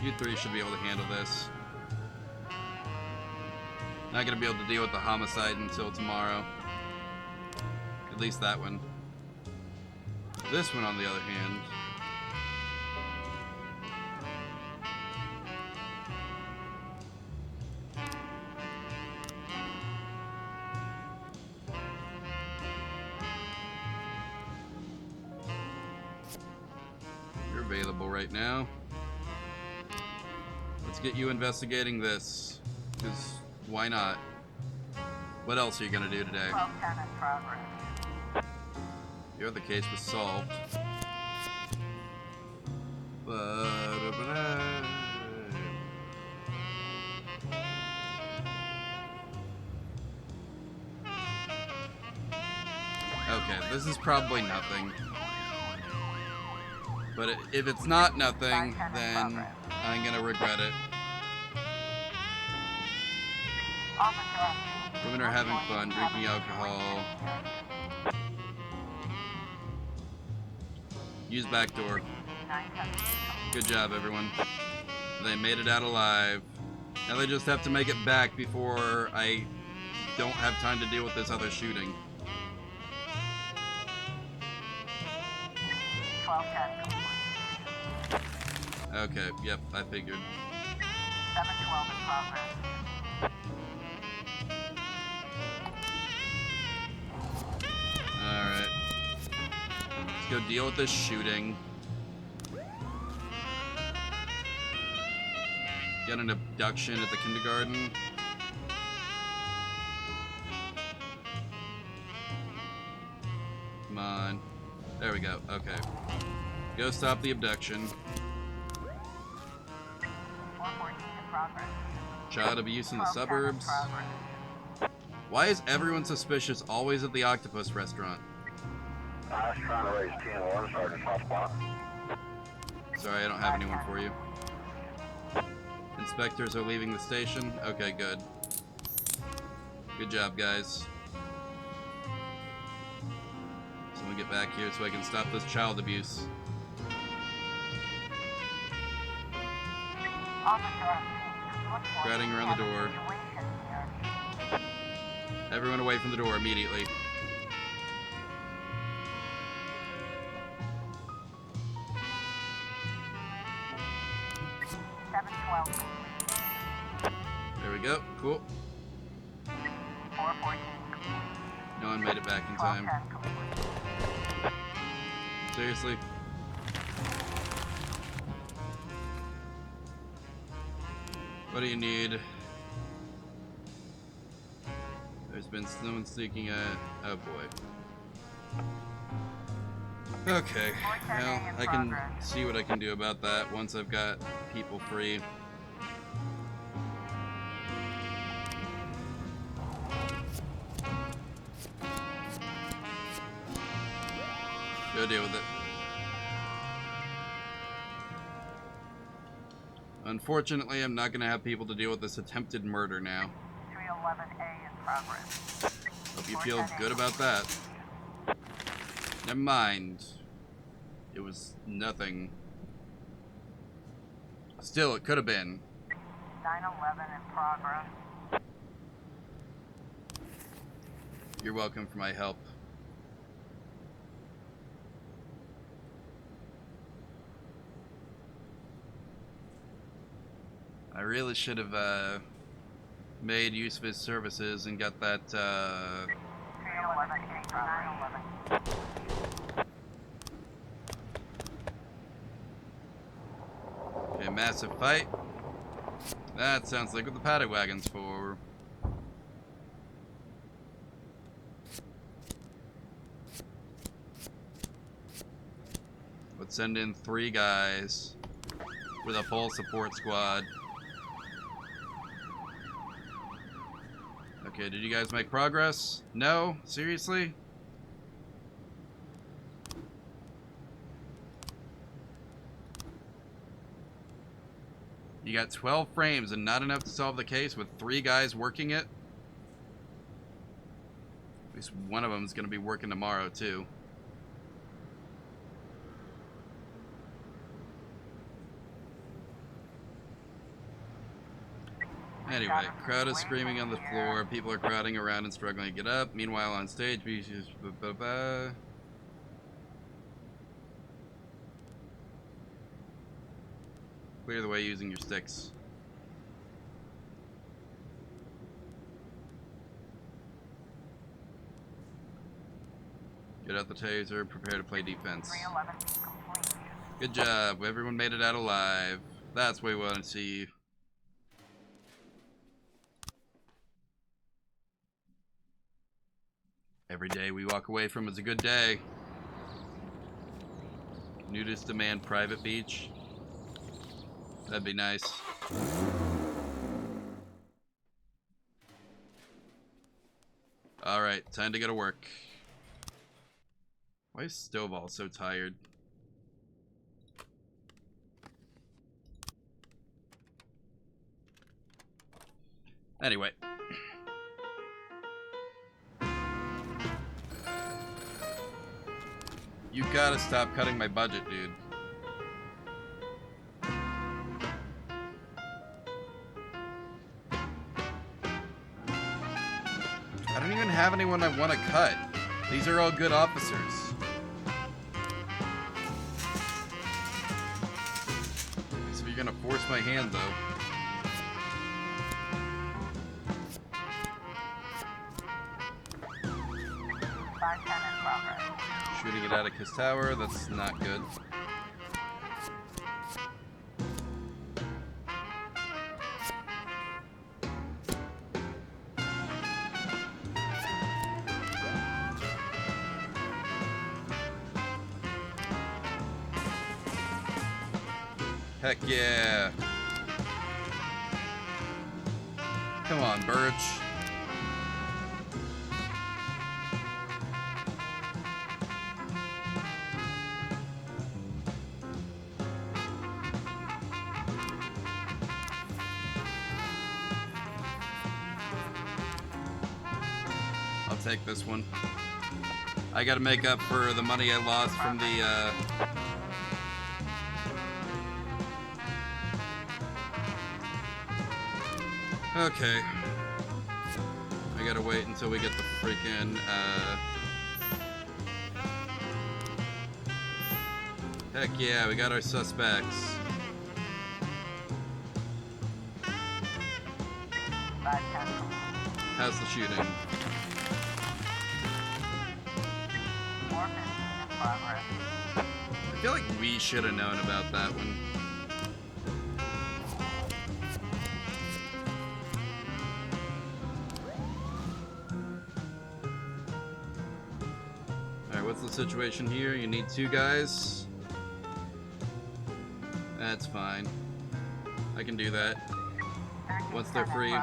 You three should be able to handle this. Not gonna be able to deal with the homicide until tomorrow. At least that one. This one, on the other hand. You're available right now. Let's get you investigating this. Because why not? What else are you gonna do today? Your other case was solved. Okay, this is probably nothing. But if it's not nothing, then I'm gonna regret it. Women are having fun, drinking alcohol. Use back door. Good job, everyone. They made it out alive. Now they just have to make it back before I don't have time to deal with this other shooting. Okay, yep, I figured. 712 in progress. Alright. Let's go deal with this shooting. Get an abduction at the kindergarten. Come on. There we go. Okay. Go stop the abduction. 414 in progress. Child abuse in the 1210 in suburbs. progress. Why is everyone suspicious always at the octopus restaurant? I was trying to raise 10-1, Sergeant Hotspot. Sorry, I don't have anyone for you. Inspectors are leaving the station. Okay, good. Good job, guys. Someone get back here so I can stop this child abuse. Crowding around the door. Everyone away from the door immediately. There we go. Cool. 414. No one made it back in time. 1210 complete. Seriously? What do you need? There's been someone sneaking at... Oh boy. Okay, well, I can see what I can do about that once I've got people free. Go deal with it. Unfortunately, I'm not going to have people to deal with this attempted murder now. 311A in progress. Hope you feel good about that. Never mind. It was nothing. Still, it could have been. 911 in progress. You're welcome for my help. I really should have made use of his services and got that 311A for 911. okay, massive fight. That sounds like what the paddock wagon's for. Let's send in 3 guys with a full support squad. Okay, did you guys make progress? No? Seriously? You got 12 frames and not enough to solve the case with 3 guys working it? At least one of them is going to be working tomorrow, too. Anyway, crowd is screaming on the floor. People are crowding around and struggling to get up. Meanwhile, on stage, clear the way using your sticks. Get out the taser. Prepare to play defense. 311B complete. Good job. Everyone made it out alive. That's what we want to see. Every day we walk away from is a good day. Nudists demand private beach. That'd be nice. Alright, time to go to work. Why is Stovall so tired? Anyway. You gotta stop cutting my budget, dude. I don't even have anyone I want to cut. These are all good officers. So you're gonna force my hand, though. Shooting it out of his tower, that's not good. Heck yeah. Come on, Birch. I'll take this one. I gotta make up for the money I lost from the, Okay. I gotta wait until we get the freaking, Heck yeah, we got our suspects. How's the shooting? I feel like we should have known about that one. Alright, what's the situation here? You need 2 guys? That's fine. I can do that. Once they're free.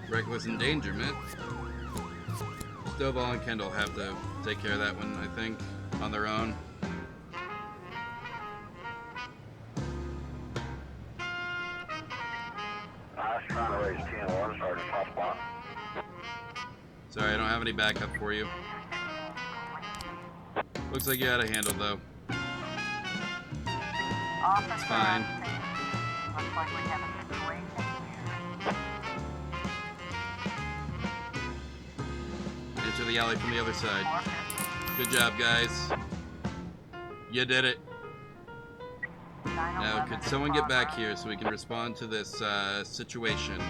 Reckless endangerment. Stovall and Kendall have to take care of that one, I think, on their own. raise 10-1, Sergeant Hotspot. Sorry, I don't have any backup for you. Looks like you had a handle, though. Officer fine. on scene. Looks like we have a situation here. Enter the alley from the other side. Good job, guys. You did it. Now, could someone get back here so we can respond to this situation?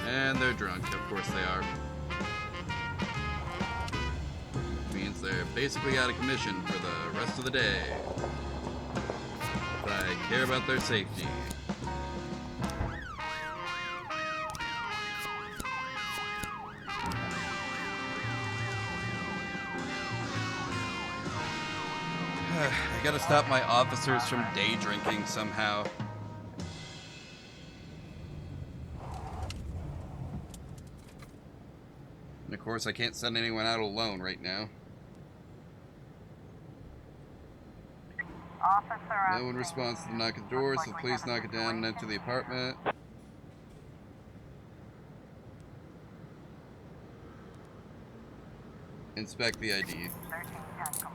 And they're drunk, of course they are. Means they're basically out of commission for the rest of the day. But I care about their safety. I gotta stop my officers from day drinking somehow. And of course, I can't send anyone out alone right now. Officer on No one scene. responds to the knock at the door, so please knock it down and enter the apartment. Inspect the ID. 1310 complete.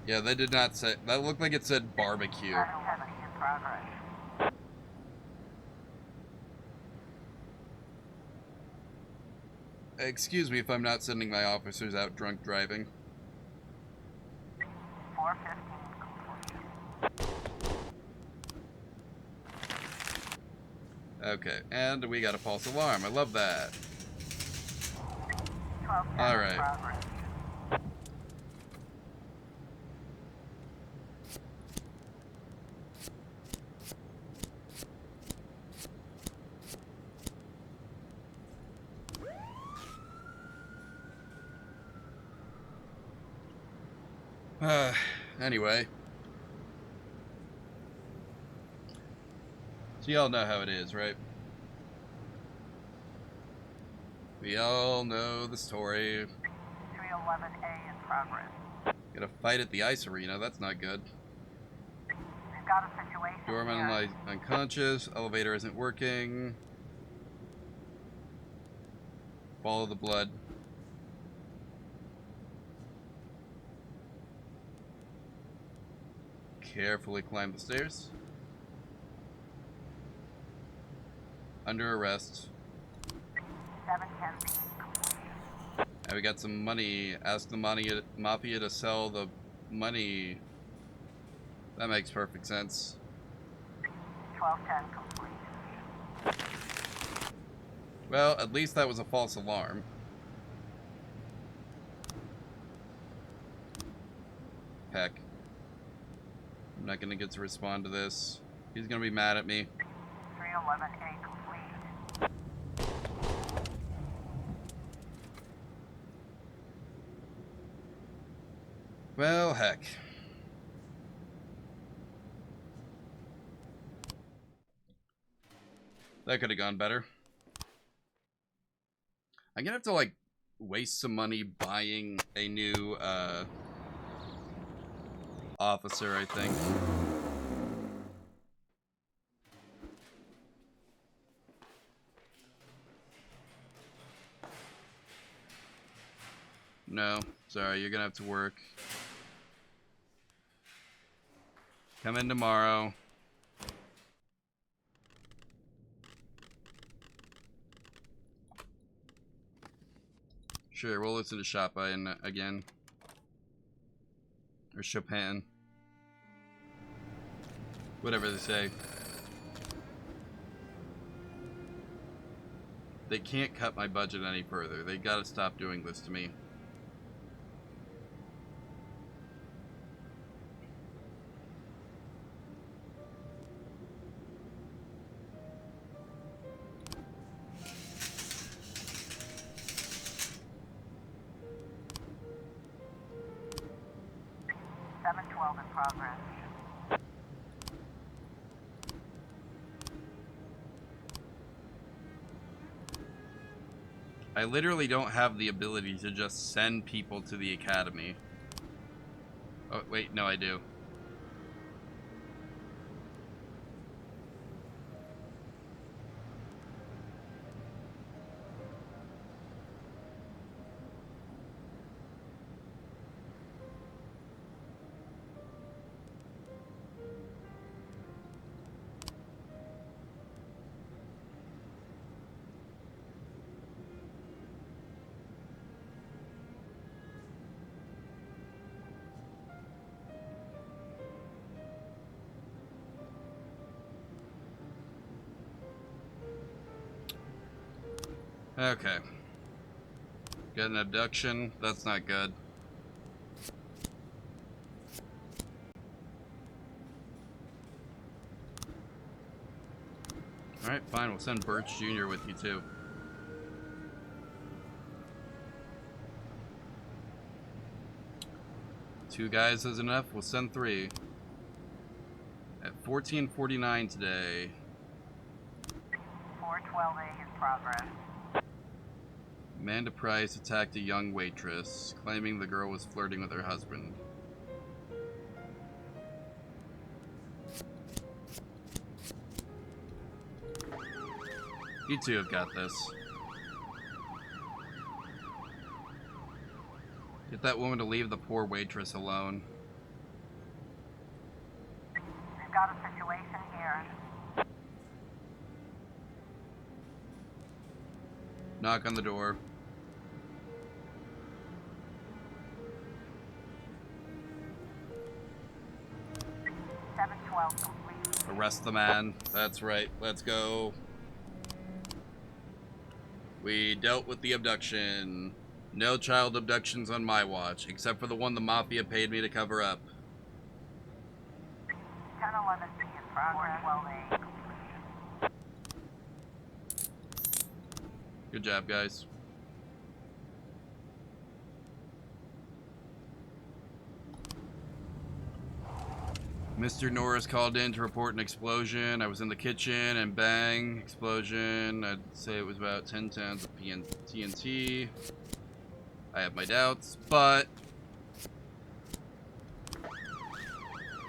Yeah, they did not say. That looked like it said barbecue. 770 in progress. Excuse me if I'm not sending my officers out drunk driving. 415 complete. Okay, and we got a false alarm. I love that. 1210 All in right. progress. Anyway. So y'all know how it is, right? We all know the story. 311A in progress. Got a fight at the ice arena. That's not good. We've got a situation Doorman here. lies unconscious. Elevator isn't working. Follow the blood. Carefully climb the stairs. Under arrest. 710B complete. And we got some money. Ask the mafia to sell the money. That makes perfect sense. 1210 complete. Well, at least that was a false alarm. Heck. I'm not gonna get to respond to this. He's gonna be mad at me. 311A complete. Well, heck. That could have gone better. I'm gonna have to, like, waste some money buying a new, officer, I think. No, sorry, you're gonna have to work. Come in tomorrow. Sure, we'll listen to Chopin again. Or Chopin. Whatever they say. They can't cut my budget any further. They gotta stop doing this to me. In progress. I literally don't have the ability to just send people to the academy. Oh, wait, no, I do. Okay. Got an abduction. That's not good. Alright, fine. We'll send Birch Jr. with you, too. Two guys is enough. We'll send three. At 14:49 today. 412A in progress. Amanda Price attacked a young waitress, claiming the girl was flirting with her husband. You two have got this. Get that woman to leave the poor waitress alone. We've got a situation here. Knock on the door. Complete. Arrest the man. That's right. Let's go. We dealt with the abduction. No child abductions on my watch, except for the one the Mafia paid me to cover up. 1011B in progress. 412A complete. Good job, guys. Mr. Norris called in to report an explosion. I was in the kitchen and bang, explosion. I'd say it was about 10 tons of TNT. I have my doubts, but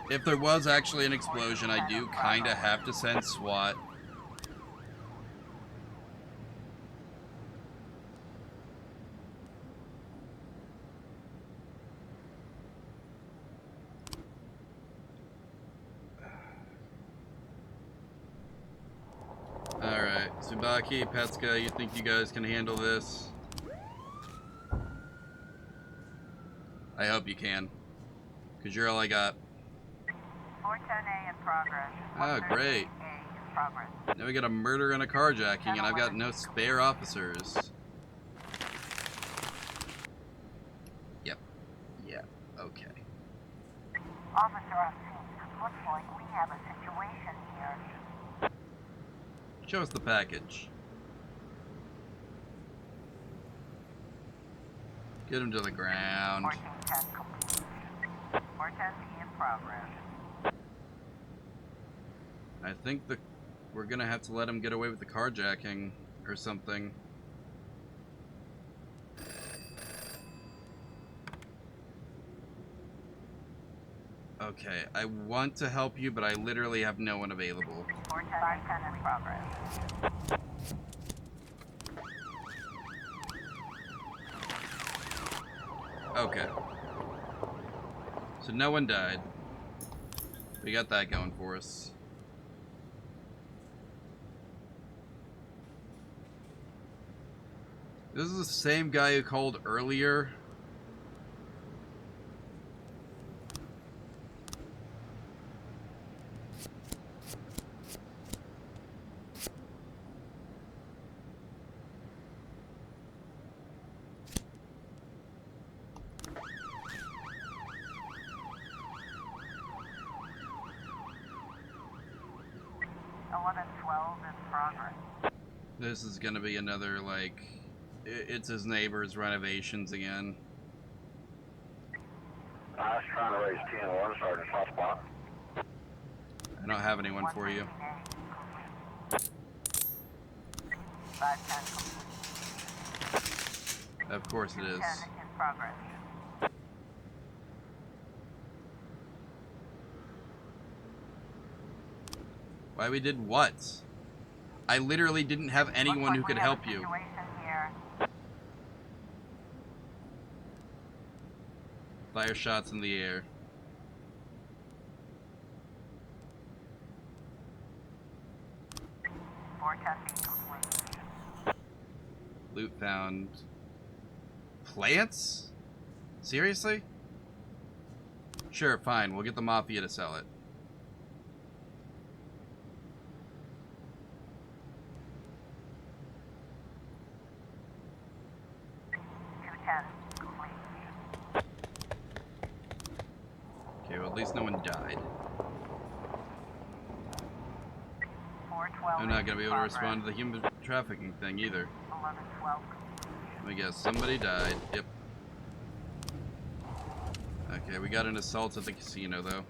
if there was actually an explosion, I do kind of have to send SWAT. Alright, Tsubaki, Petska, you think you guys can handle this? I hope you can. Because you're all I got. 410A in progress. Oh, great. 138A in progress. Now we got a murder and a carjacking, and I've got no spare officers. Yep. Yeah, okay. Officer on scene. Looks like we have a situation here. Show us the package. Get him to the ground. 1410 complete. 410B in progress. I think we're gonna have to let him get away with the carjacking or something. Okay, I want to help you, but I literally have no one available. 410 in progress. Okay. So no one died. We got that going for us. This is the same guy who called earlier. This is gonna be another, like, it's his neighbor's renovations again. I was trying to raise 10-1, Sergeant Hotspot. I don't have anyone for you. 510 complete. Of course it is. 10 in progress. Why we did what? I literally didn't have anyone who could help you. Situation here. Fire shots in the air. Forecasting complete. Loot found. Plants? Seriously? Sure, fine. We'll get the Mafia to sell it. Okay, well at least no one died. I'm not gonna be able to respond to the human trafficking thing either. 11-12. Let me guess, somebody died. Yep. Okay, we got an assault at the casino though.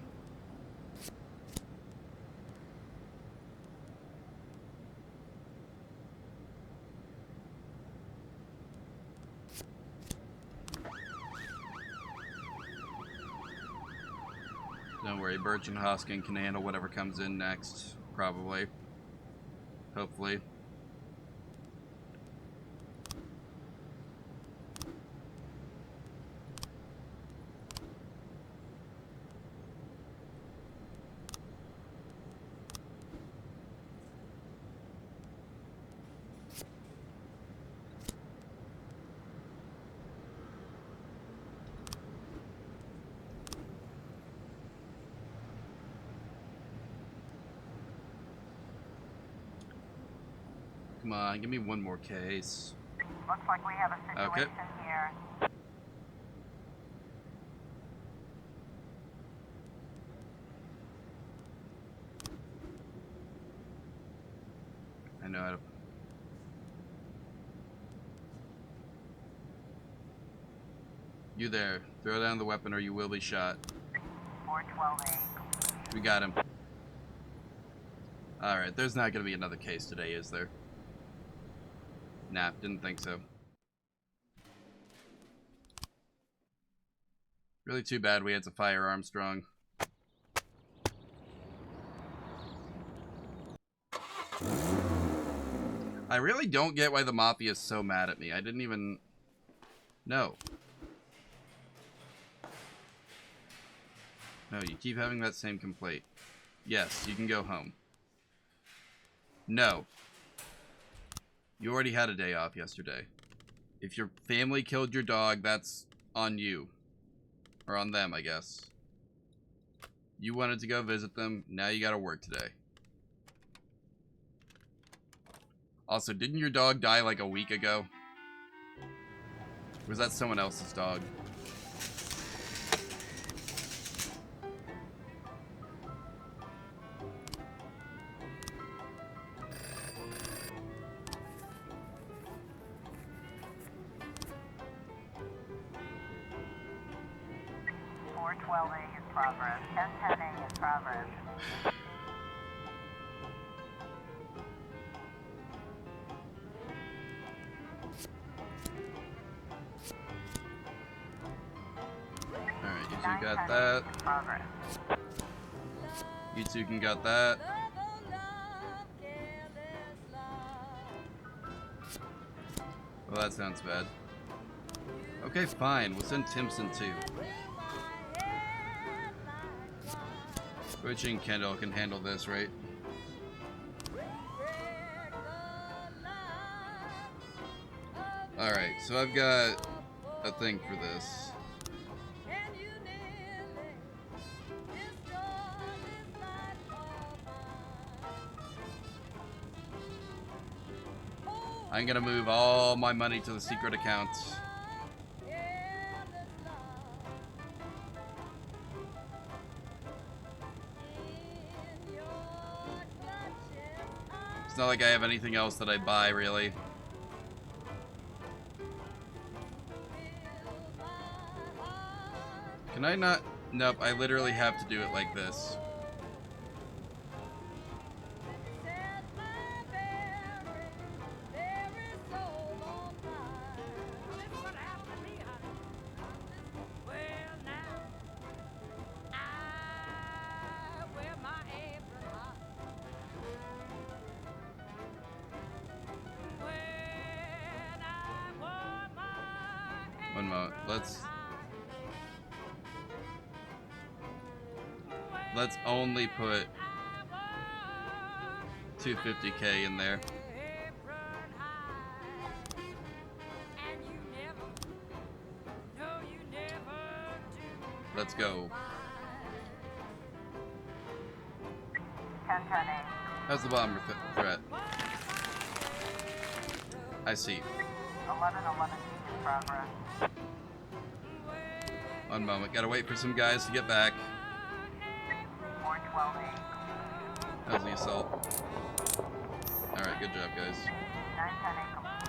Don't worry, Birch and Hoskin can handle whatever comes in next, probably. Hopefully. Come on, give me one more case. Looks like we have a situation here. I know how to... You there. Throw down the weapon or you will be shot. 412A. We got him. Alright, there's not gonna be another case today, is there? Nah, didn't think so. Really too bad we had to fire Armstrong. I really don't get why the Mafia is so mad at me. I didn't even know. No, you keep having that same complaint. Yes, you can go home. No. You already had a day off yesterday. If your family killed your dog, that's on you. Or on them, I guess. You wanted to go visit them, now you gotta work today. Also, didn't your dog die like a week ago? Or was that someone else's dog? in progress. 1010A in progress. Alright, you two got that. You two can got that. Well, that sounds bad. Okay, fine. We'll send Timpson too. Butch and Kendall can handle this, right? Alright, so I've got a thing for this. I'm gonna move all my money to the secret account. It's not like I have anything else that I buy, really. Can I not? Nope, I literally have to do it like this. moment. Let's only put 250K in there. Let's go. 10-10-8. How's the bomber threat? I see. 11-11 in progress. One moment. Gotta wait for some guys to get back. 4-12-8. How's the assault? Alright, good job, guys. 9-10-8 complete.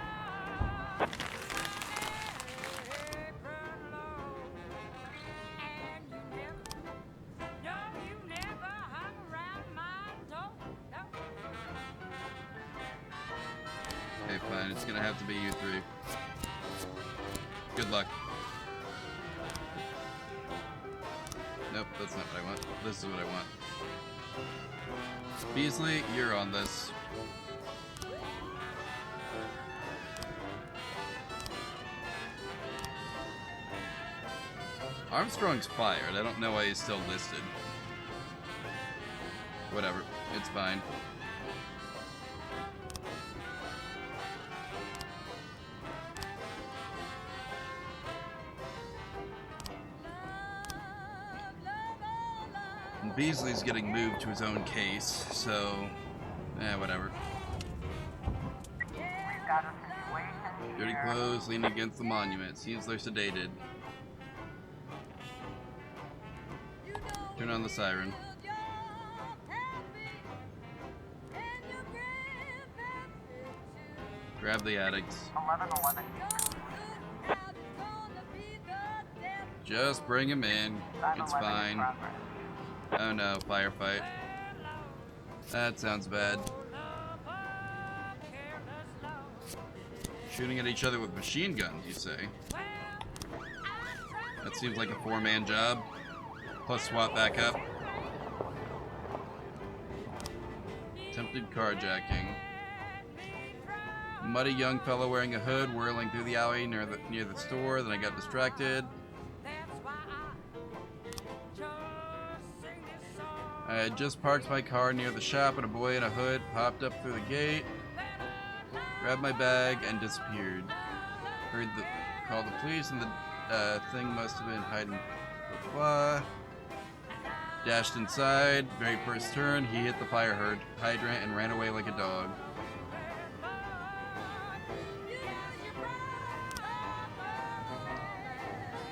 Okay, fine. It's gonna have to be you three. Good luck. Nope, that's not what I want. This is what I want. Beasley, you're on this. Armstrong's fired. I don't know why he's still listed. Whatever. It's fine. And Beasley's getting moved to his own case, so... whatever. We've got a situation Dirty here. clothes, leaning against the monument. Seems they're sedated. Turn on the siren. Grab the addicts. 11-11. Just bring him in. It's 9-11 in fine. progress. Oh no, firefight. That sounds bad. Shooting at each other with machine guns, you say? That seems like a four-man job. Plus SWAT backup. Attempted carjacking. Muddy young fellow wearing a hood whirling through the alley near the store. Then I got distracted. I had just parked my car near the shop and a boy in a hood popped up through the gate, grabbed my bag, and disappeared. Called the police and the thing must have been hiding. Blah. Dashed inside. Very first turn, he hit the fire hydrant and ran away like a dog.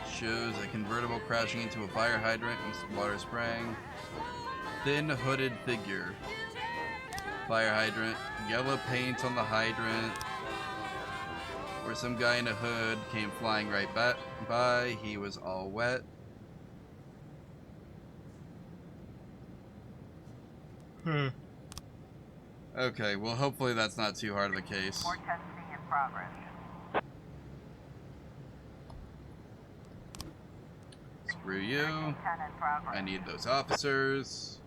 Shows a convertible crashing into a fire hydrant and some water spraying. Thin hooded figure. Fire hydrant. Yellow paint on the hydrant. Where some guy in a hood came flying right by. He was all wet. Okay, well hopefully that's not too hard of a case. 410C in progress. Screw you. 10 in progress. I need those officers.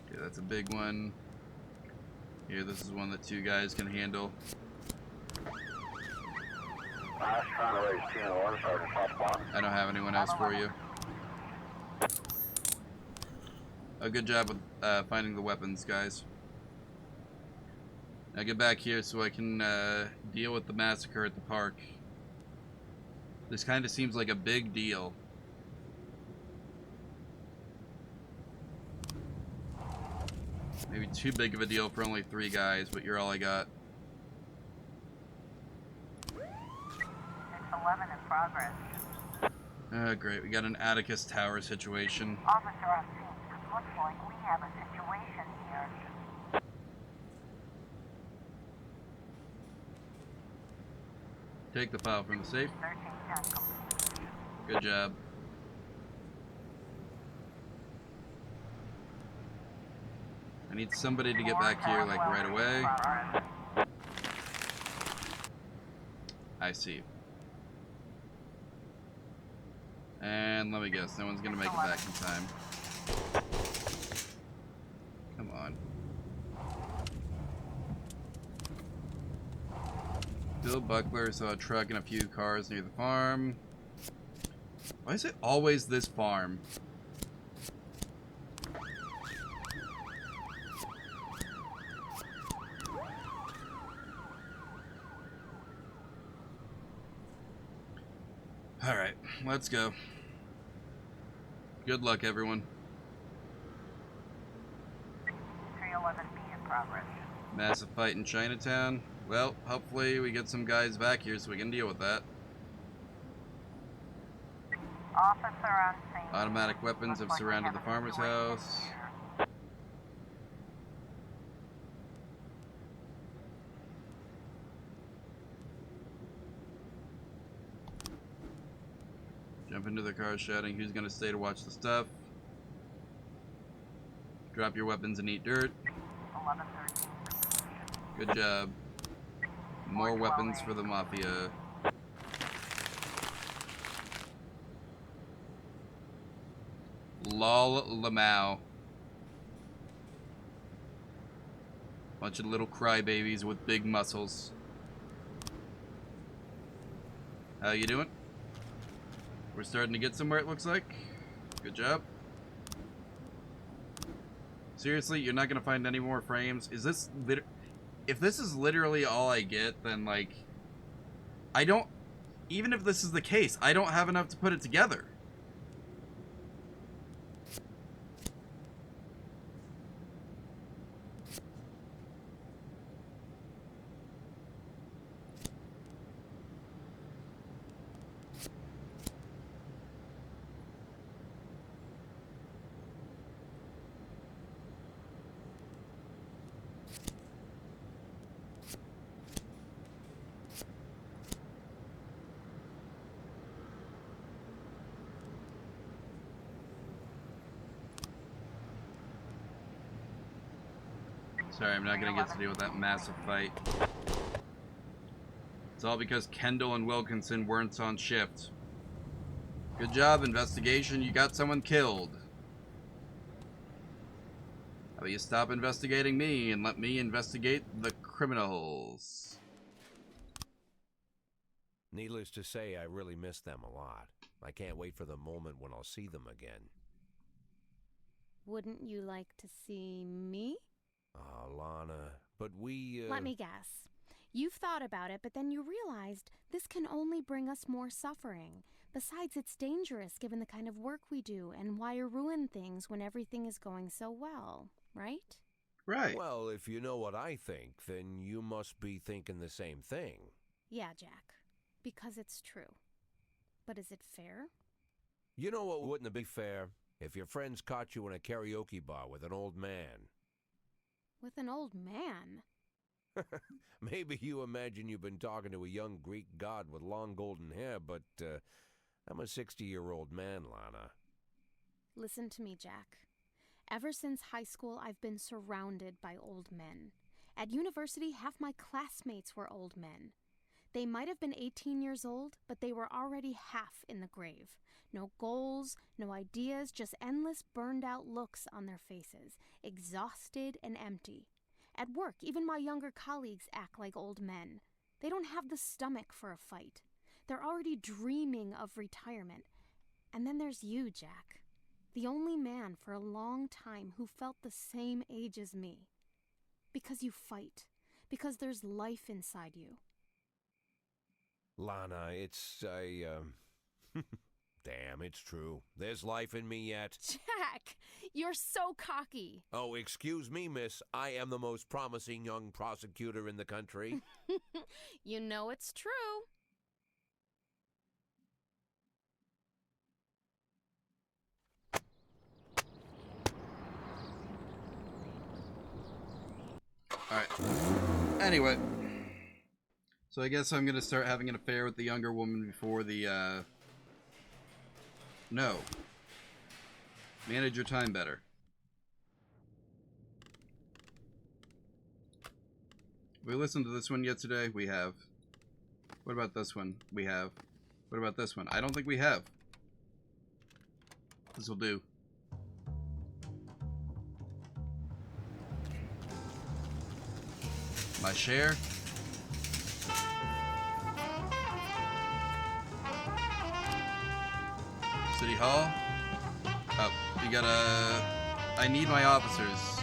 Okay, that's a big one. Here, this is one that two guys can handle. I was trying to raise 10-1, Sergeant Hotspot. I don't have anyone else for you. Oh, good job with finding the weapons, guys. Now get back here so I can deal with the massacre at the park. This kind of seems like a big deal. Maybe too big of a deal for only 3 guys, but you're all I got. 6-11 in progress. Oh, great. We got an Atticus Tower situation. Officer on scene. Looks like we have a situation here. Take the file from the safe. 13-10 complete. Good job. I need somebody to get back here, like, right away. I see. And let me guess, no one's gonna make it back in time. Come on. Bill Buckler saw a truck and a few cars near the farm. Why is it always this farm? Alright, let's go. Good luck, everyone. 311B in progress. Massive fight in Chinatown. Well, hopefully we get some guys back here so we can deal with that. Officer on scene. Automatic weapons have Looks like we surrounded have the a farmer's situation house. here. Jump into the car shouting, "Who's gonna stay to watch the stuff?" Drop your weapons and eat dirt. 1113. Good job. More weapons for the Mafia. Lol Lamau. Bunch of little crybabies with big muscles. How you doing? We're starting to get somewhere, it looks like. Good job. Seriously, you're not gonna find any more frames? Is this if this is literally all I get, then like I don't, even if this is the case, I don't have enough to put it together. Sorry, I'm not gonna get to deal with that massive fight. It's all because Kendall and Wilkinson weren't on shift. Good job, investigation. You got someone killed. How about you stop investigating me and let me investigate the criminals? Needless to say, I really miss them a lot. I can't wait for the moment when I'll see them again. Wouldn't you like to see me? Ah, Lana, but we, Let me guess. You've thought about it, but then you realized this can only bring us more suffering. Besides, it's dangerous given the kind of work we do, and why ruin things when everything is going so well, right? Right. Well, if you know what I think, then you must be thinking the same thing. Yeah, Jack. Because it's true. But is it fair? You know what wouldn't be fair? If your friends caught you in a karaoke bar with an old man. With an old man? Maybe you imagine you've been talking to a young Greek god with long golden hair, but I'm a 60-year-old man, Lana. Listen to me, Jack. Ever since high school, I've been surrounded by old men. At university, half my classmates were old men. They might have been 18 years old, but they were already half in the grave. No goals, no ideas, just endless burned-out looks on their faces, exhausted and empty. At work, even my younger colleagues act like old men. They don't have the stomach for a fight. They're already dreaming of retirement. And then there's you, Jack. The only man for a long time who felt the same age as me. Because you fight. Because there's life inside you. Lana, Damn, it's true. There's life in me yet. Jack, you're so cocky. Oh, excuse me, miss. I am the most promising young prosecutor in the country. You know it's true. Alright. Anyway. So I guess I'm gonna start having an affair with the younger woman before the, No. Manage your time better. We listened to this one yet today? We have. What about this one? We have. What about this one? I don't think we have. This will do. My share. City Hall. Oh, you gotta... I need my officers.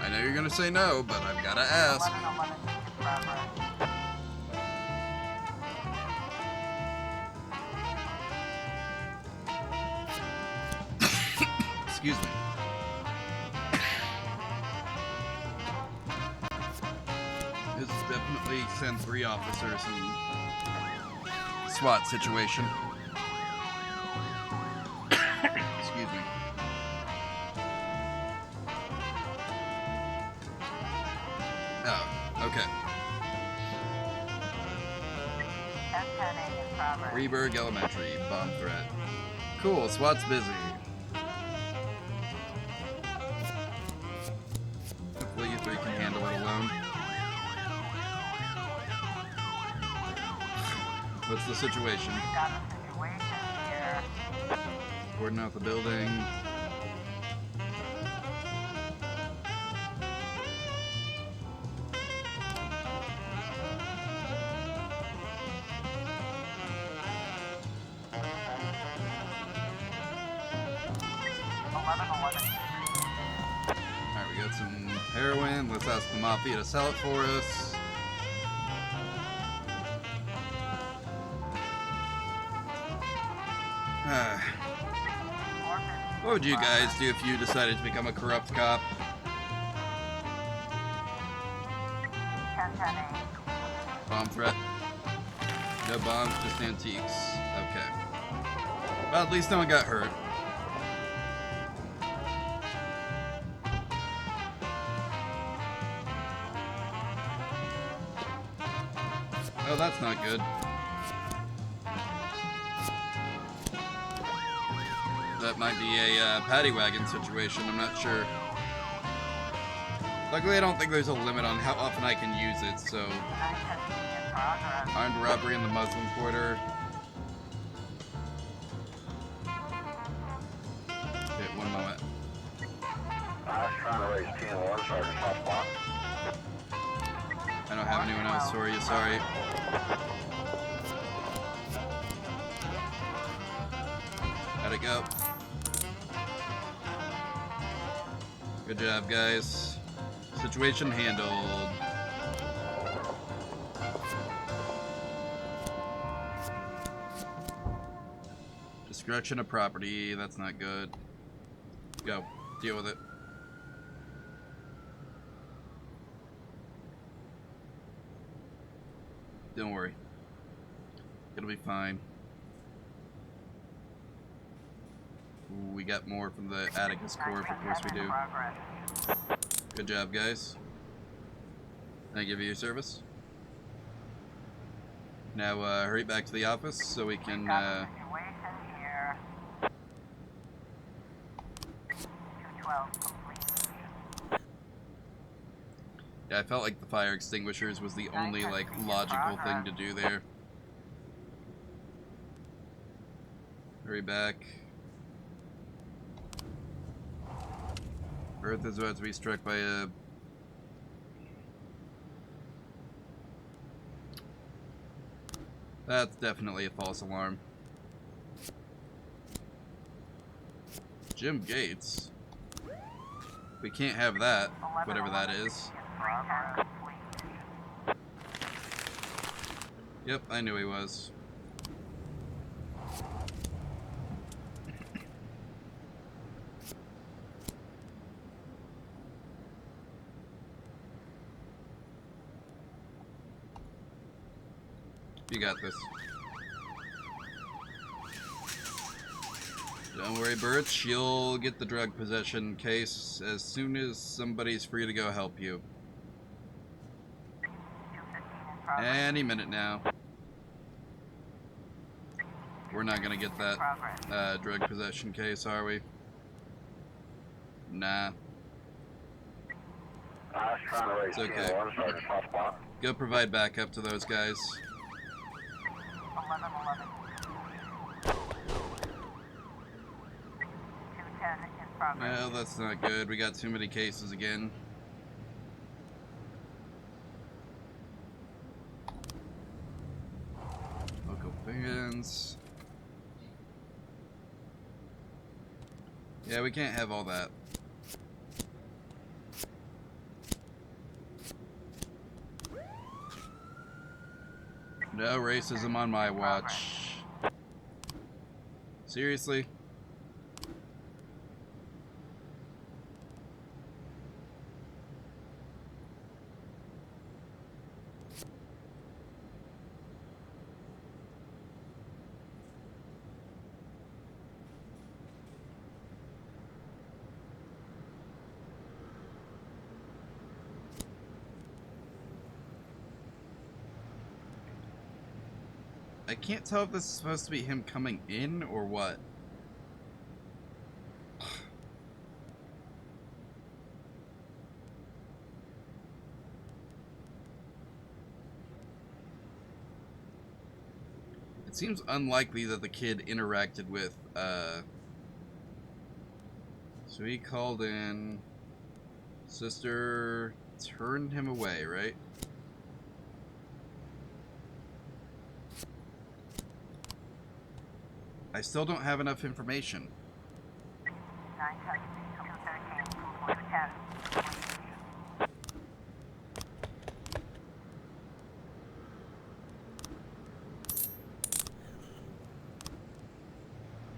I know you're gonna say no, but I've gotta ask. 1111 in progress. Excuse me. This is definitely send 3 officers in SWAT situation. Excuse me. Oh, okay. 1010 in progress. Reberg Elementary, bomb threat. Cool, SWAT's busy. Hopefully you 3 can handle it alone. What's the situation? We've got a situation here. Boarding out the building. Alright, we got some heroin. Let's ask the Mafia to sell it for us. What would you guys do if you decided to become a corrupt cop? 1010 Bomb threat? No bombs, just antiques. Okay. Well, at least no one got hurt. Oh, that's not good. That might be a paddy wagon situation, I'm not sure. Luckily, I don't think there's a limit on how often I can use it, so... Armed robbery in the Muslim Quarter. Okay, one moment. I was trying to raise 10-1, Sergeant Hotspot. I don't have anyone else for you, sorry. How'd it go? Good job, guys. Situation handled. Destruction of property, that's not good. Go, deal with it. Don't worry. It'll be fine. Ooh, we got more from the Atticus Corp, of course we do. Good job, guys. Thank you for your service. Now, hurry back to the office so we can, situation here. 212 complete. Yeah, I felt like the fire extinguishers was the only, like, logical thing to do there. Hurry back. Earth is about to be struck by a... That's definitely a false alarm. Jim Gates? We can't have that, whatever that is. Yep, I knew he was. You got this. Don't worry, Birch. You'll get the drug possession case as soon as somebody's free to go help you. Any minute now. We're not gonna get that drug possession case, are we? Nah. I was trying to raise It's okay. 10-1, Sergeant Hotspot. Go provide backup to those guys. 1111. 210 in progress. Well, that's not good. We got too many cases again. Local fans. Yeah, we can't have all that. No racism on my watch. Seriously? I can't tell if this is supposed to be him coming in or what. It seems unlikely that the kid interacted with, so he called in. Sister turned him away, right? I still don't have enough information. 9-213,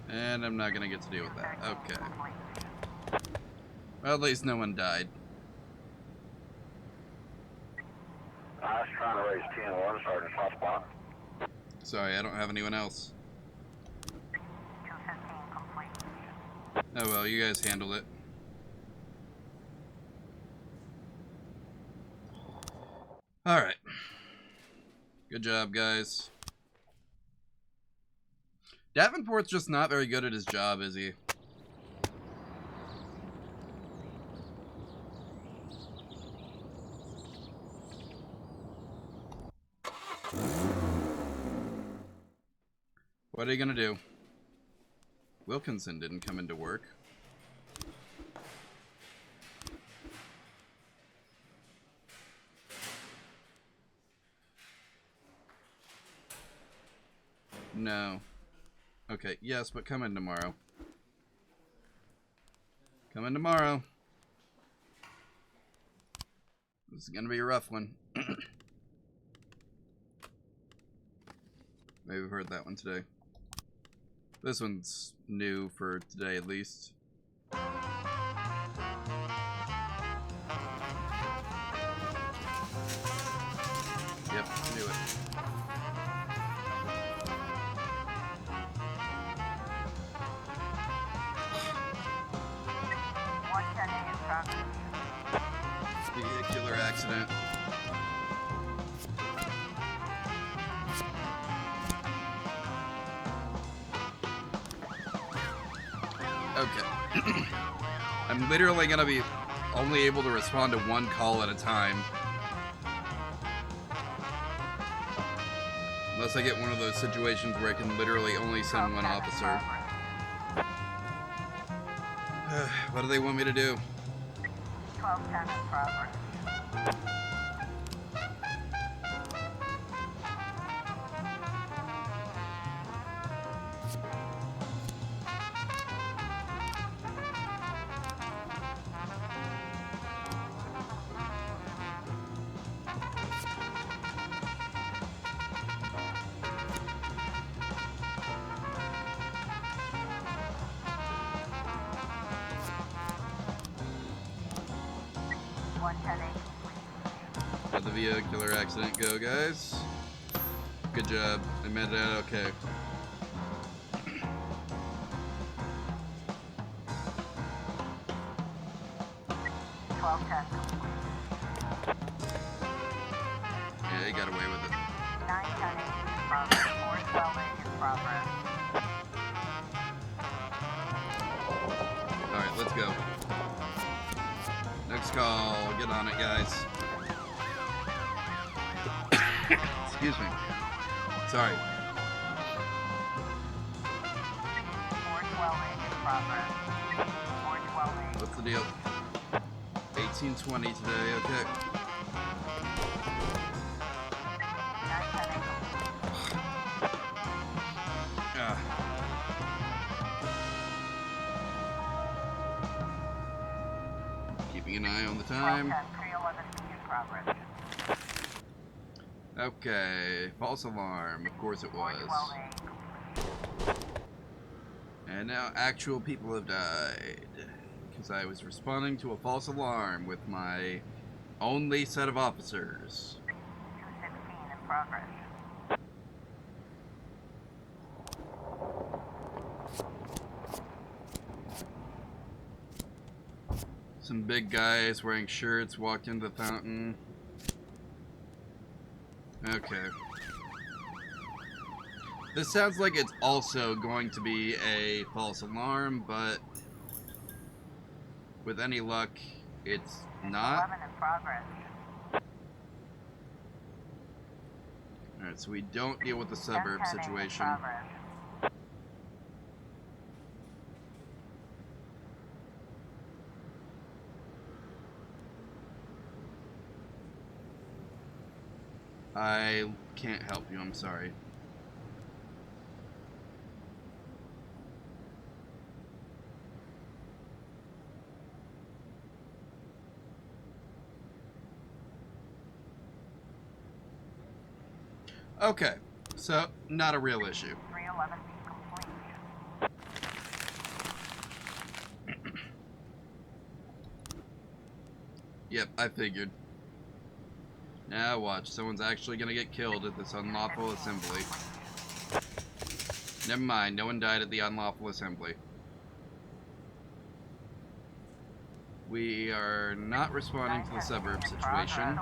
And I'm not gonna get to deal with that. Okay. Well, at least no one died. I was trying to raise 10-1, Sergeant Hotspot. Sorry, I don't have anyone else. 215 complete. Oh well, you guys handle it. Alright. Good job, guys. Davenport's just not very good at his job, is he? What are you gonna do? Wilkinson didn't come into work. No. Okay, yes, but come in tomorrow. Come in tomorrow. This is gonna be a rough one. Maybe we've heard that one today. This one's new for today, at least. Yep, knew it. Vehicular accident. Okay. I'm literally gonna be only able to respond to one call at a time. Unless I get one of those situations where I can literally only send one officer. What do they want me to do? 1210 in progress. How'd the vehicular accident go, guys? Good job. I made it out okay. Yeah, he got away with it. 910 in progress. 412 in progress. Alright, let's go. Next call. Get on it, guys. Excuse me. Sorry. 412 in progress. 412. What's the deal? 1820 today, okay. 910 Ah. keeping an eye on the time. 311B in progress. Okay, false alarm. Of course it was. 412A. And now actual people have died. Because I was responding to a false alarm with my only set of officers. 216 in progress. Some big guys wearing shirts walked into the fountain. Okay. This sounds like it's also going to be a false alarm, but with any luck, it's not. 11 in progress. Alright, so we don't deal with the suburb 1010A in situation. progress. I can't help you, I'm sorry. Okay, so not a real issue. 311B complete. Yep, I figured. Now watch, someone's actually gonna get killed at this unlawful assembly. Never mind, no one died at the unlawful assembly. We are not responding to the suburb situation,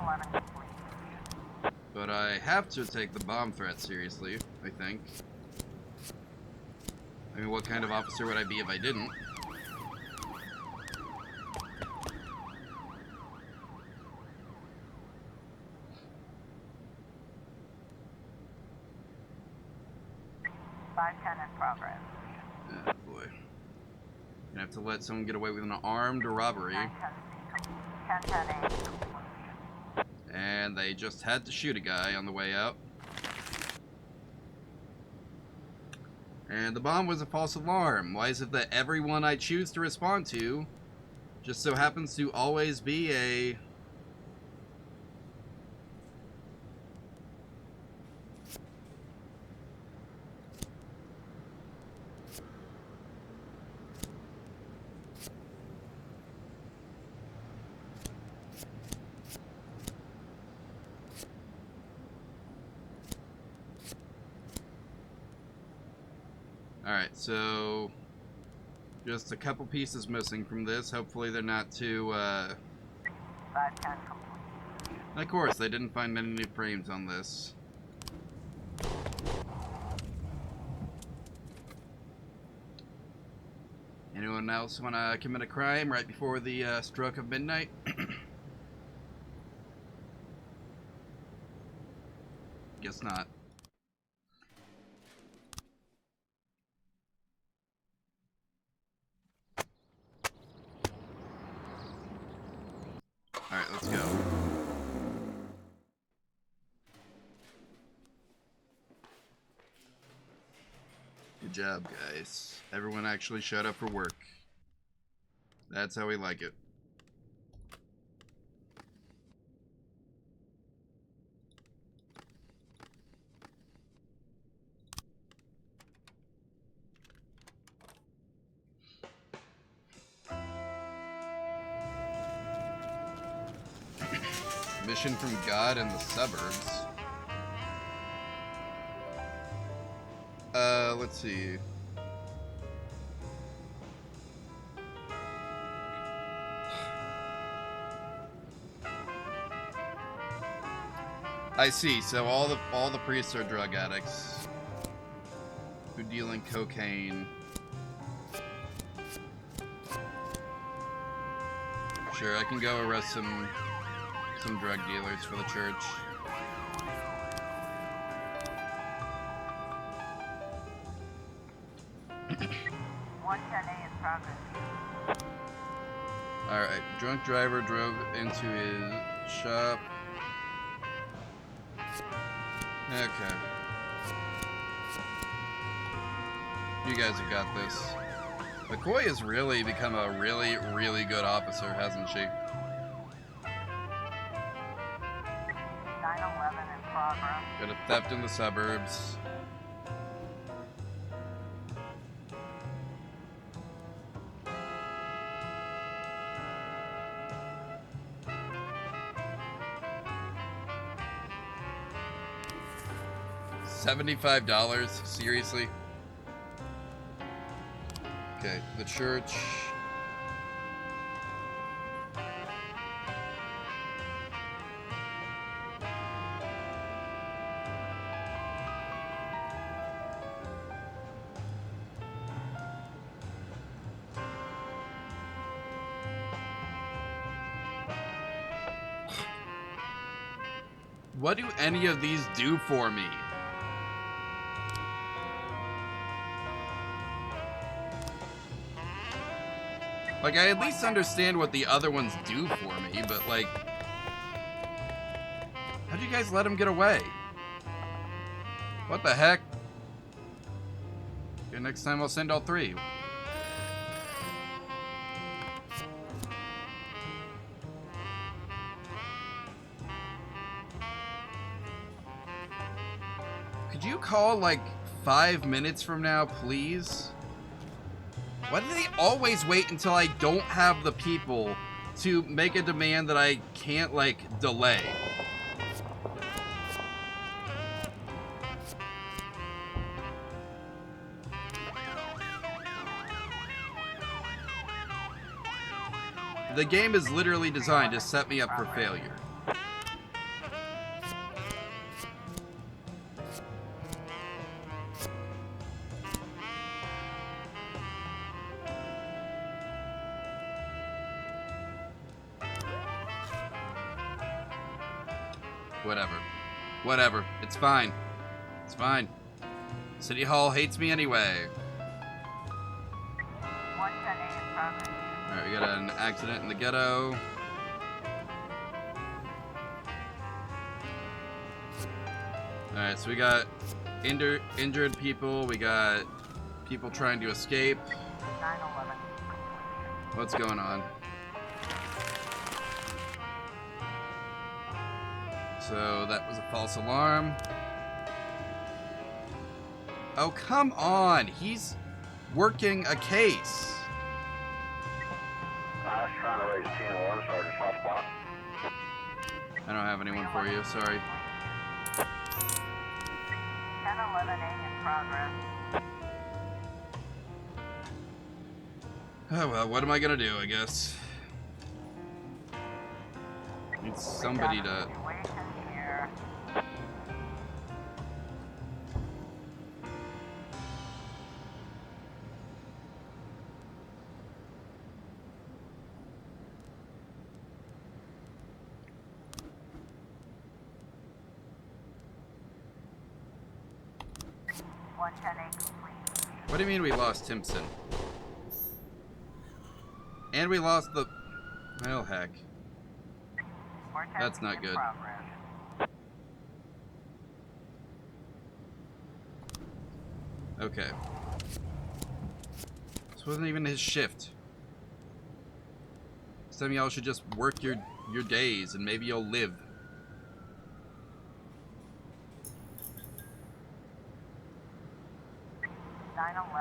but I have to take the bomb threat seriously, I think. I mean, what kind of officer would I be if I didn't? In progress. Oh boy. Gonna have to let someone get away with an armed robbery. 1010A. And they just had to shoot a guy on the way out. And the bomb was a false alarm. Why is it that everyone I choose to respond to just so happens to always be a... Alright, so just a couple pieces missing from this. Hopefully they're not too, 510 complete. Of course, they didn't find any new frames on this. Anyone else want to commit a crime right before the stroke of midnight? Guess not. Alright, let's go. Good job, guys. Everyone actually showed up for work. That's how we like it. Mission from God in the suburbs. Let's see. I see. So all the priests are drug addicts who deal in cocaine. Sure, I can go arrest some drug dealers for the church. in progress. Alright, drunk driver drove into his shop. Okay. You guys have got this. McCoy has really become a really, really good officer, hasn't she? 911 in progress. Got a theft in the suburbs. $75? Seriously? Okay, the church. What do any of these do for me? Like, I at least understand what the other ones do for me, but like... How'd you guys let him get away? What the heck? Okay, next time I'll send all 3. Could you call, like, 5 minutes from now, please? Why do they always wait until I don't have the people to make a demand that I can't, like, delay? The game is literally designed to set me up for failure. Whatever. It's fine. It's fine. City Hall hates me anyway. 110A in progress. Alright, we got an accident in the ghetto. Alright, so we got injured people. We got people trying to escape. 911. What's going on? So that was a false alarm. Oh, come on. He's working a case. I was trying to raise 10-1, Sergeant Hotspot. I don't have anyone for you. Sorry. 1011A in progress. Oh, well, what am I gonna do, I guess? Need somebody to... Situation here. What do you mean we lost Timpson? And we lost the... Well, heck. That's not good. Okay. This wasn't even his shift. Some of y'all should just work your days and maybe you'll live.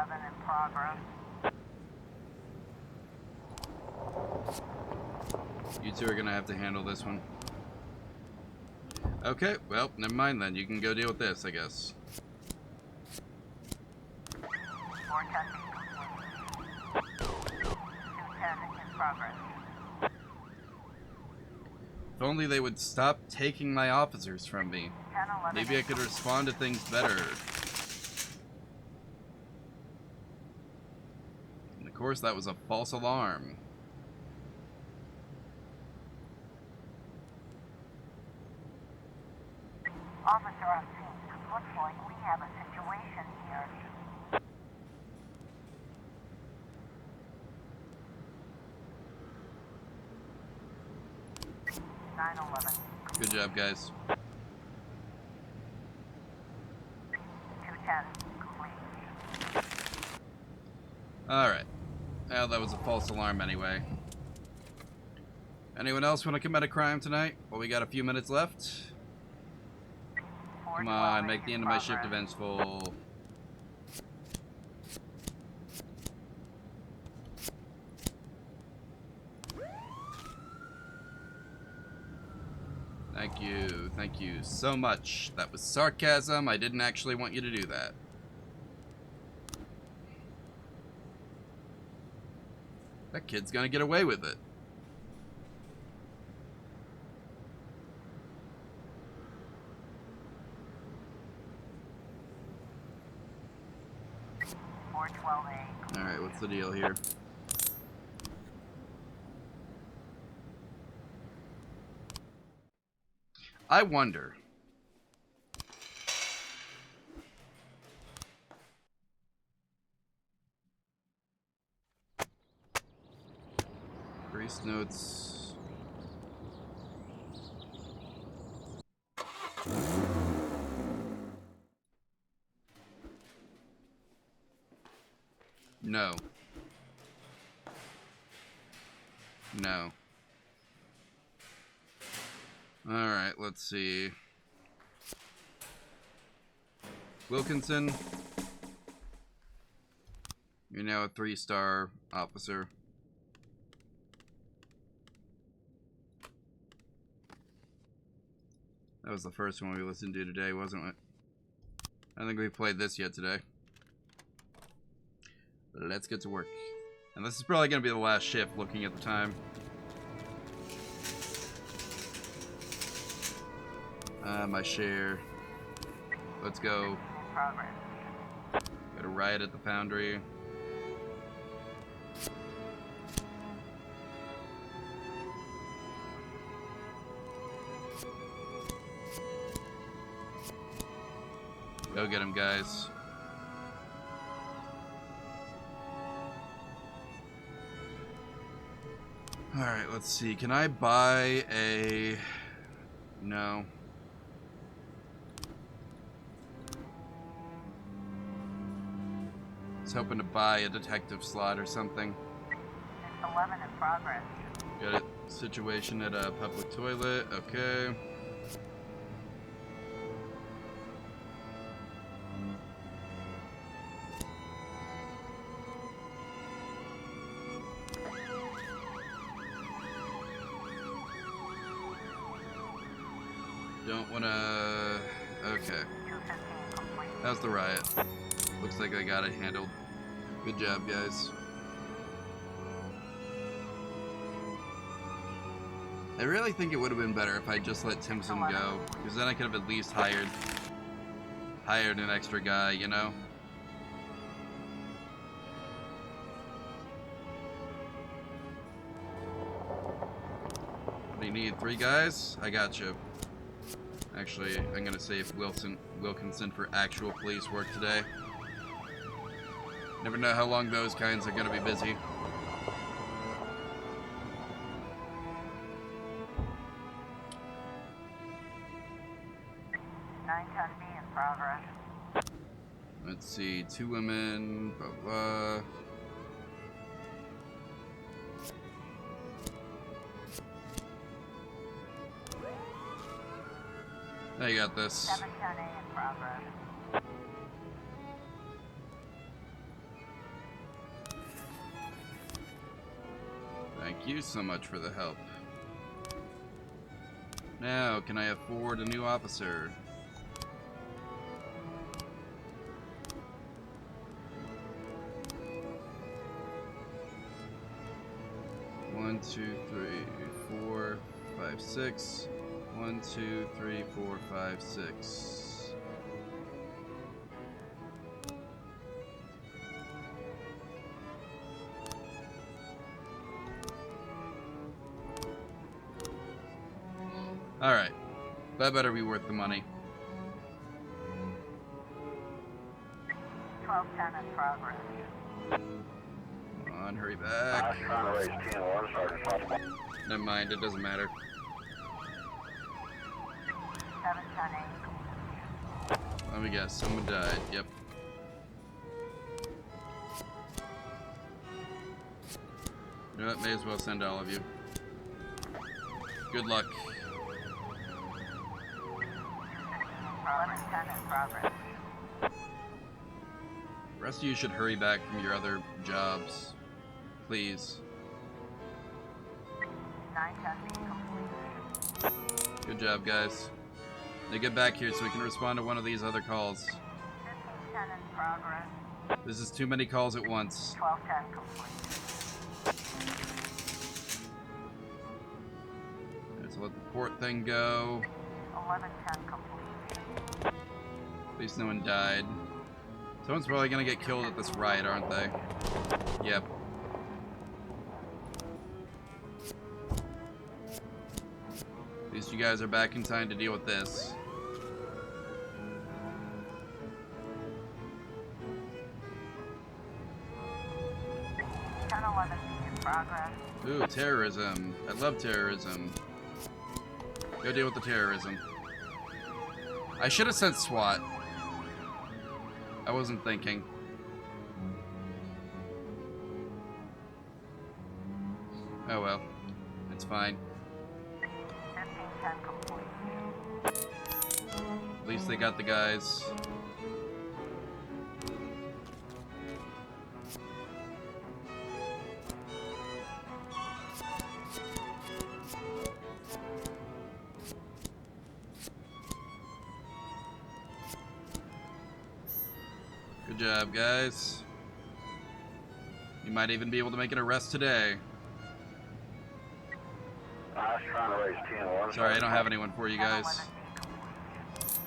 In progress. You two are gonna have to handle this one. Okay, well, never mind then. You can go deal with this, I guess. 410 210 in progress. If only they would stop taking my officers from me. 1011. Maybe I could respond to things better. And of course, that was a false alarm. Officer on scene. Looks like we have a situation here. Good job, guys. 210 complete. Alright. Well, that was a false alarm anyway. Anyone else want to commit a crime tonight? Well, we got a few minutes left. Come on, make the end of my shift eventful. Thank you so much. That was sarcasm. I didn't actually want you to do that. That kid's gonna get away with it. Alright, what's the deal here? I wonder. Grace notes. No. No. Alright, let's see. Wilkinson. You're now a 3-star officer. That was the first one we listened to today, wasn't it? I don't think we played this yet today. Let's get to work. And this is probably going to be the last shift, looking at the time. My share. Let's go. Got a riot at the foundry. Go get him, guys. Alright, let's see. Can I buy a... No. I was hoping to buy a detective slot or something. 11 in progress. Got a situation at a public toilet. Okay. Don't wanna... Okay. How's the riot? Looks like I got it handled. Good job, guys. I really think it would have been better if I just let Timson go, because then I could have at least hired an extra guy, you know? What do you need? 3 guys? I got you. Actually, I'm gonna save Wilkinson for actual police work today. Never know how long those kinds are gonna be busy. in progress. Let's see, 2 women, blah blah. I got this. 710A in progress. Thank you so much for the help. Now, can I afford a new officer? One, 2, 3, 4, 5, 6. 1, 2, 3, 4, 5, 6. Alright. That better be worth the money. 1210 in progress. Come on, hurry I back. was trying to raise 10-1, Sergeant Possible. Never mind, it doesn't matter. 710A. Let me guess, someone died. Yep. You know what? May as well send all of you. Good luck. 1110 in progress. The rest of you should hurry back from your other jobs. Please. 910 being complete. Good job, guys. Now get back here so we can respond to one of these other calls. 1510 in progress. This is too many calls at once. 1210 complete. Let's let the port thing go. 1110 complete. At least no one died. Someone's probably gonna get killed at this riot, aren't they? Yep. At least you guys are back in time to deal with this. Ten 11 in progress. Ooh, terrorism. I love terrorism. Go deal with the terrorism. I should have sent SWAT. I wasn't thinking. Oh well. It's fine. 1510 complete. At least they got the guys. Good job, guys. You might even be able to make an arrest today. I was trying to raise 10-1. Sorry, I don't have anyone for you guys.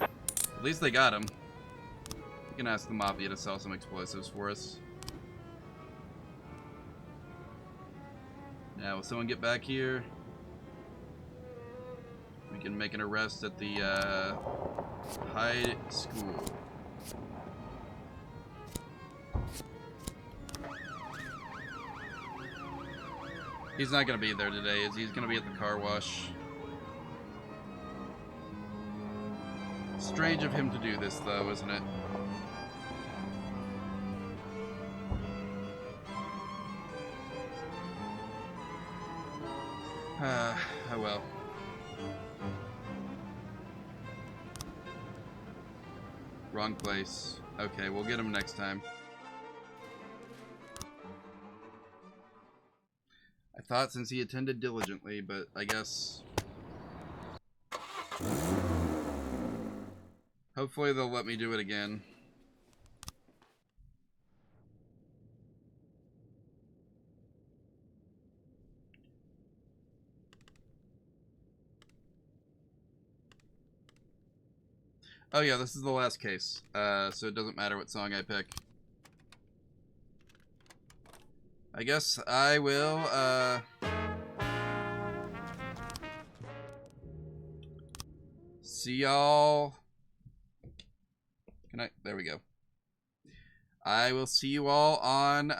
At least they got him. We can ask the Mafia to sell some explosives for us. Now, will someone get back here? We can make an arrest at the high school. He's not going to be there today, is he? He's going to be at the car wash. Strange of him to do this, though, isn't it? Oh well. Wrong place. Okay, we'll get him next time. I thought since he attended diligently, but I guess... Hopefully they'll let me do it again. Oh yeah, this is the last case, so it doesn't matter what song I pick. I guess I will, see y'all. Can I? There we go. I will see you all on,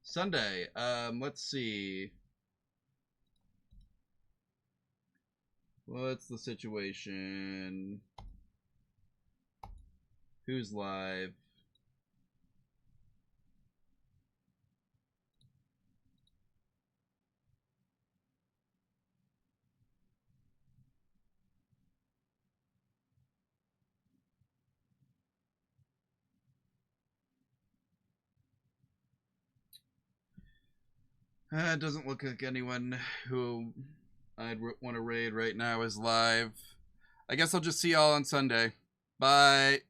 Sunday. Let's see. What's the situation? Who's live? It doesn't look like anyone who I'd want to raid right now is live. I guess I'll just see y'all on Sunday. Bye.